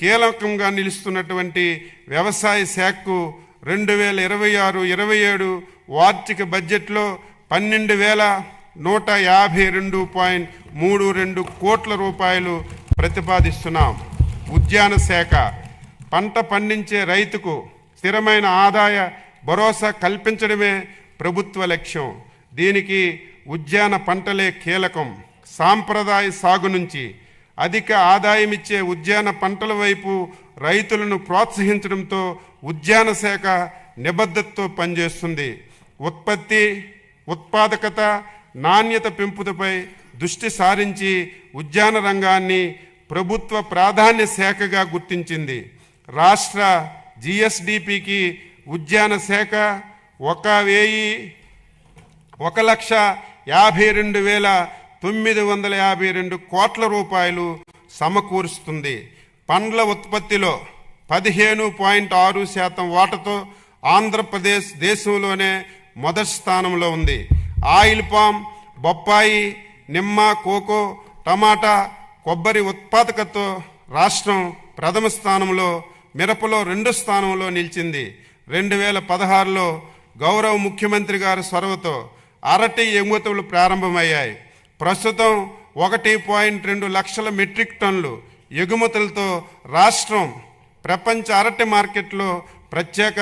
Speaker 3: కీలకంగా నిలుస్తున్నటువంటి వ్యవసాయ శాఖకు 2026-27 వార్షిక బడ్జెట్లో 12,152.32 కోట్ల రూపాయలు ప్రతిపాదిస్తున్నాం. ఉద్యాన శాఖ పంట పండించే రైతుకు స్థిరమైన ఆదాయ భరోసా కల్పించడమే ప్రభుత్వ లక్ష్యం. దీనికి ఉద్యాన పంటలే కీలకం. సాంప్రదాయ సాగు నుంచి అధిక ఆదాయం ఇచ్చే ఉద్యాన పంటల వైపు రైతులను ప్రోత్సహించడంతో ఉద్యాన శాఖ నిబద్ధతతో పనిచేస్తుంది. ఉత్పత్తి, ఉత్పాదకత, నాణ్యత పెంపుపై దృష్టి సారించి ఉద్యాన రంగాన్ని ప్రభుత్వ ప్రాధాన్య శాఖగా గుర్తించింది. రాష్ట్ర GSDPకి ఉద్యాన శాఖ 1,52,952 కోట్ల రూపాయలు సమకూరుస్తుంది. పండ్ల ఉత్పత్తిలో 15.6% వాటాతో ఆంధ్రప్రదేశ్ దేశంలోనే మొదటి స్థానంలో ఉంది. ఆయిల్ పామ్, బొప్పాయి, నిమ్మ, కోకో, టమాటా, కొబ్బరి ఉత్పాదకతతో రాష్ట్రం ప్రథమ స్థానంలో, మిరపలో 2వ స్థానంలో నిలిచింది. 2016లో గౌరవ ముఖ్యమంత్రి గారి చొరవతో అరటి ఎగుమతులు ప్రారంభమయ్యాయి. ప్రస్తుతం 1.2 లక్షల మెట్రిక్ టన్నులు ఎగుమతులతో రాష్ట్రం ప్రపంచ అరటి మార్కెట్లో ప్రత్యేక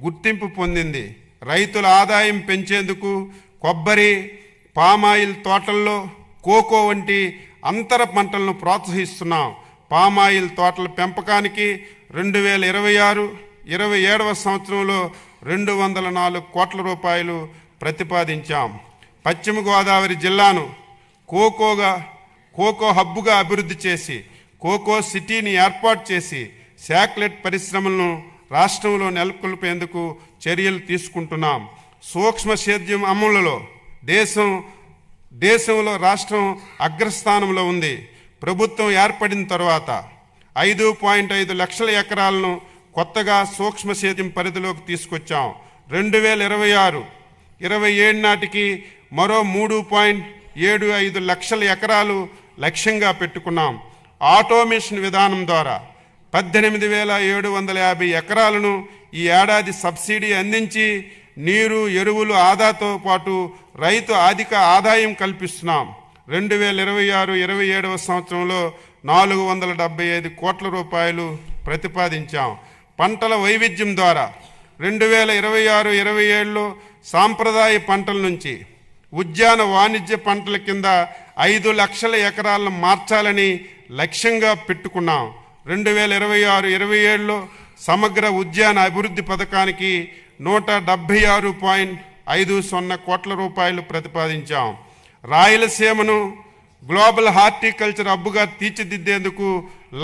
Speaker 3: గుర్తింపు పొందింది. రైతుల ఆదాయం పెంచేందుకు కొబ్బరి, పామాయిల్ తోటల్లో కోకో వంటి అంతర పంటలను ప్రోత్సహిస్తున్నాం. పామాయిల్ తోటల పెంపకానికి 2026-27 సంవత్సరంలో 204 కోట్ల రూపాయలు ప్రతిపాదించాం. పశ్చిమ గోదావరి జిల్లాను కోకో హబ్బుగా అభివృద్ధి చేసి కోకో సిటీని ఏర్పాటు చేసి చాక్లెట్ పరిశ్రమలను రాష్ట్రంలో నెలకొల్పేందుకు చర్యలు తీసుకుంటున్నాం. సూక్ష్మ సేద్యం అమలులో దేశంలో రాష్ట్రం అగ్రస్థానంలో ఉంది. ప్రభుత్వం ఏర్పడిన తర్వాత 5.5 లక్షల ఎకరాలను కొత్తగా సూక్ష్మ సేద్యం పరిధిలోకి తీసుకొచ్చాం. 2026-27 నాటికి మరో 3.75 లక్షల ఎకరాలు లక్ష్యంగా పెట్టుకున్నాం. ఆటోమేషన్ విధానం ద్వారా 18,750 ఎకరాలను ఈ ఏడాది సబ్సిడీ అందించి నీరు, ఎరువులు ఆదాతో పాటు రైతు అధిక ఆదాయం కల్పిస్తున్నాం. 2026-27 సంవత్సరంలో 475 కోట్ల రూపాయలు ప్రతిపాదించాం. పంటల వైవిధ్యం ద్వారా 2026-27లో సాంప్రదాయ పంటల నుంచి ఉద్యాన వాణిజ్య పంటల కింద 5 లక్షల ఎకరాలను మార్చాలని లక్ష్యంగా పెట్టుకున్నాం. 2026-27లో సమగ్ర ఉద్యాన అభివృద్ధి పథకానికి 176.50 కోట్ల రూపాయలు ప్రతిపాదించాం. రాయలసీమను గ్లోబల్ హార్టికల్చర్ హబ్గా తీర్చిదిద్దేందుకు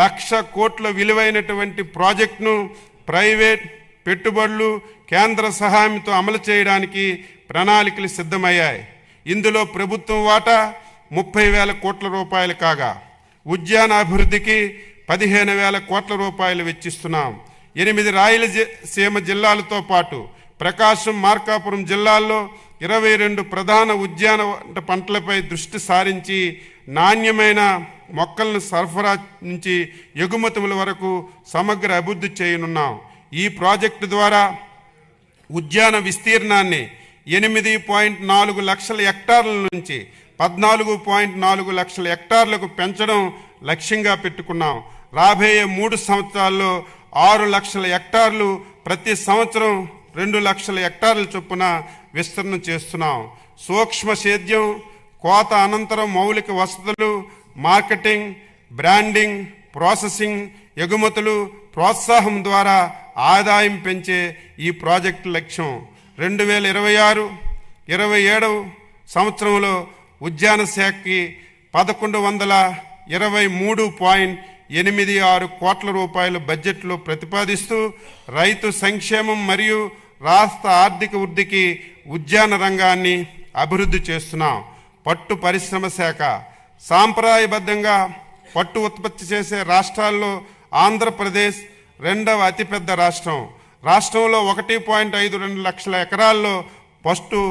Speaker 3: 1,00,000 కోట్ల విలువైనటువంటి ప్రాజెక్టును ప్రైవేట్ పెట్టుబడులు, కేంద్ర సహాయంతో అమలు చేయడానికి ప్రణాళికలు సిద్ధమయ్యాయి. ఇందులో ప్రభుత్వం వాటా 30,000 కోట్ల రూపాయలు కాగా ఉద్యాన అభివృద్ధికి 15,000 కోట్ల రూపాయలు వెచ్చిస్తున్నాం. 8 రాయలసీమ జిల్లాలతో పాటు ప్రకాశం, మార్కాపురం జిల్లాల్లో 22 ప్రధాన ఉద్యాన పంటలపై దృష్టి సారించి నాణ్యమైన మొక్కలను సరఫరా నుంచి ఎగుమతుల వరకు సమగ్ర అభివృద్ధి చేయనున్నాం. ఈ ప్రాజెక్టు ద్వారా ఉద్యాన విస్తీర్ణాన్ని 8.4 లక్షల హెక్టార్ల నుంచి 14.4 లక్షల హెక్టార్లకు పెంచడం లక్ష్యంగా పెట్టుకున్నాం. రాబోయే 3 సంవత్సరాల్లో 6 లక్షల హెక్టార్లు, ప్రతి సంవత్సరం 2 లక్షల హెక్టార్ల చొప్పున విస్తరణ చేస్తున్నాం. సూక్ష్మ సేద్యం, కోత అనంతరం మౌలిక వసతులు, మార్కెటింగ్, బ్రాండింగ్, ప్రాసెసింగ్, ఎగుమతులు ప్రోత్సాహం ద్వారా ఆదాయం పెంచే ఈ ప్రాజెక్టు లక్ష్యం. 2026-27 సంవత్సరంలో ఉద్యాన శాఖకి 1,123.86 కోట్ల రూపాయలు బడ్జెట్లో ప్రతిపాదిస్తూ రైతు సంక్షేమం మరియు రాష్ట్ర ఆర్థిక వృద్ధికి ఉద్యాన రంగాన్ని అభివృద్ధి చేస్తున్నాం. పట్టు పరిశ్రమ శాఖ సాంప్రదాయబద్ధంగా పట్టు ఉత్పత్తి చేసే రాష్ట్రాల్లో ఆంధ్రప్రదేశ్ 2వ అతిపెద్ద రాష్ట్రం. రాష్ట్రంలో 1.52 లక్షల ఎకరాల్లో పట్టు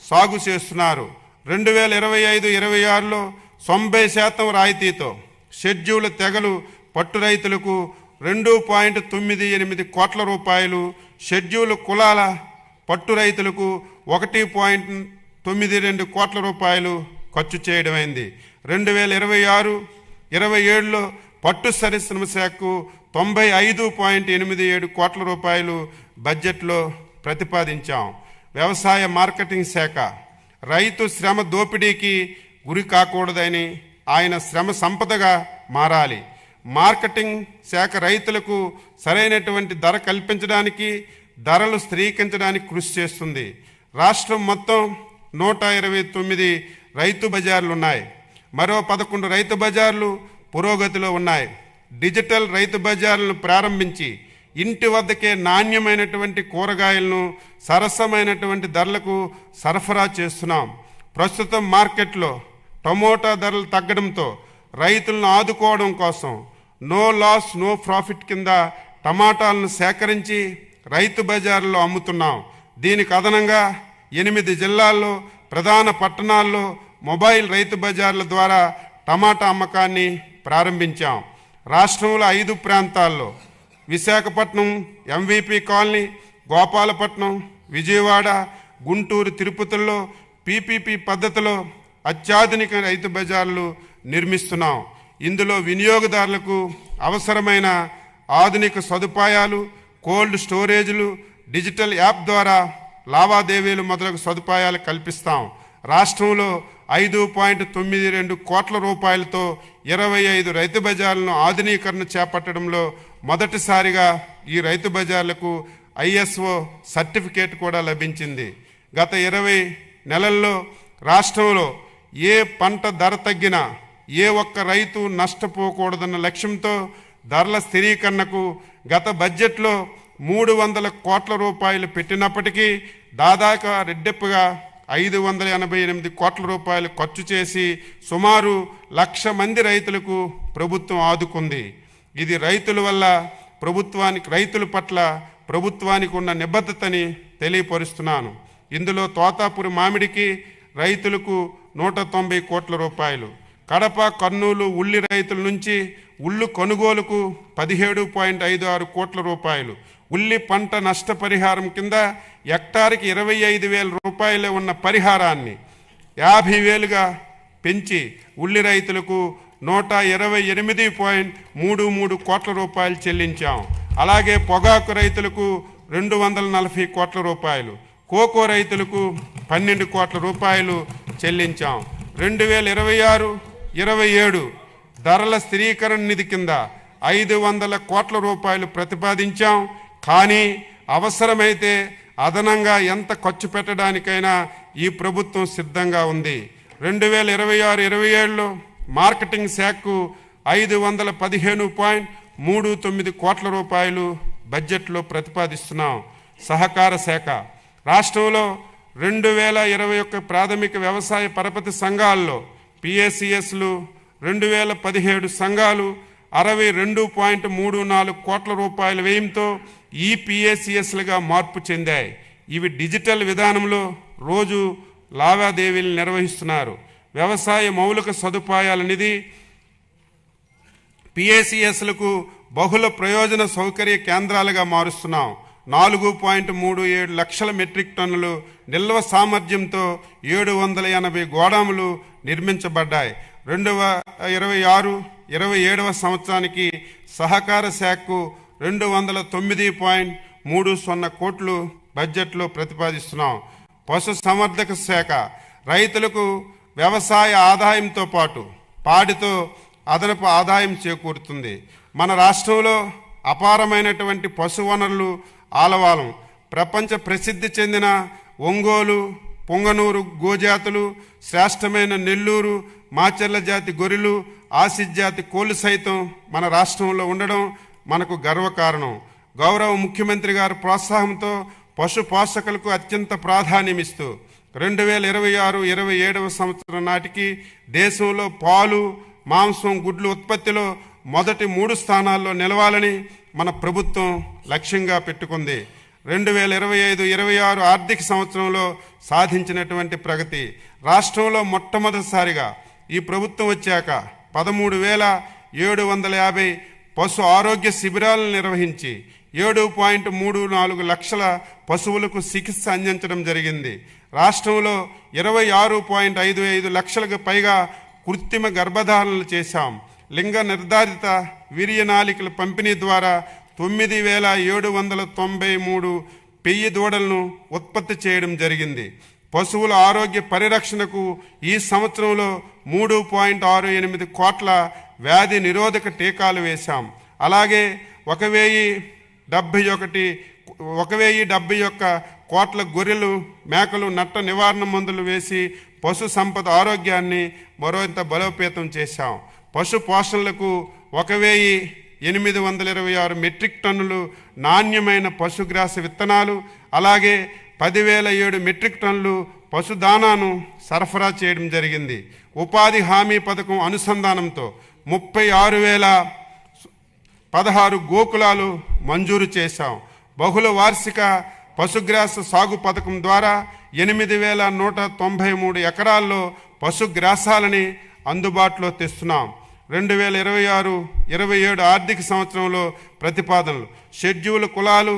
Speaker 3: సాగు చేస్తున్నారు. 2025-26లో 90% రాయితీతో షెడ్యూల్ తెగలు పట్టు రైతులకు 2.98 కోట్ల రూపాయలు, షెడ్యూల్ కులాల పట్టు రైతులకు 1.92 కోట్ల రూపాయలు ఖర్చు చేయడమైంది. 2026-27లో పట్టు పరిశ్రమ శాఖకు 95.87 కోట్ల రూపాయలు బడ్జెట్లో ప్రతిపాదించాం. వ్యవసాయ మార్కెటింగ్ శాఖ రైతు శ్రమ దోపిడీకి గురి కాకూడదని, ఆయన శ్రమ సంపదగా మారాలి. మార్కెటింగ్ శాఖ రైతులకు సరైనటువంటి ధర కల్పించడానికి, ధరలు స్థిరీకరించడానికి కృషి చేస్తుంది. రాష్ట్రం మొత్తం 129 రైతు బజార్లు ఉన్నాయి. మరో 11 రైతు బజార్లు పురోగతిలో ఉన్నాయి. డిజిటల్ రైతు బజార్లను ప్రారంభించి ఇంటి వద్దకే నాణ్యమైనటువంటి కూరగాయలను సరసమైనటువంటి ధరలకు సరఫరా చేస్తున్నాం. ప్రస్తుతం మార్కెట్లో టమోటా ధరలు తగ్గడంతో రైతులను ఆదుకోవడం కోసం నో లాస్ నో ప్రాఫిట్ కింద టమాటాలను సేకరించి రైతు బజార్లో అమ్ముతున్నాం. దీనికి అదనంగా 8 జిల్లాల్లో ప్రధాన పట్టణాల్లో మొబైల్ రైతు బజార్ల ద్వారా టమాటా అమ్మకాన్ని ప్రారంభించాం. రాష్ట్రంలో 5 ప్రాంతాల్లో విశాఖపట్నం, ఎంవిపి కాలనీ, గోపాలపట్నం, విజయవాడ, గుంటూరు, తిరుపతిలో పీపీపీ పద్ధతిలో అత్యాధునిక రైతు బజార్లు నిర్మిస్తున్నాం. ఇందులో వినియోగదారులకు అవసరమైన ఆధునిక సదుపాయాలు, కోల్డ్ స్టోరేజ్లు, డిజిటల్ యాప్ ద్వారా లావాదేవీలు మొదలగు సదుపాయాలు కల్పిస్తాం. రాష్ట్రంలో 5.92 కోట్ల రూపాయలతో 25 రైతు బజార్లను ఆధునీకరణ చేపట్టడంలో మొదటిసారిగా ఈ రైతు బజార్లకు ఐఎస్ఓ సర్టిఫికేట్ కూడా లభించింది. గత 20 నెలల్లో రాష్ట్రంలో ఏ పంట ధర తగ్గినా ఏ ఒక్క రైతు నష్టపోకూడదన్న లక్ష్యంతో ధరల స్థిరీకరణకు గత బడ్జెట్లో 300 కోట్ల రూపాయలు పెట్టినప్పటికీ దాదాపు రెడ్డెప్పుగా 588 కోట్ల రూపాయలు ఖర్చు చేసి సుమారు 1,00,000 మంది రైతులకు ప్రభుత్వం ఆదుకుంది. ఇది రైతుల పట్ల ప్రభుత్వానికి ఉన్న నిబద్ధతని తెలియపరుస్తున్నాను. ఇందులో తోతాపురి మామిడికి రైతులకు 190 కోట్ల రూపాయలు, కడప కర్నూలు ఉల్లి రైతుల నుంచి ఉల్లు కొనుగోలుకు 17.56 కోట్ల రూపాయలు, ఉల్లి పంట నష్టపరిహారం కింద హెక్టార్కి 25,000 రూపాయలే ఉన్న పరిహారాన్ని 50,000గా పెంచి ఉల్లి రైతులకు 128.33 కోట్ల రూపాయలు చెల్లించాం. అలాగే పొగాకు రైతులకు 240 కోట్ల రూపాయలు, కోకో రైతులకు 12 కోట్ల రూపాయలు చెల్లించాం. 2026-27 ధరల స్థిరీకరణ నిధి కింద 500 కోట్ల రూపాయలు ప్రతిపాదించాం. కానీ అవసరమైతే అదనంగా ఎంత ఖర్చు పెట్టడానికైనా ఈ ప్రభుత్వం సిద్ధంగా ఉంది. 2026-27లో మార్కెటింగ్ శాఖకు 515.39 కోట్ల రూపాయలు బడ్జెట్లో ప్రతిపాదిస్తున్నాం. సహకార శాఖ రాష్ట్రంలో 2021 ప్రాథమిక వ్యవసాయ పరపతి సంఘాల్లో పిఏసిఎస్లు 2017 సంఘాలు 62.34 కోట్ల రూపాయల వ్యయంతో ఈ పిఏసిఎస్లుగా మార్పు చెందాయి. ఇవి డిజిటల్ విధానంలో రోజు లావాదేవీలు నిర్వహిస్తున్నారు. వ్యవసాయ మౌలిక సదుపాయాల నిధి పిఏసిఎస్లకు బహుళ ప్రయోజన సౌకర్య కేంద్రాలుగా మారుస్తున్నాం. 4.37 లక్షల మెట్రిక్ టన్నులు నిల్వ సామర్థ్యంతో 780 గోదాములు నిర్మించబడ్డాయి. 2026-27 సంవత్సరానికి సహకార శాఖకు 209.30 కోట్లు బడ్జెట్లో ప్రతిపాదిస్తున్నాం. పశు సంవర్ధక శాఖ రైతులకు వ్యవసాయ ఆదాయంతో పాటు పాడితో అదనపు ఆదాయం చేకూరుతుంది. మన రాష్ట్రంలో అపారమైనటువంటి పశు వనరులు ఆలవాలం. ప్రపంచ ప్రసిద్ధి చెందిన ఒంగోలు, పొంగనూరు గోజాతులు, శ్రేష్టమైన నెల్లూరు, మాచెర్ల జాతి గొర్రెలు, ఆసిడ్ జాతి కోళ్ళు సైతం మన రాష్ట్రంలో ఉండడం మనకు గర్వకారణం. గౌరవ ముఖ్యమంత్రి గారి ప్రోత్సాహంతో పశు పోషకులకు అత్యంత ప్రాధాన్యమిస్తూ 2026-27 సంవత్సరం నాటికి దేశంలో పాలు, మాంసం, గుడ్లు ఉత్పత్తిలో మొదటి 3 స్థానాల్లో నిలవాలని మన ప్రభుత్వం లక్ష్యంగా పెట్టుకుంది. 2025-26 ఆర్థిక సంవత్సరంలో సాధించినటువంటి ప్రగతి రాష్ట్రంలో మొట్టమొదటిసారిగా ఈ ప్రభుత్వం వచ్చాక 13,750 పశు ఆరోగ్య శిబిరాలను నిర్వహించి 7.34 లక్షల పశువులకు చికిత్స అందించడం జరిగింది. రాష్ట్రంలో 26.55 లక్షలకు పైగా కృత్రిమ గర్భధారణలు చేశాం. లింగ నిర్ధారిత వీర్యనాళికల పంపిణీ ద్వారా 9,793 పెయ్యి దూడలను ఉత్పత్తి చేయడం జరిగింది. పశువుల ఆరోగ్య పరిరక్షణకు ఈ సంవత్సరంలో 3.68 కోట్ల వ్యాధి నిరోధక టీకాలు వేశాం. అలాగే 1,071 కోట్ల గొర్రెలు, మేకలు నట్ట నివారణ మందులు వేసి పశు సంపద ఆరోగ్యాన్ని మరింత బలోపేతం చేశాం. పశు పోషణలకు 1,826 మెట్రిక్ టన్నులు నాణ్యమైన పశుగ్రాస విత్తనాలు, అలాగే 10,007 మెట్రిక్ టన్నులు పశుదానాను సరఫరా చేయడం జరిగింది. ఉపాధి హామీ పథకం అనుసంధానంతో 36,016 గోకులాలు మంజూరు చేశాం. బహుళ వార్షిక పశుగ్రాస సాగు పథకం ద్వారా 8,193 ఎకరాల్లో పశుగ్రాసాలని అందుబాటులో తెస్తున్నాం. 2026-27 ఆర్థిక సంవత్సరంలో ప్రతిపాదనలు షెడ్యూల్ కులాలు,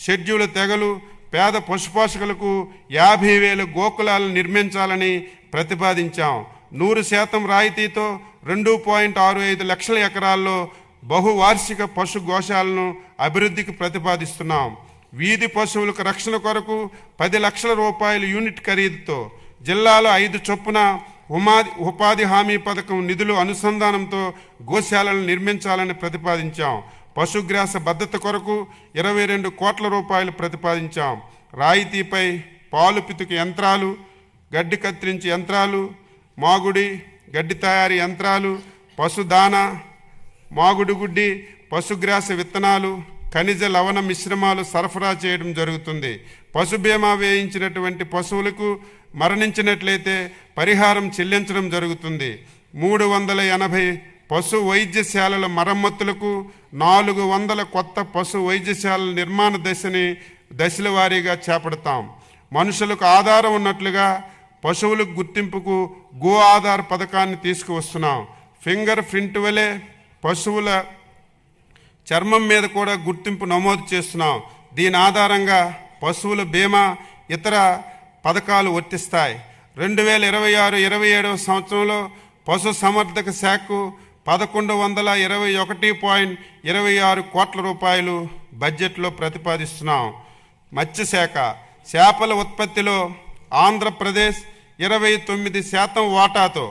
Speaker 3: షెడ్యూల్ తెగలు, పేద పశుపోషకులకు 50,000 గోకులాలను నిర్మించాలని ప్రతిపాదించాం. 100% రాయితీతో 2.65 లక్షల ఎకరాల్లో బహువార్షిక పశు గోశాలను అభివృద్ధికి ప్రతిపాదిస్తున్నాం. వీధి పశువులకు రక్షణ కొరకు 10 లక్షల రూపాయల యూనిట్ ఖరీదుతో జిల్లాలో 5 చొప్పున ఉపాధి హామీ పథకం నిధులు అనుసంధానంతో గోశాలను నిర్మించాలని ప్రతిపాదించాం. పశుగ్రాస భద్రత కొరకు 22 కోట్ల రూపాయలు ప్రతిపాదించాం. రాయితీపై పాలు పితుకు యంత్రాలు, గడ్డి కత్తిరించే యంత్రాలు, మాగుడి గడ్డి తయారీ యంత్రాలు, పశుదాన, మాగుడు గుడ్డి, పశుగ్రాస విత్తనాలు, ఖనిజ లవణ మిశ్రమాలు సరఫరా చేయడం జరుగుతుంది. పశు బీమా వేయించినటువంటి పశువులకు మరణించినట్లయితే పరిహారం చెల్లించడం జరుగుతుంది. 380 పశు వైద్యశాలల మరమ్మతులకు 400 కొత్త పశు వైద్యశాలల నిర్మాణ దశల వారీగా చేపడతాం. మనుషులకు ఆధారం ఉన్నట్లుగా పశువులకు గుర్తింపుకు గో ఆధార్ పథకాన్ని తీసుకువస్తున్నాం. ఫింగర్ ప్రింట్ వలె పశువుల చర్మం మీద కూడా గుర్తింపు నమోదు చేస్తున్నాం. దీని ఆధారంగా పశువుల బీమా ఇతర పథకాలు వర్తిస్తాయి. 2026-27 సంవత్సరంలో పశు సంవర్ధక శాఖకు 1121.26 కోట్ల రూపాయలు బడ్జెట్లో ప్రతిపాదిస్తున్నాం. మత్స్యశాఖ చేపల ఉత్పత్తిలో ఆంధ్రప్రదేశ్ 29% వాటాతో,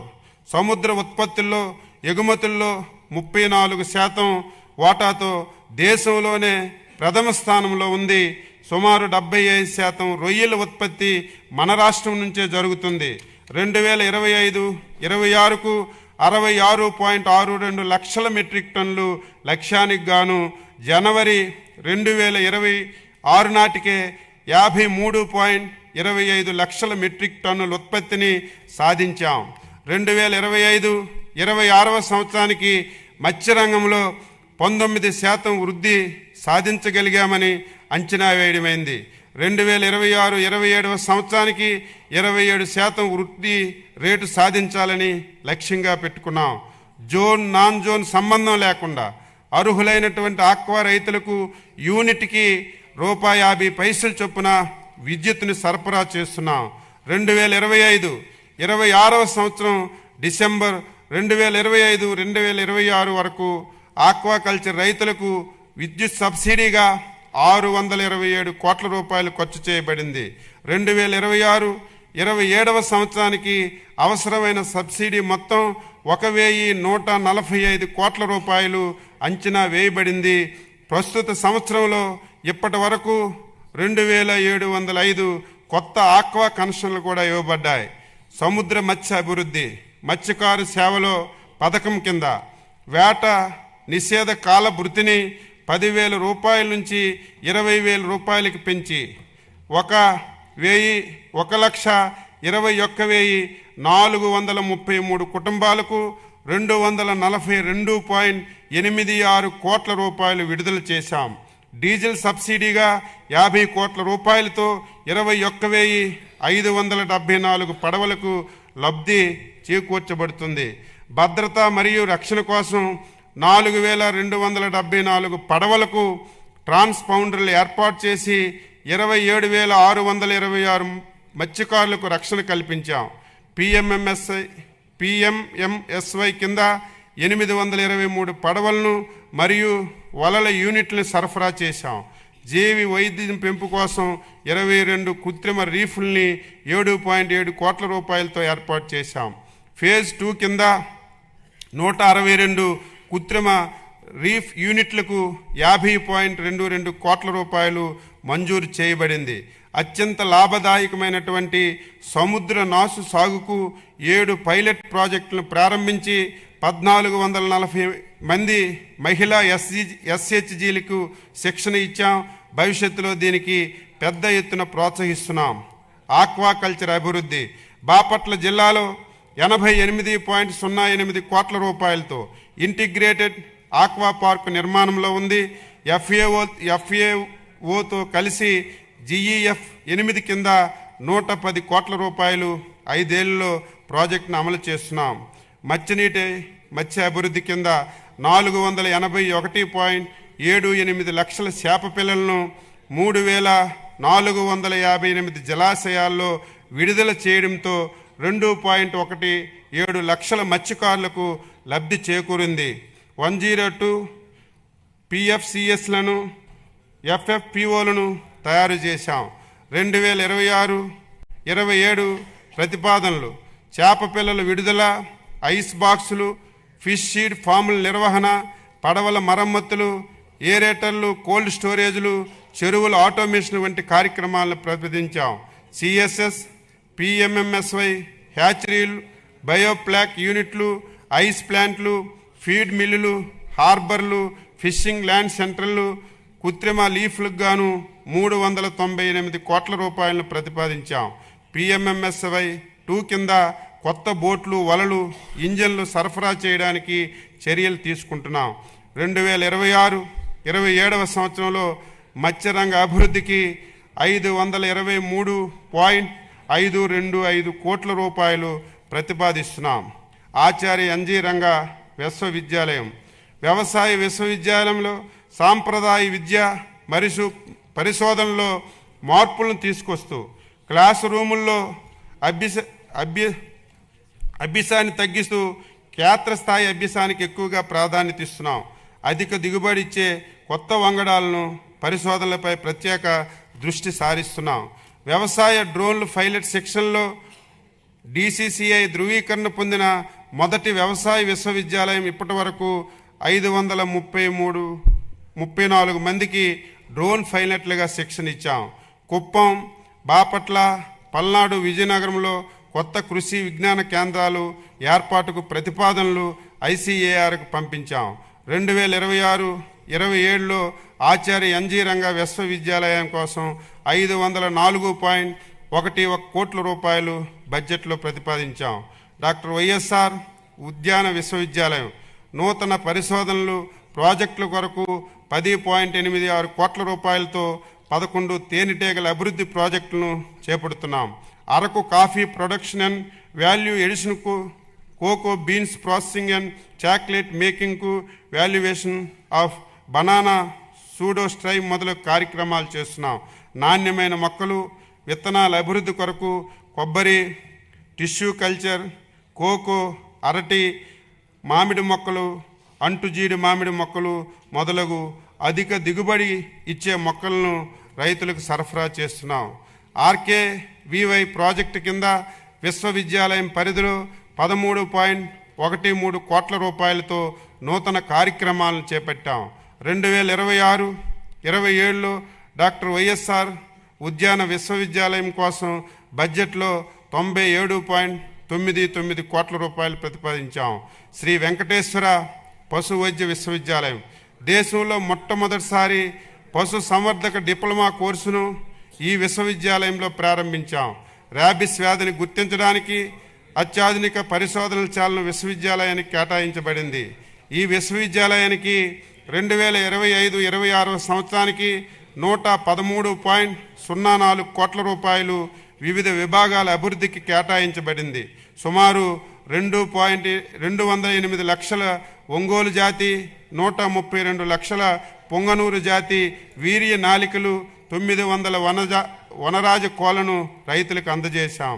Speaker 3: సముద్ర ఉత్పత్తుల్లో ఎగుమతుల్లో 34% వాటాతో దేశంలోనే ప్రథమ స్థానంలో ఉంది. సుమారు 75% రొయ్యల ఉత్పత్తి మన రాష్ట్రం నుంచే జరుగుతుంది. 2025-26కు 66.62 లక్షల మెట్రిక్ టన్నులు లక్ష్యానికి గాను జనవరి 2026 నాటికే 53.25 లక్షల మెట్రిక్ టన్నుల ఉత్పత్తిని సాధించాం. 2025-26 సంవత్సరానికి మత్స్యరంగంలో 19% వృద్ధి సాధించగలిగామని అంచనా వేయడమైంది. 2026-27 సంవత్సరానికి 27% వృద్ధి రేటు సాధించాలని లక్ష్యంగా పెట్టుకున్నాం. జోన్ నాన్ జోన్ సంబంధం లేకుండా అర్హులైనటువంటి ఆక్వా రైతులకు యూనిట్కి ₹50 చొప్పున విద్యుత్తుని సరఫరా చేస్తున్నాం. 2025-26 సంవత్సరం డిసెంబర్ 2025-2026 వరకు ఆక్వాకల్చర్ రైతులకు విద్యుత్ సబ్సిడీగా 627 కోట్ల రూపాయలు ఖర్చు చేయబడింది. 2026-27 సంవత్సరానికి అవసరమైన సబ్సిడీ మొత్తం 1145 కోట్ల రూపాయలు అంచనా వేయబడింది. ప్రస్తుత సంవత్సరంలో ఇప్పటి వరకు 2705 కొత్త ఆక్వా కనెక్షన్లు కూడా ఇవ్వబడ్డాయి. సముద్ర మత్స్య అభివృద్ధి మత్స్యకారు సేవలో పథకం కింద వేట నిషేధ కాల భృతిని 10,000 రూపాయల నుంచి 20,000 రూపాయలకి పెంచి 1,21,433 కుటుంబాలకు 242.86 కోట్ల రూపాయలు విడుదల చేశాం. డీజిల్ సబ్సిడీగా 50 కోట్ల రూపాయలతో 21,574 పడవలకు లబ్ధి చేకూర్చబడుతుంది. భద్రత మరియు రక్షణ కోసం 4,274 పడవలకు ట్రాన్స్పౌండర్లు ఏర్పాటు చేసి 27,626 మత్స్యకారులకు రక్షణ కల్పించాం. పిఎంఎంఎస్వై కింద 823 పడవలను మరియు వలల యూనిట్లను సరఫరా చేశాం. జీవి వైద్యం పెంపు కోసం 22 కృత్రిమ రీఫుల్ని 7.7 కోట్ల రూపాయలతో ఏర్పాటు చేశాం. ఫేజ్ 2 కింద 162 కృత్రిమ రీఫ్ యూనిట్లకు 50.22 కోట్ల రూపాయలు మంజూరు చేయబడింది. అత్యంత లాభదాయకమైనటువంటి సముద్ర నాసు సాగుకు 7 పైలట్ ప్రాజెక్టులను ప్రారంభించి 1,440 మంది మహిళా ఎస్హెచ్జీలకు శిక్షణ ఇచ్చాం. భవిష్యత్తులో దీనికి పెద్ద ఎత్తున ప్రోత్సహిస్తున్నాం. ఆక్వాకల్చర్ అభివృద్ధి బాపట్ల జిల్లాలో 88.08 కోట్ల రూపాయలతో ఇంటిగ్రేటెడ్ ఆక్వా పార్క్ నిర్మాణంలో ఉంది. ఎఫ్ఏఓతో కలిసి జిఈఎఫ్ 8 కింద 110 కోట్ల రూపాయలు 5 ఏళ్లలో ప్రాజెక్టును అమలు చేస్తున్నాం. మత్స్య అభివృద్ధి కింద 481.78 లక్షల చేప పిల్లలను 3,458 జలాశయాల్లో విడుదల చేయడంతో 2.17 లక్షల మత్స్యకారులకు లబ్ధి చేకూరింది. 102 పిఎఫ్సిఎస్లను ఎఫ్ఎఫ్పిఓలను తయారు చేశాం. 2026-27 ప్రతిపాదనలు చేప పిల్లల విడుదల, ఐస్ బాక్సులు, ఫిష్ సీడ్ ఫాముల నిర్వహణ, పడవల మరమ్మతులు, ఏరేటర్లు, కోల్డ్ స్టోరేజ్లు, చెరువుల ఆటోమేషన్ వంటి కార్యక్రమాలను ప్రతిపాదించాం. సిఎస్ఎస్, పిఎంఎంఎస్వై, హ్యాచరీలు, బయోప్లాక్ యూనిట్లు, ఐస్ ప్లాంట్లు, ఫీడ్ మిల్లులు, హార్బర్లు, ఫిషింగ్ ల్యాండ్ సెంటర్లు, కృత్రిమ లీఫ్లకు గాను 398 కోట్ల రూపాయలను ప్రతిపాదించాం. PMMSY 2 కింద కొత్త బోట్లు, వలలు, ఇంజన్లు సరఫరా చేయడానికి చర్యలు తీసుకుంటున్నాం. 2026-27వ సంవత్సరంలో మత్స్యరంగ అభివృద్ధికి 523.525 కోట్ల రూపాయలు ప్రతిపాదిస్తున్నాం. ఆచార్య ఎన్జీ రంగా విశ్వవిద్యాలయం వ్యవసాయ విశ్వవిద్యాలయంలో సాంప్రదాయ విద్య మరియు పరిశోధనలో మార్పులను తీసుకొస్తూ క్లాస్ రూముల్లో అభ్యాసాన్ని తగ్గిస్తూ క్షేత్రస్థాయి అభ్యాసానికి ఎక్కువగా ప్రాధాన్యత ఇస్తున్నాం. అధిక దిగుబడి ఇచ్చే కొత్త వంగడాలను పరిశోధనలపై ప్రత్యేక దృష్టి సారిస్తున్నాం. వ్యవసాయ డ్రోన్లు పైలట్ సెక్షన్లో DCCI ధృవీకరణ పొందిన మొదటి వ్యవసాయ విశ్వవిద్యాలయం. ఇప్పటి వరకు 534 మందికి డ్రోన్ పైలట్లుగా శిక్షణ ఇచ్చాం. కుప్పం, బాపట్ల, పల్నాడు, విజయనగరంలో కొత్త కృషి విజ్ఞాన కేంద్రాలు ఏర్పాటుకు ప్రతిపాదనలు ICARకు పంపించాం. 2026-27లో ఆచార్య ఎన్జీ రంగా విశ్వవిద్యాలయం కోసం 504.11 కోట్ల రూపాయలు బడ్జెట్లో ప్రతిపాదించాం. డాక్టర్ వైఎస్ఆర్ ఉద్యాన విశ్వవిద్యాలయం నూతన పరిశోధనలు ప్రాజెక్టుల కొరకు 10.86 కోట్ల రూపాయలతో 11 తేనెటీగల అభివృద్ధి ప్రాజెక్టులను చేపడుతున్నాం. Araku coffee production and value ఎడిషన్కు, cocoa beans processing and chocolate మేకింగ్కు, వాల్యుయేషన్ ఆఫ్ బనానా, సూడో స్ట్రై మొదలగు కార్యక్రమాలు చేస్తున్నాం. నాణ్యమైన మొక్కలు, విత్తనాల అభివృద్ధి కొరకు కొబ్బరి, టిష్యూ కల్చర్, కోకో, అరటి, మామిడి మొక్కలు, అంటుజీడి మామిడి మొక్కలు మొదలగు అధిక దిగుబడి ఇచ్చే మొక్కలను రైతులకు సరఫరా చేస్తున్నాం. RKVY ప్రాజెక్టు కింద విశ్వవిద్యాలయం పరిధిలో 13.13 కోట్ల రూపాయలతో నూతన కార్యక్రమాలను చేపట్టాం. 2026-27లో డాక్టర్ వైఎస్ఆర్ ఉద్యాన విశ్వవిద్యాలయం కోసం బడ్జెట్లో 97.99 కోట్ల రూపాయలు ప్రతిపాదించాం. శ్రీ వెంకటేశ్వర పశు వైద్య విశ్వవిద్యాలయం దేశంలో మొట్టమొదటిసారి పశు సంవర్ధక డిప్లొమా కోర్సును ఈ విశ్వవిద్యాలయంలో ప్రారంభించాం. ర్యాబిస్ వ్యాధిని గుర్తించడానికి అత్యాధునిక పరిశోధనల చాలను విశ్వవిద్యాలయానికి కేటాయించబడింది. ఈ విశ్వవిద్యాలయానికి 2025-26 సంవత్సరానికి 113.04 కోట్ల రూపాయలు వివిధ విభాగాల అభివృద్ధికి కేటాయించబడింది. సుమారు 208 లక్షల ఒంగోలు జాతి, 132 లక్షల పొంగనూరు జాతి వీర్య నాలికలు, 900 వనరాజ కోళ్లను రైతులకు అందజేశాం.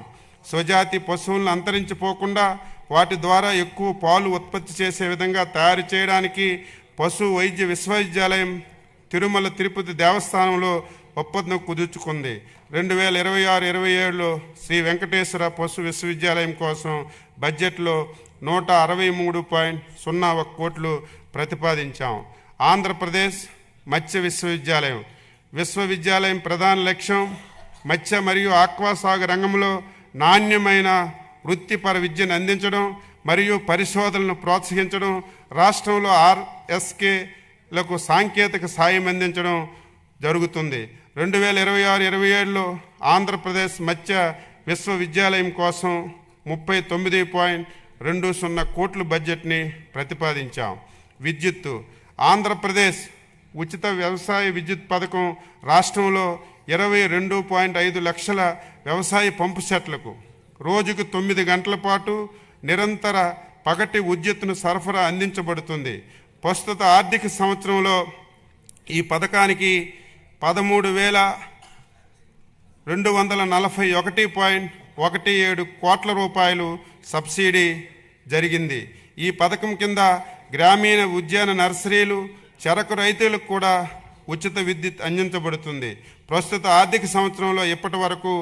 Speaker 3: స్వజాతి పశువులను అంతరించిపోకుండా వాటి ద్వారా ఎక్కువ పాలు ఉత్పత్తి చేసే విధంగా తయారు చేయడానికి పశు వైద్య విశ్వవిద్యాలయం తిరుమల తిరుపతి దేవస్థానంలో ఒప్పందం కుదుర్చుకుంది. 2026-27లో శ్రీ వెంకటేశ్వర పశు విశ్వవిద్యాలయం కోసం బడ్జెట్లో 163.01 కోట్లు ప్రతిపాదించాం. ఆంధ్రప్రదేశ్ మత్స్య విశ్వవిద్యాలయం ప్రధాన లక్ష్యం మత్స్య మరియు ఆక్వా సాగు రంగంలో నాణ్యమైన వృత్తిపర విద్యను అందించడం మరియు పరిశోధనలను ప్రోత్సహించడం, రాష్ట్రంలో RSKలకు సాంకేతిక సాయం అందించడం జరుగుతుంది. 2026-27లో ఆంధ్రప్రదేశ్ మత్స్య విశ్వవిద్యాలయం కోసం 39.20 కోట్ల బడ్జెట్ని ప్రతిపాదించాం. విద్యుత్తు ఆంధ్రప్రదేశ్ ఉచిత వ్యవసాయ విద్యుత్ పథకం రాష్ట్రంలో 22.5 లక్షల వ్యవసాయ పంపు సెట్లకు రోజుకు 9 గంటల పాటు నిరంతర పగటి విద్యుత్తును సరఫరా అందించబడుతుంది. ప్రస్తుత ఆర్థిక సంవత్సరంలో ఈ పథకానికి 13,241.17 కోట్ల రూపాయలు సబ్సిడీ జరిగింది. ఈ పథకం కింద గ్రామీణ ఉద్యాన నర్సరీలు, చెరకు రైతులకు కూడా ఉచిత విద్యుత్ అందించబడుతుంది. ప్రస్తుత ఆర్థిక సంవత్సరంలో ఇప్పటి వరకు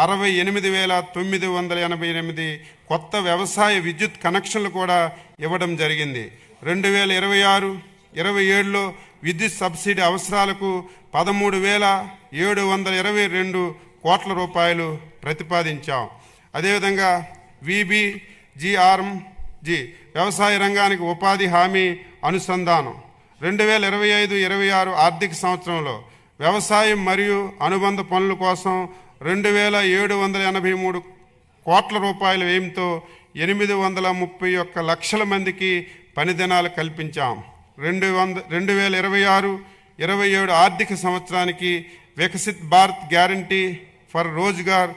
Speaker 3: 68,988 కొత్త వ్యవసాయ విద్యుత్ కనెక్షన్లు కూడా ఇవ్వడం జరిగింది. 2026-27లో విద్యుత్ సబ్సిడీ అవసరాలకు 13,722 కోట్ల రూపాయలు ప్రతిపాదించాం. అదేవిధంగా VBGRMG వ్యవసాయ రంగానికి ఉపాధి హామీ అనుసంధానం 2025-26 ఆర్థిక సంవత్సరంలో వ్యవసాయం మరియు అనుబంధ పనుల కోసం 2,783 కోట్ల రూపాయల వ్యయంతో 831 లక్షల మందికి పని దినాలు కల్పించాం. 2026-27 ఆర్థిక సంవత్సరానికి Viksit Bharat guarantee for Rozgar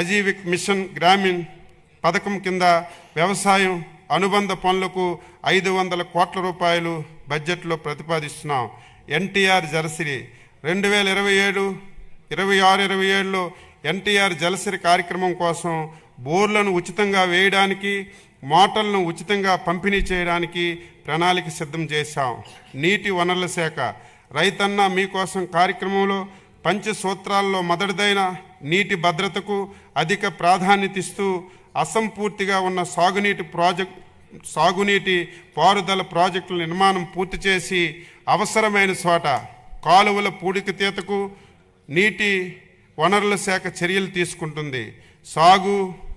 Speaker 3: Ajeevika mission Gramin పథకం కింద వ్యవసాయం అనుబంధ పనులకు 500 కోట్ల రూపాయలు బడ్జెట్లో ప్రతిపాదిస్తున్నాం. ఎన్టీఆర్ జలసిరి 2027-26-27లో ఎన్టీఆర్ జలసిరి కార్యక్రమం కోసం బోర్లను ఉచితంగా వేయడానికి, మోటార్లను ఉచితంగా పంపిణీ చేయడానికి ప్రణాళిక సిద్ధం చేశాం. నీటి వనరుల శాఖ రైతన్న మీకోసం కార్యక్రమంలో పంచసూత్రాల్లో మొదటిదైన నీటి భద్రతకు అధిక ప్రాధాన్యత ఇస్తూ అసంపూర్తిగా ఉన్న సాగునీటి పారుదల ప్రాజెక్టుల నిర్మాణం పూర్తి చేసి అవసరమైన చోట కాలువల పూడికతీతకు నీటి వనరుల శాఖ చర్యలు తీసుకుంటుంది. సాగు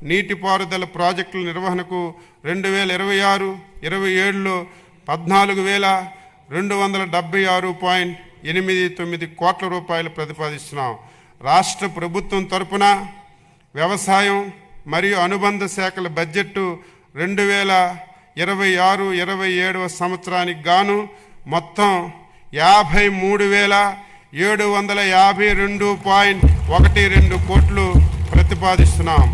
Speaker 3: నీటిపారుదల ప్రాజెక్టుల నిర్వహణకు 2026-27లో 14,276.89 కోట్ల రూపాయలు ప్రతిపాదిస్తున్నాం. రాష్ట్ర ప్రభుత్వం తరపున వ్యవసాయం మరియు అనుబంధ శాఖల బడ్జెట్టు 2026-27 సంవత్సరానికి గాను మొత్తం 53,752.12 కోట్లు ప్రతిపాదిస్తున్నాం.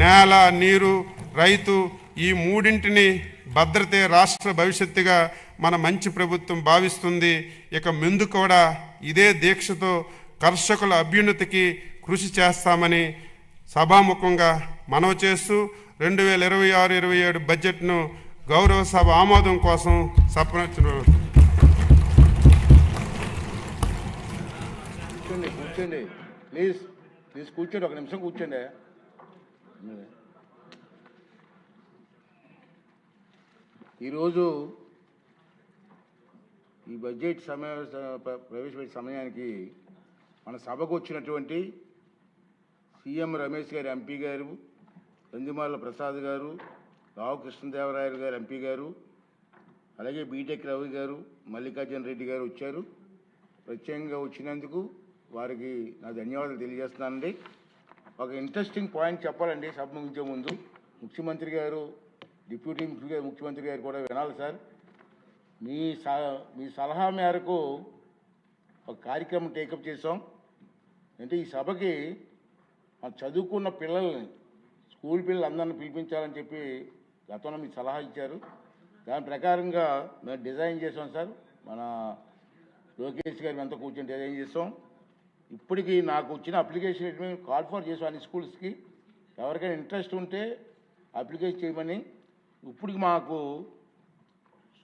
Speaker 3: నేల, నీరు, రైతు ఈ మూడింటిని భద్రతే రాష్ట్ర భవిష్యత్తుగా మన మంచి ప్రభుత్వం భావిస్తుంది. ఇక ముందు కూడా ఇదే దీక్షతో కర్షకుల అభ్యున్నతికి కృషి చేస్తామని సభాముఖంగా మనవి చేస్తూ 2026-27 బడ్జెట్ను గౌరవ సభ ఆమోదం కోసం
Speaker 1: కూర్చోండి ప్లీజ్ కూర్చోండి, ఒక నిమిషం కూర్చోండి. ఈరోజు ఈ బడ్జెట్ ప్రవేశపెట్టే సమయానికి మన సభకు వచ్చినటువంటి సీఎం రమేష్ గారు ఎంపీ గారు, నందిమాల ప్రసాద్ గారు, రావు కృష్ణదేవరాయలు గారు ఎంపీ గారు, అలాగే బీటెక్ రవి గారు, మల్లికార్జున రెడ్డి గారు వచ్చారు. ప్రత్యేకంగా వచ్చినందుకు వారికి నా ధన్యవాదాలు తెలియజేస్తున్నానండి. ఒక ఇంట్రెస్టింగ్ పాయింట్ చెప్పాలండి సభ ముగించే ముందు. ముఖ్యమంత్రి గారు, డిప్యూటీ ముఖ్యమంత్రి గారు కూడా వినాలి సార్. మీ సలహా మేరకు ఒక కార్యక్రమం టేకప్ చేసాం. అంటే ఈ సభకి చదువుకున్న పిల్లల్ని, స్కూల్ పిల్లలు అందరిని పిలిపించాలని చెప్పి గతంలో మీకు సలహా ఇచ్చారు. దాని ప్రకారంగా మేము డిజైన్ చేసాం సార్. మన లోకేష్ గారు అంతా కూర్చొని డిజైన్ చేసాం. ఇప్పటికీ నాకు వచ్చిన అప్లికేషన్ మేము కాల్ ఫర్ చేసాం అన్ని స్కూల్స్కి. ఎవరికైనా ఇంట్రెస్ట్ ఉంటే అప్లికేషన్ చేయమని. ఇప్పటికి మాకు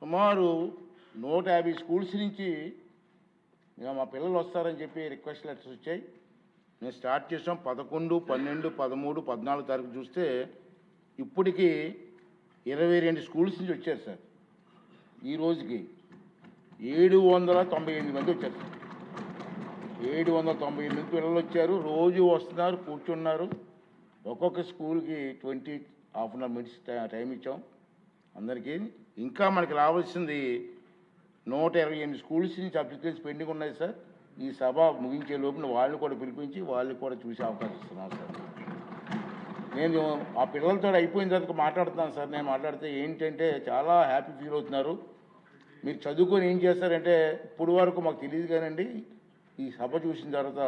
Speaker 1: సుమారు 150 స్కూల్స్ నుంచి మా పిల్లలు వస్తారని చెప్పి రిక్వెస్ట్ లెటర్స్ వచ్చాయి. మేము స్టార్ట్ చేసాం 11, 12, 13, 14 తారీఖు చూస్తే ఇప్పటికీ 22 స్కూల్స్ నుంచి వచ్చారు సార్. ఈ రోజుకి 798 మంది వచ్చారు సార్. 798 మంది పిల్లలు వచ్చారు. రోజు వస్తున్నారు, కూర్చున్నారు. ఒక్కొక్క స్కూల్కి 20 half an hour minutes time ఇచ్చాం అందరికీ. ఇంకా మనకి రావాల్సింది 128 స్కూల్స్ నుంచి అప్లికేషన్స్ పెండింగ్ ఉన్నాయి సార్. ఈ సభ ముగించే లోపల వాళ్ళని కూడా పిలిపించి వాళ్ళని కూడా చూసే అవకాశం ఇస్తున్నాను సార్. నేను ఆ పిల్లలతో అయిపోయిన తర్వాత మాట్లాడుతున్నాను సార్. నేను మాట్లాడితే ఏంటంటే చాలా హ్యాపీ ఫీల్ అవుతున్నారు. మీరు చదువుకొని ఏం చేస్తారంటే ఇప్పుడు వరకు మాకు తెలియదు కానండి, ఈ సభ చూసిన తర్వాత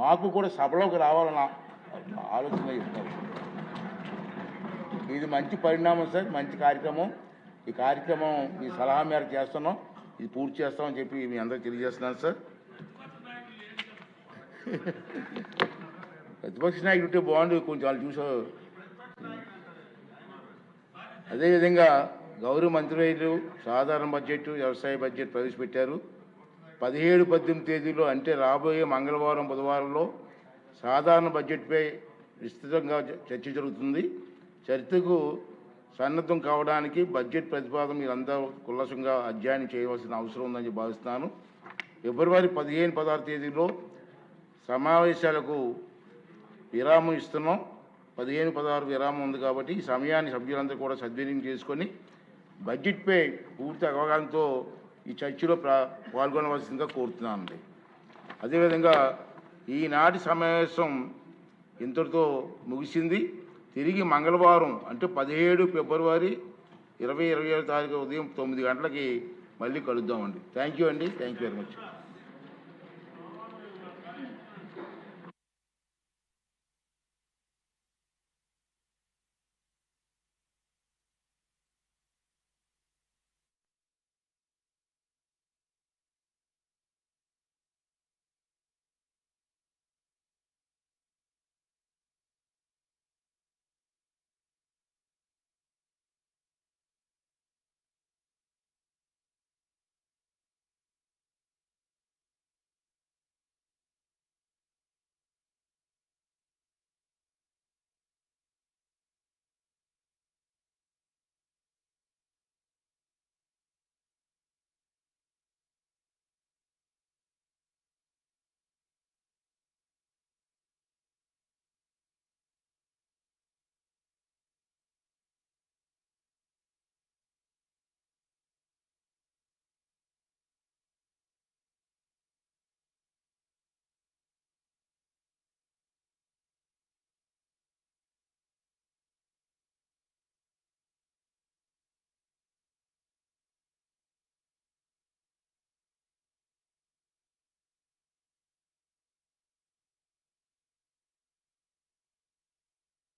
Speaker 1: మాకు కూడా సభలోకి రావాలన్న ఆలోచన ఇస్తున్నారు. ఇది మంచి పరిణామం సార్, మంచి కార్యక్రమం. ఈ కార్యక్రమం మీ సలహా మేరకు చేస్తున్నాం, ఇది పూర్తి చేస్తామని చెప్పి మీ అందరికీ తెలియజేస్తున్నాను సార్. ప్రతిపక్ష నాయకుడు ఉంటే బాగుండు, కొంచెం వాళ్ళు చూసారు. అదేవిధంగా గౌరవ మంత్రులు సాధారణ బడ్జెట్, వ్యవసాయ బడ్జెట్ ప్రవేశపెట్టారు. 17-18 తేదీలో అంటే రాబోయే మంగళవారం, బుధవారంలో సాధారణ బడ్జెట్పై విస్తృతంగా చర్చ జరుగుతుంది. చర్చకు సన్నద్ధం కావడానికి బడ్జెట్ ప్రతిపాదన మీరందరూ కుల్లసంగా అధ్యయనం చేయవలసిన అవసరం ఉందని భావిస్తున్నాను. ఫిబ్రవరి 15-16 తేదీలో సమావేశాలకు విరామం ఇస్తున్నాం. 15-16 విరామం ఉంది కాబట్టి ఈ సమయాన్ని సభ్యులందరూ కూడా సద్వినియోగం చేసుకొని బడ్జెట్పై పూర్తి అవగాహనతో ఈ చర్చలో పాల్గొనవలసిందిగా కోరుతున్నానండి. అదేవిధంగా ఈనాటి సమావేశం ఇంతటితో ముగిసింది. తిరిగి మంగళవారం అంటే 17 ఫిబ్రవరి 2027 ఉదయం 9 గంటలకి మళ్ళీ కలుద్దామండి. థ్యాంక్ యూ అండి. Thank you very much.